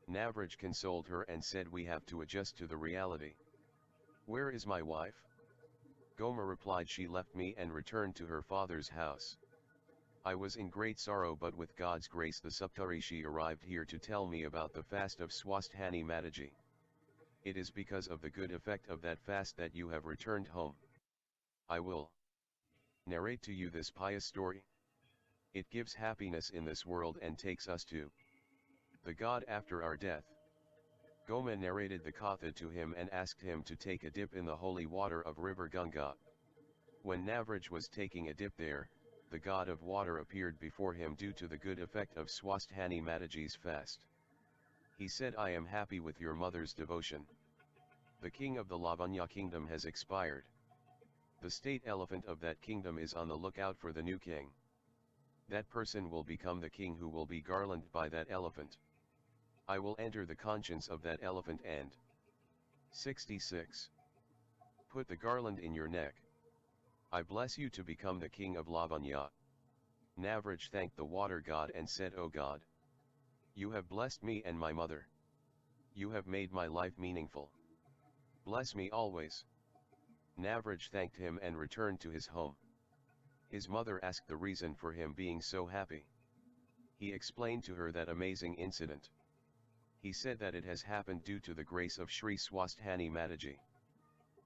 Navraj consoled her and said, we have to adjust to the reality. Where is my wife? Goma replied, she left me and returned to her father's house. I was in great sorrow, but with God's grace the Saptarishi arrived here to tell me about the fast of Swasthani Mataji. It is because of the good effect of that fast that you have returned home. I will narrate to you this pious story. It gives happiness in this world and takes us to the God after our death. Goma narrated the Katha to him and asked him to take a dip in the holy water of river Ganga. When Navraj was taking a dip there, the god of water appeared before him due to the good effect of Swasthani Mataji's fast. He said, I am happy with your mother's devotion. The king of the Lavanya kingdom has expired. The state elephant of that kingdom is on the lookout for the new king. That person will become the king who will be garlanded by that elephant. I will enter the conscience of that elephant and 66. Put the garland in your neck. I bless you to become the king of Lavanya. Navraj thanked the water god and said, O God, you have blessed me and my mother. You have made my life meaningful. Bless me always. Navraj thanked him and returned to his home. His mother asked the reason for him being so happy. He explained to her that amazing incident. He said that it has happened due to the grace of Shree Swasthani Mataji.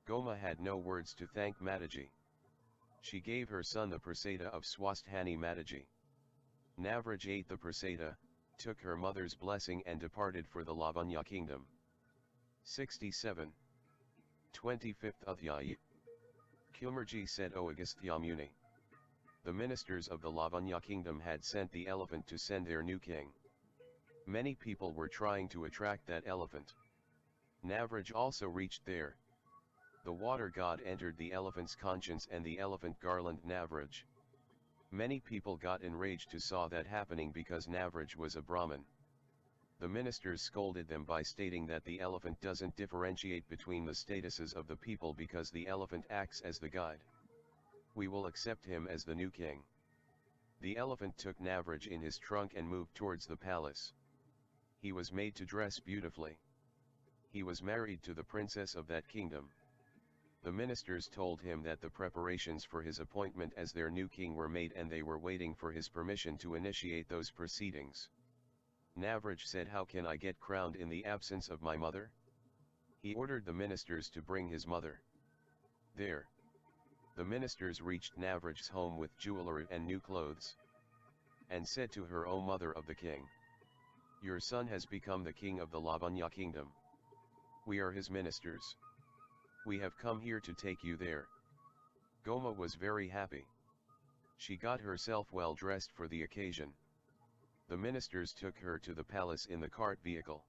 Goma had no words to thank Mataji. She gave her son the prasada of Swasthani Mataji. Navraj ate the prasada, took her mother's blessing and departed for the Lavanya kingdom. 67. 25th Adhyaya. Kumarji said, O Agastya Muni. The ministers of the Lavanya kingdom had sent the elephant to send their new king. Many people were trying to attract that elephant. Navraj also reached there. The water god entered the elephant's conscience and the elephant garlanded Navraj. Many people got enraged to saw that happening because Navraj was a Brahmin. The ministers scolded them by stating that the elephant doesn't differentiate between the statuses of the people because the elephant acts as the guide. We will accept him as the new king. The elephant took Navraj in his trunk and moved towards the palace. He was made to dress beautifully. He was married to the princess of that kingdom. The ministers told him that the preparations for his appointment as their new king were made and they were waiting for his permission to initiate those proceedings. Navraj said, how can I get crowned in the absence of my mother? He ordered the ministers to bring his mother. There, the ministers reached Navraj's home with jewelry and new clothes, and said to her, O mother of the king, your son has become the king of the Lavanya kingdom. We are his ministers. We have come here to take you there. Goma was very happy. She got herself well dressed for the occasion. The ministers took her to the palace in the cart vehicle.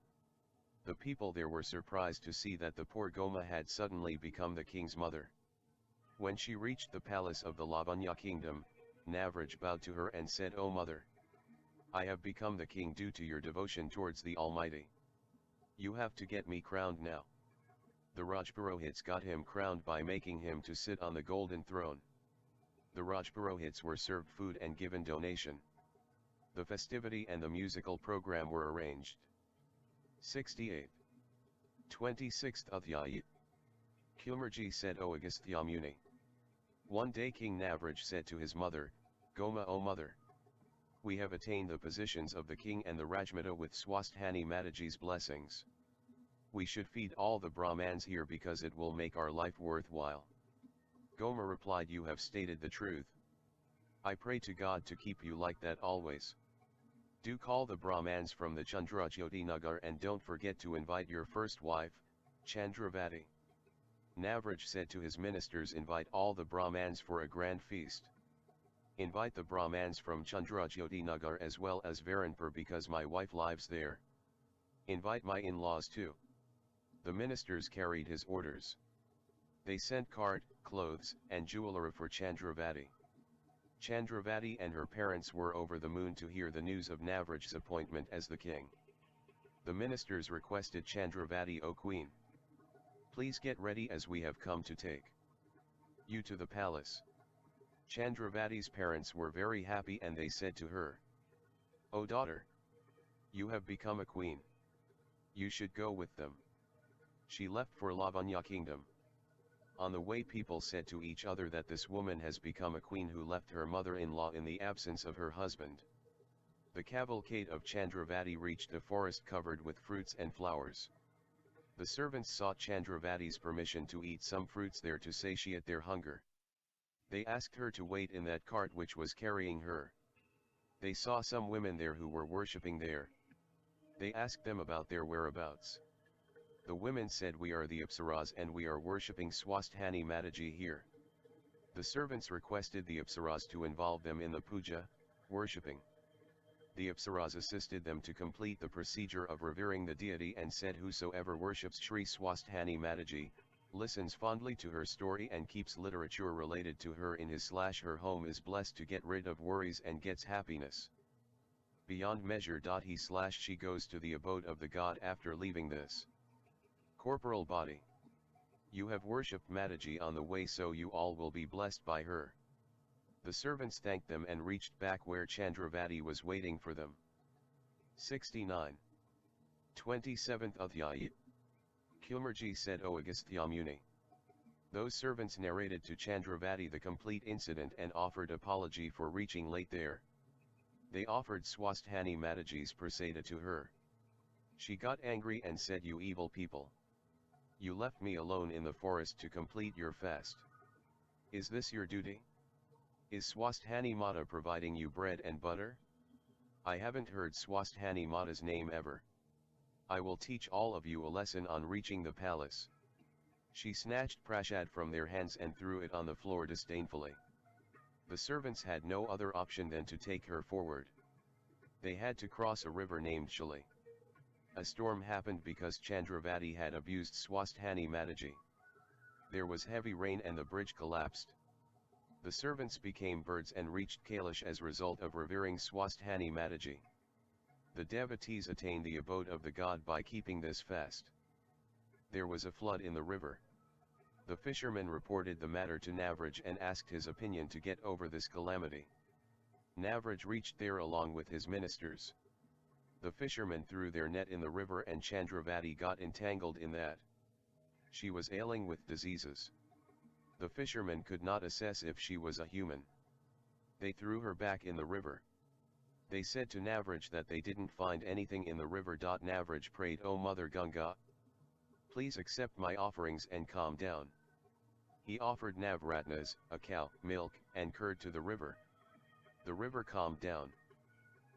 The people there were surprised to see that the poor Goma had suddenly become the king's mother. When she reached the palace of the Lavanya kingdom, Navraj bowed to her and said, O mother, I have become the king due to your devotion towards the Almighty. You have to get me crowned now. The Rajpurohits got him crowned by making him to sit on the golden throne. The Rajpurohits were served food and given donation. The festivity and the musical program were arranged. 68. 26th Adhyaya. Kumarji said, O Agastya Muni. One day King Navraj said to his mother, Goma, O mother, we have attained the positions of the king and the Rajmata with Swasthani Mataji's blessings. We should feed all the Brahmans here because it will make our life worthwhile. Goma replied, you have stated the truth. I pray to God to keep you like that always. Do call the Brahmans from the Chandrajyoti Nagar and don't forget to invite your first wife, Chandravati. Navraj said to his ministers, invite all the Brahmans for a grand feast. Invite the Brahmans from Chandrajyoti Nagar as well as Varanpur because my wife lives there. Invite my in-laws too. The ministers carried his orders. They sent cart, clothes, and jewelry for Chandravati. Chandravati and her parents were over the moon to hear the news of Navraj's appointment as the king. The ministers requested Chandravati, O queen, please get ready as we have come to take you to the palace. Chandravati's parents were very happy and they said to her, O daughter, you have become a queen. You should go with them. She left for Lavanya kingdom. On the way people said to each other that this woman has become a queen who left her mother-in-law in the absence of her husband. The cavalcade of Chandravati reached a forest covered with fruits and flowers. The servants sought Chandravati's permission to eat some fruits there to satiate their hunger. They asked her to wait in that cart which was carrying her. They saw some women there who were worshipping there. They asked them about their whereabouts. The women said, "We are the Apsaras and we are worshipping Swasthani Mataji here." The servants requested the Apsaras to involve them in the puja, worshipping. The Apsaras assisted them to complete the procedure of revering the deity and said, "Whosoever worships Shree Swasthani Mataji, listens fondly to her story and keeps literature related to her in his/her home is blessed to get rid of worries and gets happiness beyond measure. He/she goes to the abode of the god after leaving this corporal body. You have worshipped Mataji on the way, so you all will be blessed by her." The servants thanked them and reached back where Chandravati was waiting for them. 69. 27th Adhyaya. Kumarji said, "O Agastya Muni." Those servants narrated to Chandravati the complete incident and offered apology for reaching late there. They offered Swasthani Mataji's prasada to her. She got angry and said, "You evil people! You left me alone in the forest to complete your fast. Is this your duty? Is Swasthani Mata providing you bread and butter? I haven't heard Swasthani Mata's name ever. I will teach all of you a lesson on reaching the palace." She snatched prasad from their hands and threw it on the floor disdainfully. The servants had no other option than to take her forward. They had to cross a river named Shali. A storm happened because Chandravati had abused Swasthani Mataji. There was heavy rain and the bridge collapsed. The servants became birds and reached Kailash as a result of revering Swasthani Mataji. The devotees attained the abode of the god by keeping this fast. There was a flood in the river. The fisherman reported the matter to Navraj and asked his opinion to get over this calamity. Navraj reached there along with his ministers. The fishermen threw their net in the river and Chandravati got entangled in that. She was ailing with diseases. The fishermen could not assess if she was a human. They threw her back in the river. They said to Navraj that they didn't find anything in the river. Navraj prayed, "O Mother Ganga, please accept my offerings and calm down." He offered Navratnas, a cow, milk, and curd to the river. The river calmed down.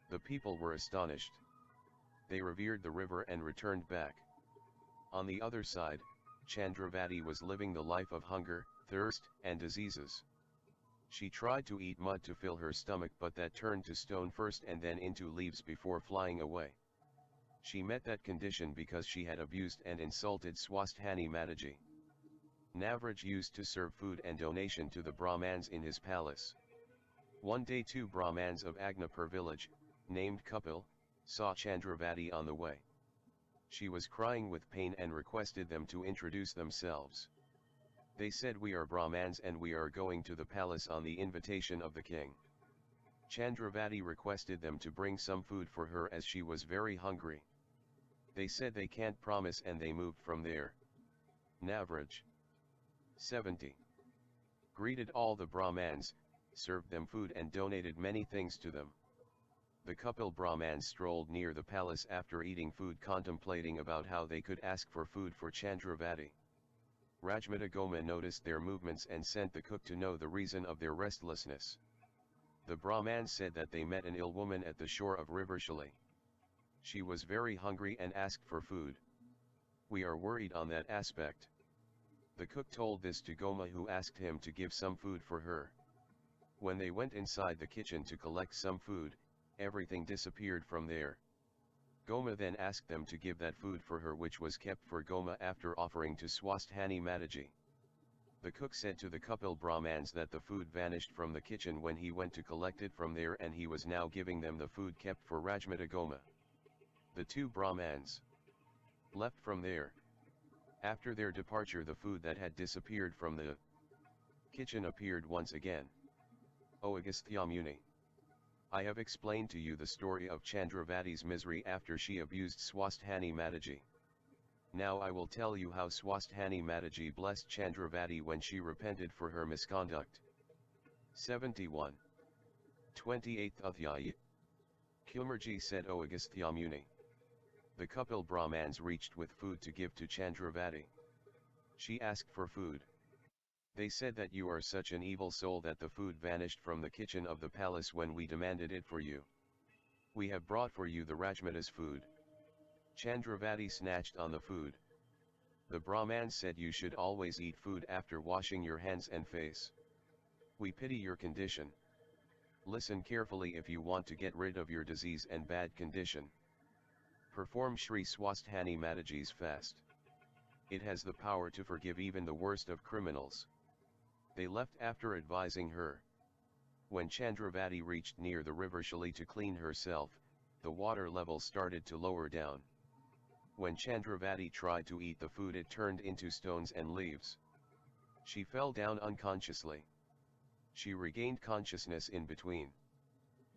The people were astonished. They revered the river and returned back. On the other side, Chandravati was living the life of hunger, thirst, and diseases. She tried to eat mud to fill her stomach, but that turned to stone first and then into leaves before flying away. She met that condition because she had abused and insulted Swasthani Mataji. Navraj used to serve food and donation to the Brahmans in his palace. One day 2 Brahmans of Agnapur village, named Kapil, saw Chandravati on the way. She was crying with pain and requested them to introduce themselves. They said, "We are Brahmans and we are going to the palace on the invitation of the king." Chandravati requested them to bring some food for her as she was very hungry. They said they can't promise and they moved from there. Navraj 70. Greeted all the Brahmans, served them food and donated many things to them. The Kapil Brahmans strolled near the palace after eating food, contemplating about how they could ask for food for Chandravati. Rajmata Goma noticed their movements and sent the cook to know the reason of their restlessness. The Brahmans said that they met an ill woman at the shore of River Shali. She was very hungry and asked for food. "We are worried on that aspect." The cook told this to Goma, who asked him to give some food for her. When they went inside the kitchen to collect some food, everything disappeared from there. Goma then asked them to give that food for her, which was kept for Goma after offering to Swasthani Mataji. The cook said to the Kapil Brahmans that the food vanished from the kitchen when he went to collect it from there, and he was now giving them the food kept for Rajmata Goma. The 2 Brahmans left from there. After their departure, the food that had disappeared from the kitchen appeared once again. "O Agastya Muni, I have explained to you the story of Chandravati's misery after she abused Swasthani Mataji. Now I will tell you how Swasthani Mataji blessed Chandravati when she repented for her misconduct." 71. 28th Adhyaya. Kumarji said, "O Agastya Muni, the Kapil Brahmans reached with food to give to Chandravati. She asked for food. They said that you are such an evil soul that the food vanished from the kitchen of the palace when we demanded it for you. We have brought for you the Rajmata's food. Chandravati snatched on the food. The Brahman said you should always eat food after washing your hands and face. We pity your condition. Listen carefully if you want to get rid of your disease and bad condition. Perform Shree Swasthani Mataji's fast. It has the power to forgive even the worst of criminals. They left after advising her. When Chandravati reached near the river Shali to clean herself, the water level started to lower down. When Chandravati tried to eat the food, it turned into stones and leaves. She fell down unconsciously. She regained consciousness in between.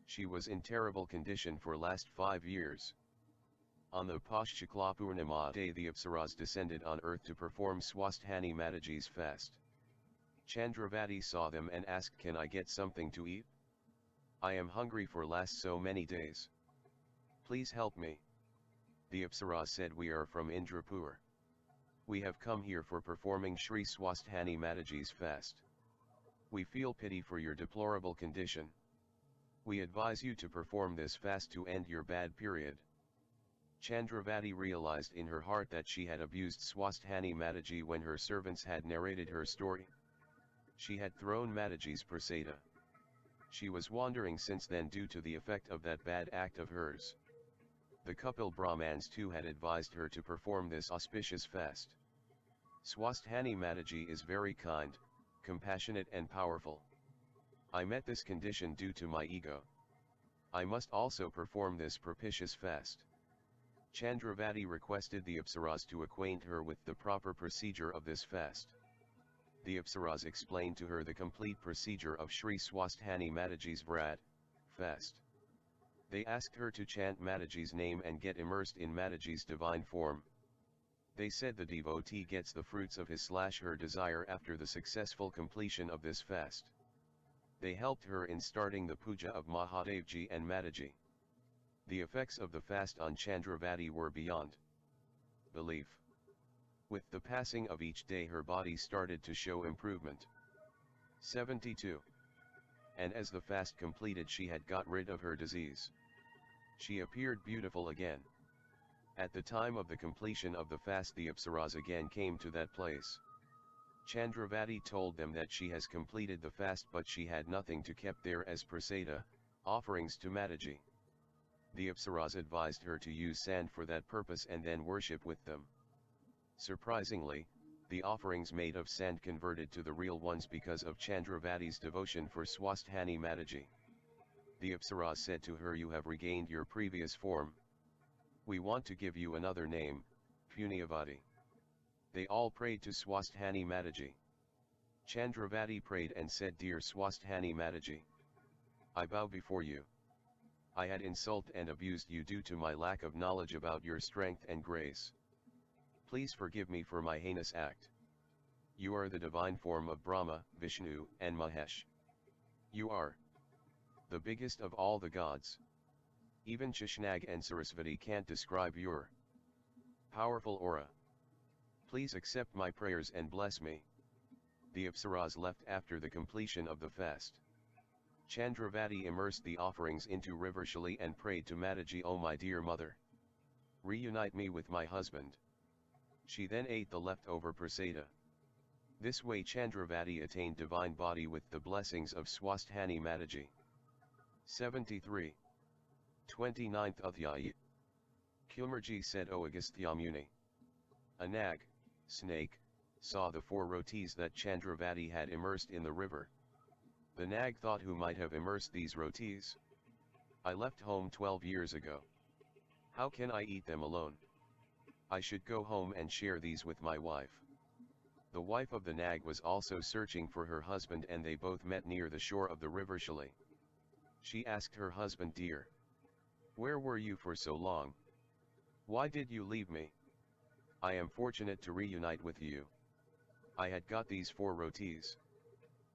She was in terrible condition for last 5 years. On the Shukla Purnima day, the Apsaras descended on earth to perform Swasthani Mataji's fast. Chandravati saw them and asked, "Can I get something to eat? I am hungry for last so many days. Please help me." The Apsaras said, "We are from Indrapur. We have come here for performing Shree Swasthani Mataji's fast. We feel pity for your deplorable condition. We advise you to perform this fast to end your bad period." Chandravati realized in her heart that she had abused Swasthani Mataji when her servants had narrated her story. She had thrown Mataji's prasada. She was wandering since then due to the effect of that bad act of hers. The Kapil Brahmans too had advised her to perform this auspicious fast. Swasthani Mataji is very kind, compassionate and powerful. I met this condition due to my ego. I must also perform this propitious fast. Chandravati requested the Apsaras to acquaint her with the proper procedure of this fast. The Apsaras explained to her the complete procedure of Shree Swasthani Mataji's Vrat, fast. They asked her to chant Mataji's name and get immersed in Mataji's divine form. They said the devotee gets the fruits of his/her desire after the successful completion of this fast. They helped her in starting the puja of Mahadevji and Mataji. The effects of the fast on Chandravati were beyond belief. With the passing of each day, her body started to show improvement. 72. And as the fast completed, she had got rid of her disease. She appeared beautiful again. At the time of the completion of the fast, the Apsaras again came to that place. Chandravati told them that she has completed the fast, but she had nothing to keep there as prasada, offerings to Mataji. The Apsaras advised her to use sand for that purpose and then worship with them. Surprisingly, the offerings made of sand converted to the real ones because of Chandravati's devotion for Swasthani Mataji. The Apsaras said to her, "You have regained your previous form. We want to give you another name, Punyavati." They all prayed to Swasthani Mataji. Chandravati prayed and said, "Dear Swasthani Mataji, I bow before you. I had insulted and abused you due to my lack of knowledge about your strength and grace. Please forgive me for my heinous act. You are the divine form of Brahma, Vishnu, and Mahesh. You are the biggest of all the gods. Even Shashnag and Sarasvati can't describe your powerful aura. Please accept my prayers and bless me." The Apsaras left after the completion of the fast. Chandravati immersed the offerings into river Shali and prayed to Mataji, "Oh my dear mother, reunite me with my husband." She then ate the leftover prasada. This way Chandravati attained divine body with the blessings of Swasthani Mataji. 73. 29th Adhyaya. Kumarji said, "O Agastya Muni, a nag, snake, saw the 4 rotis that Chandravati had immersed in the river. The nag thought, who might have immersed these rotis? I left home 12 years ago. How can I eat them alone? I should go home and share these with my wife." The wife of the nag was also searching for her husband, and they both met near the shore of the river Shali. She asked her husband, "Dear, where were you for so long? Why did you leave me? I am fortunate to reunite with you. I had got these 4 rotis.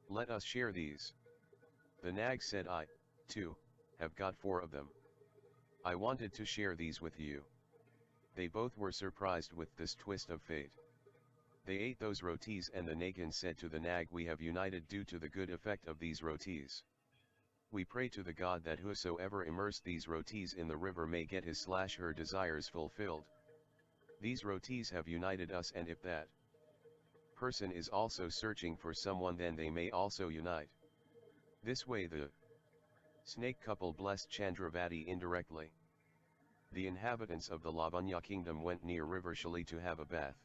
Let us share these." The nag said, "I, too, have got 4 of them. I wanted to share these with you." They both were surprised with this twist of fate. They ate those rotis, and the Nagan said to the Nag, we have united due to the good effect of these rotis. We pray to the god that whosoever immerse these rotis in the river may get his/her desires fulfilled. These rotis have united us, and if that person is also searching for someone, then they may also unite. This way the snake couple blessed Chandravati indirectly. The inhabitants of the Lavanya kingdom went near river Shali to have a bath.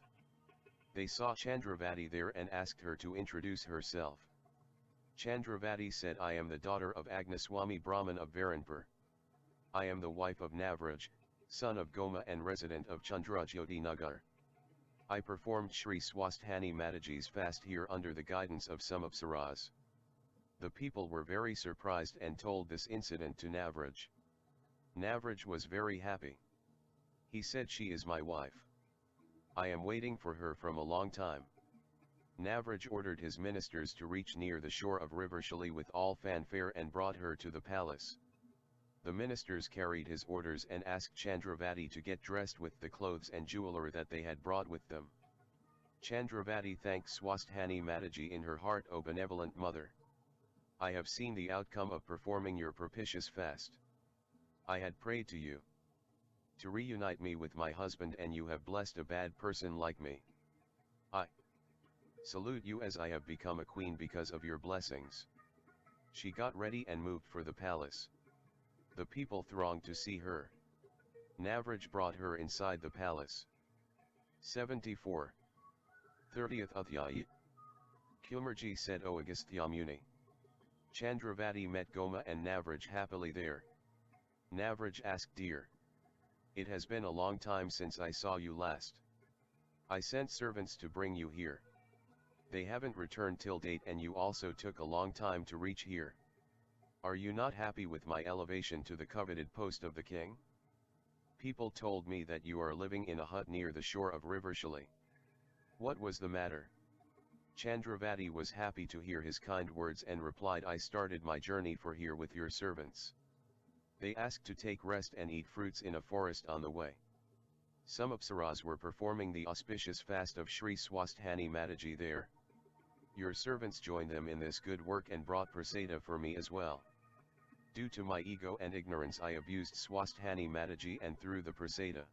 They saw Chandravati there and asked her to introduce herself. Chandravati said, I am the daughter of Agniswami Brahman of Varanpur. I am the wife of Navraj, son of Goma and resident of Chandrajyoti Nagar. I performed Shree Swasthani Mataji's fast here under the guidance of some Apsaras. The people were very surprised and told this incident to Navraj. Navraj was very happy. He said, she is my wife. I am waiting for her from a long time. Navraj ordered his ministers to reach near the shore of river Shali with all fanfare and brought her to the palace. The ministers carried his orders and asked Chandravati to get dressed with the clothes and jewelry that they had brought with them. Chandravati thanked Swasthani Mataji in her heart, O benevolent mother. I have seen the outcome of performing your propitious fast. I had prayed to you to reunite me with my husband, and you have blessed a bad person like me. I salute you as I have become a queen because of your blessings. She got ready and moved for the palace. The people thronged to see her. Navraj brought her inside the palace. 74. 30th Adhyaya. Kumarji said, O Agastya Muni. Chandravati met Goma and Navraj happily there. Navraj asked, Dear, it has been a long time since I saw you last. I sent servants to bring you here. They haven't returned till date, and you also took a long time to reach here. Are you not happy with my elevation to the coveted post of the king? People told me that you are living in a hut near the shore of river Shali. What was the matter? Chandravati was happy to hear his kind words and replied, I started my journey for here with your servants. They asked to take rest and eat fruits in a forest on the way. Some Apsaras were performing the auspicious fast of Shree Swasthani Mataji there. Your servants joined them in this good work and brought prasada for me as well. Due to my ego and ignorance, I abused Swasthani Mataji and threw the prasada.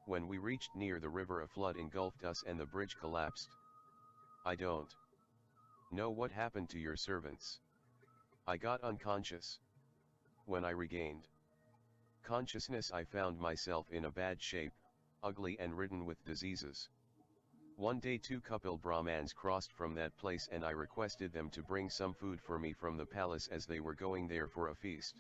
When we reached near the river, a flood engulfed us and the bridge collapsed. I don't know what happened to your servants. I got unconscious. When I regained consciousness, I found myself in a bad shape, ugly and ridden with diseases. One day 2 Kapil Brahmans crossed from that place, and I requested them to bring some food for me from the palace as they were going there for a feast.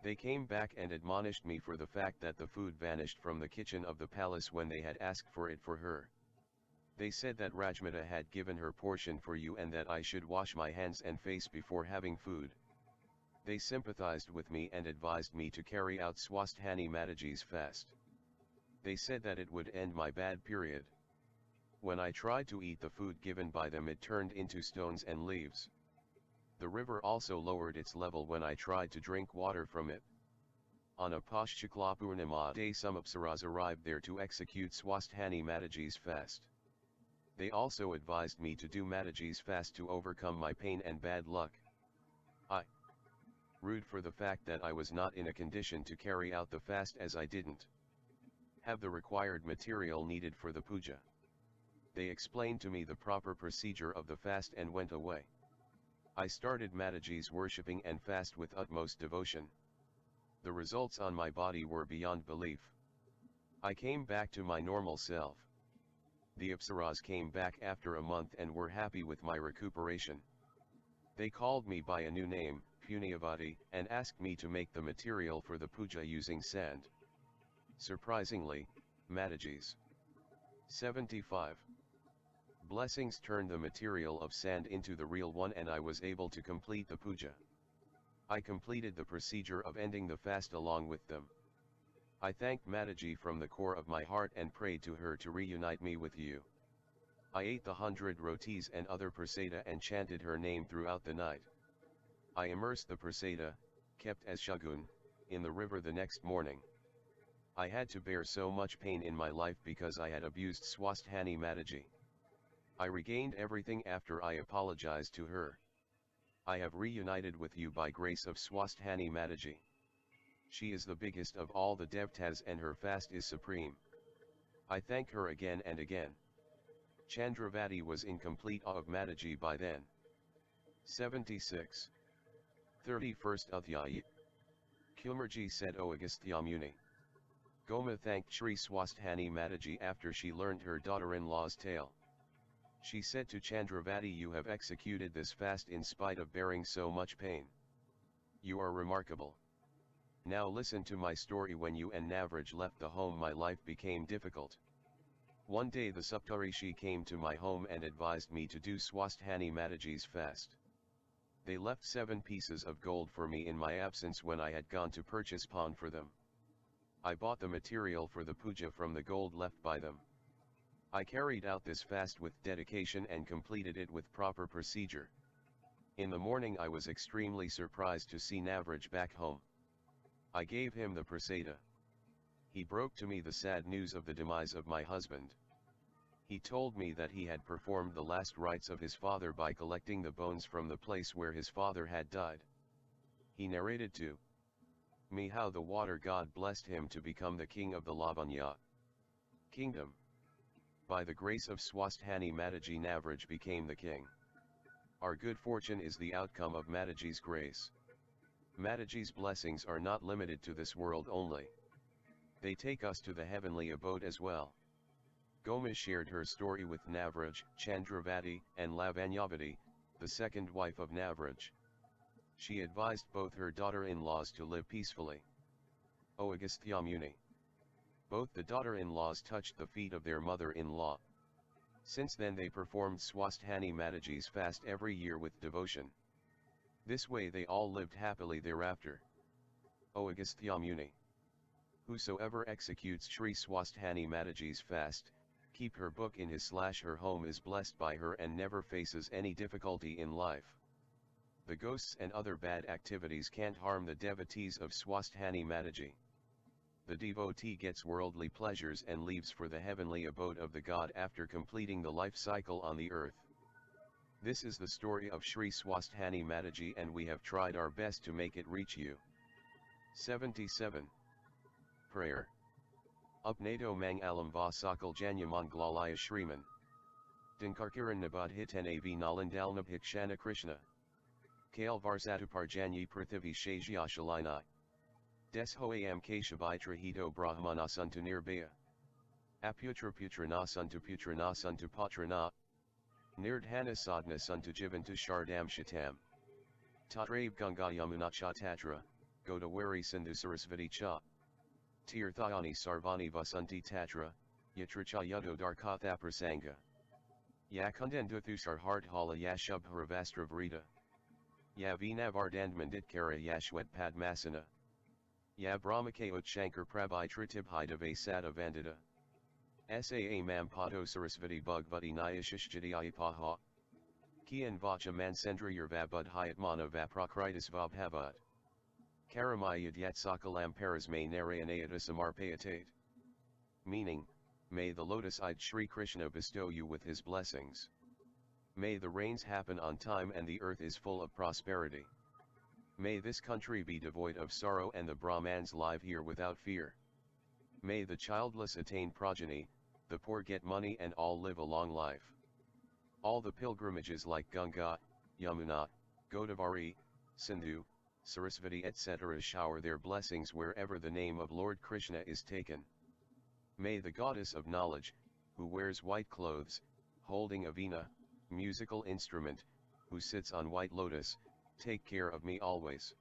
They came back and admonished me for the fact that the food vanished from the kitchen of the palace when they had asked for it for her. They said that Rajmata had given her portion for you and that I should wash my hands and face before having food. They sympathized with me and advised me to carry out Swasthani Mataji's fast. They said that it would end my bad period. When I tried to eat the food given by them, it turned into stones and leaves. The river also lowered its level when I tried to drink water from it. On a Paush-Shukla Purnima day, some Apsaras arrived there to execute Swasthani Mataji's fast. They also advised me to do Mataji's fast to overcome my pain and bad luck. I rued for the fact that I was not in a condition to carry out the fast, as I didn't have the required material needed for the puja. They explained to me the proper procedure of the fast and went away. I started Mataji's worshipping and fast with utmost devotion. The results on my body were beyond belief. I came back to my normal self. The Apsaras came back after a month and were happy with my recuperation. They called me by a new name, Punyavati, and asked me to make the material for the puja using sand. Surprisingly, Mataji's 75 blessings turned the material of sand into the real one, and I was able to complete the puja. I completed the procedure of ending the fast along with them. I thanked Mataji from the core of my heart and prayed to her to reunite me with you. I ate the 100 rotis and other prasada and chanted her name throughout the night. I immersed the prasada, kept as shagun, in the river the next morning. I had to bear so much pain in my life because I had abused Swasthani Mataji. I regained everything after I apologized to her. I have reunited with you by grace of Swasthani Mataji. She is the biggest of all the devtas and her fast is supreme. I thank her again and again. Chandravati was in complete awe of Mataji by then. 76. 31st Adhyaya. Kumarji said, O Agastya Muni. Goma thanked Shree Swasthani Mataji after she learned her daughter-in-law's tale. She said to Chandravati, you have executed this fast in spite of bearing so much pain. You are remarkable. Now listen to my story. When you and Navraj left the home, my life became difficult. One day the Saptarishi came to my home and advised me to do Swasthani Mataji's fast. They left 7 pieces of gold for me in my absence when I had gone to purchase pawn for them. I bought the material for the puja from the gold left by them. I carried out this fast with dedication and completed it with proper procedure. In the morning I was extremely surprised to see Navraj back home. I gave him the prasada. He broke to me the sad news of the demise of my husband. He told me that he had performed the last rites of his father by collecting the bones from the place where his father had died. He narrated to me how the water god blessed him to become the king of the Lavanya kingdom. By the grace of Swasthani Mataji, Navraj became the king. Our good fortune is the outcome of Mataji's grace. Mataji's blessings are not limited to this world only. They take us to the heavenly abode as well. Goma shared her story with Navraj, Chandravati, and Lavanyavati, the second wife of Navraj. She advised both her daughter-in-laws to live peacefully. O Agastya Muni. Both the daughter-in-laws touched the feet of their mother-in-law. Since then they performed Swasthani Mataji's fast every year with devotion. This way they all lived happily thereafter. O Agastya Muni. Whosoever executes Shree Swasthani Mataji's fast, keep her book in his/her home, is blessed by her and never faces any difficulty in life. The ghosts and other bad activities can't harm the devotees of Swasthani Mataji. The devotee gets worldly pleasures and leaves for the heavenly abode of the god after completing the life cycle on the earth. This is the story of Shree Swasthani Mataji, and we have tried our best to make it reach you. 77. Prayer. Upnado mang alam va sakal janyaman glalaya Shriman. Dinkarkiran nabad hitan av nalandal nabhikshana Krishna. Kale varsatupar janyi prithivi shajyashalinai. Des hoam keshabai trahito brahmana suntu nirbaya. Aputra putra na suntu patra na. Nirdhana sadhana suntu jivantu shardam shatam. Tatrave ganga yamuna cha tatra, Godawari sindhu sarasvati cha. Tirthayani sarvani vasanti tatra, yatricha yudo darkatha prasanga. Yakundanduthusar hardhala yashubharavastra vrita. Yavinavardandmandit kara yashwet padmasana. Ya brahmake utshankar prabai tritibhidave sada vandita. Saa mam pato sarasvati bhagvati nyashishjati ipaha. Kian vacha mansendra yervabud hyatmana vaprokritis vabhavat. Karamayad yat sakalam parasme narayanayata samarpayatate. Meaning, may the lotus-eyed Sri Krishna bestow you with his blessings. May the rains happen on time and the earth is full of prosperity. May this country be devoid of sorrow and the Brahmans live here without fear. May the childless attain progeny, the poor get money and all live a long life. All the pilgrimages like Ganga, Yamuna, Godavari, Sindhu, Sarasvati etc. shower their blessings wherever the name of Lord Krishna is taken. May the goddess of knowledge, who wears white clothes, holding a veena, musical instrument, who sits on white lotus, take care of me always.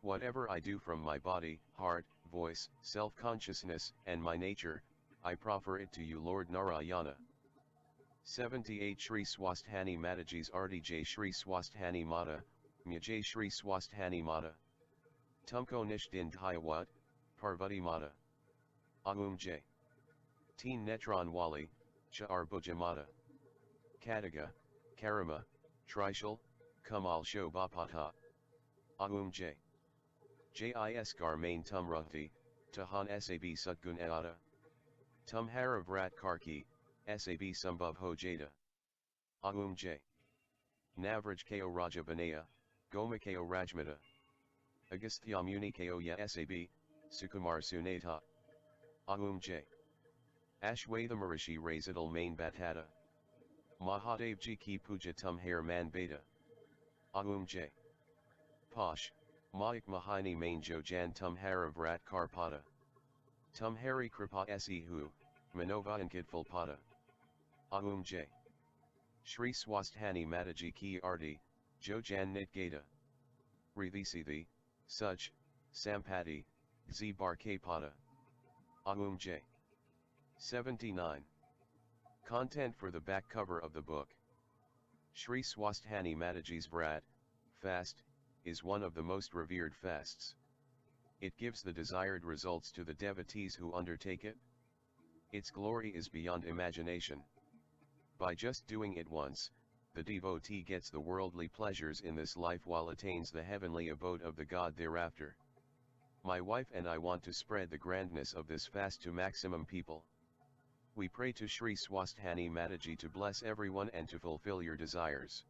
Whatever I do from my body, heart, voice, self-consciousness, and my nature, I proffer it to you, Lord Narayana. 78 Shree Swasthani Mataji's RDJ Shree Swasthani Mata, Myajay Shree Swasthani Mata. Tumko Nishdin Dhayawat, Parvati Mata. Aum J. Teen Netron Wali, Char Bhuja Mata. Kadaga, Karama, Trishul, Kamal Shobapata. Aum J. Jiskar Main Tumrukti, Tahan Sab Sutgun Eada. Tumhara Vrat Karki, Sab Sambhav Ho Jada. Ahum J. Navraj Ko Raja Banaya, Goma Ko Rajmata. Agasthyamuni Ko Ya Sab, Sukumar Sunata. Ahum J. Ashwathamarishi Razidal Main Batata. Mahadevji Ki Puja Tum Hair Man Beta. Ahum J. Posh, Maik Mahini Main Jojan Tum Hara Vrat Karpada. Tum Hari Kripa Sehu, Manova Ankidful Pada. Ahum J. Shree Swasthani Mataji Ki Arti, Jojan Nit Gata. Rivisithi, Such, Sampati, Z Bar K Pada. Ahum J. 79. Content for the back cover of the book. Shree Swasthani Mataji's Brat, fast, is one of the most revered fasts. It gives the desired results to the devotees who undertake it. Its glory is beyond imagination. By just doing it once, the devotee gets the worldly pleasures in this life while attains the heavenly abode of the God thereafter. My wife and I want to spread the grandness of this fast to maximum people. We pray to Shree Swasthani Mataji to bless everyone and to fulfill your desires.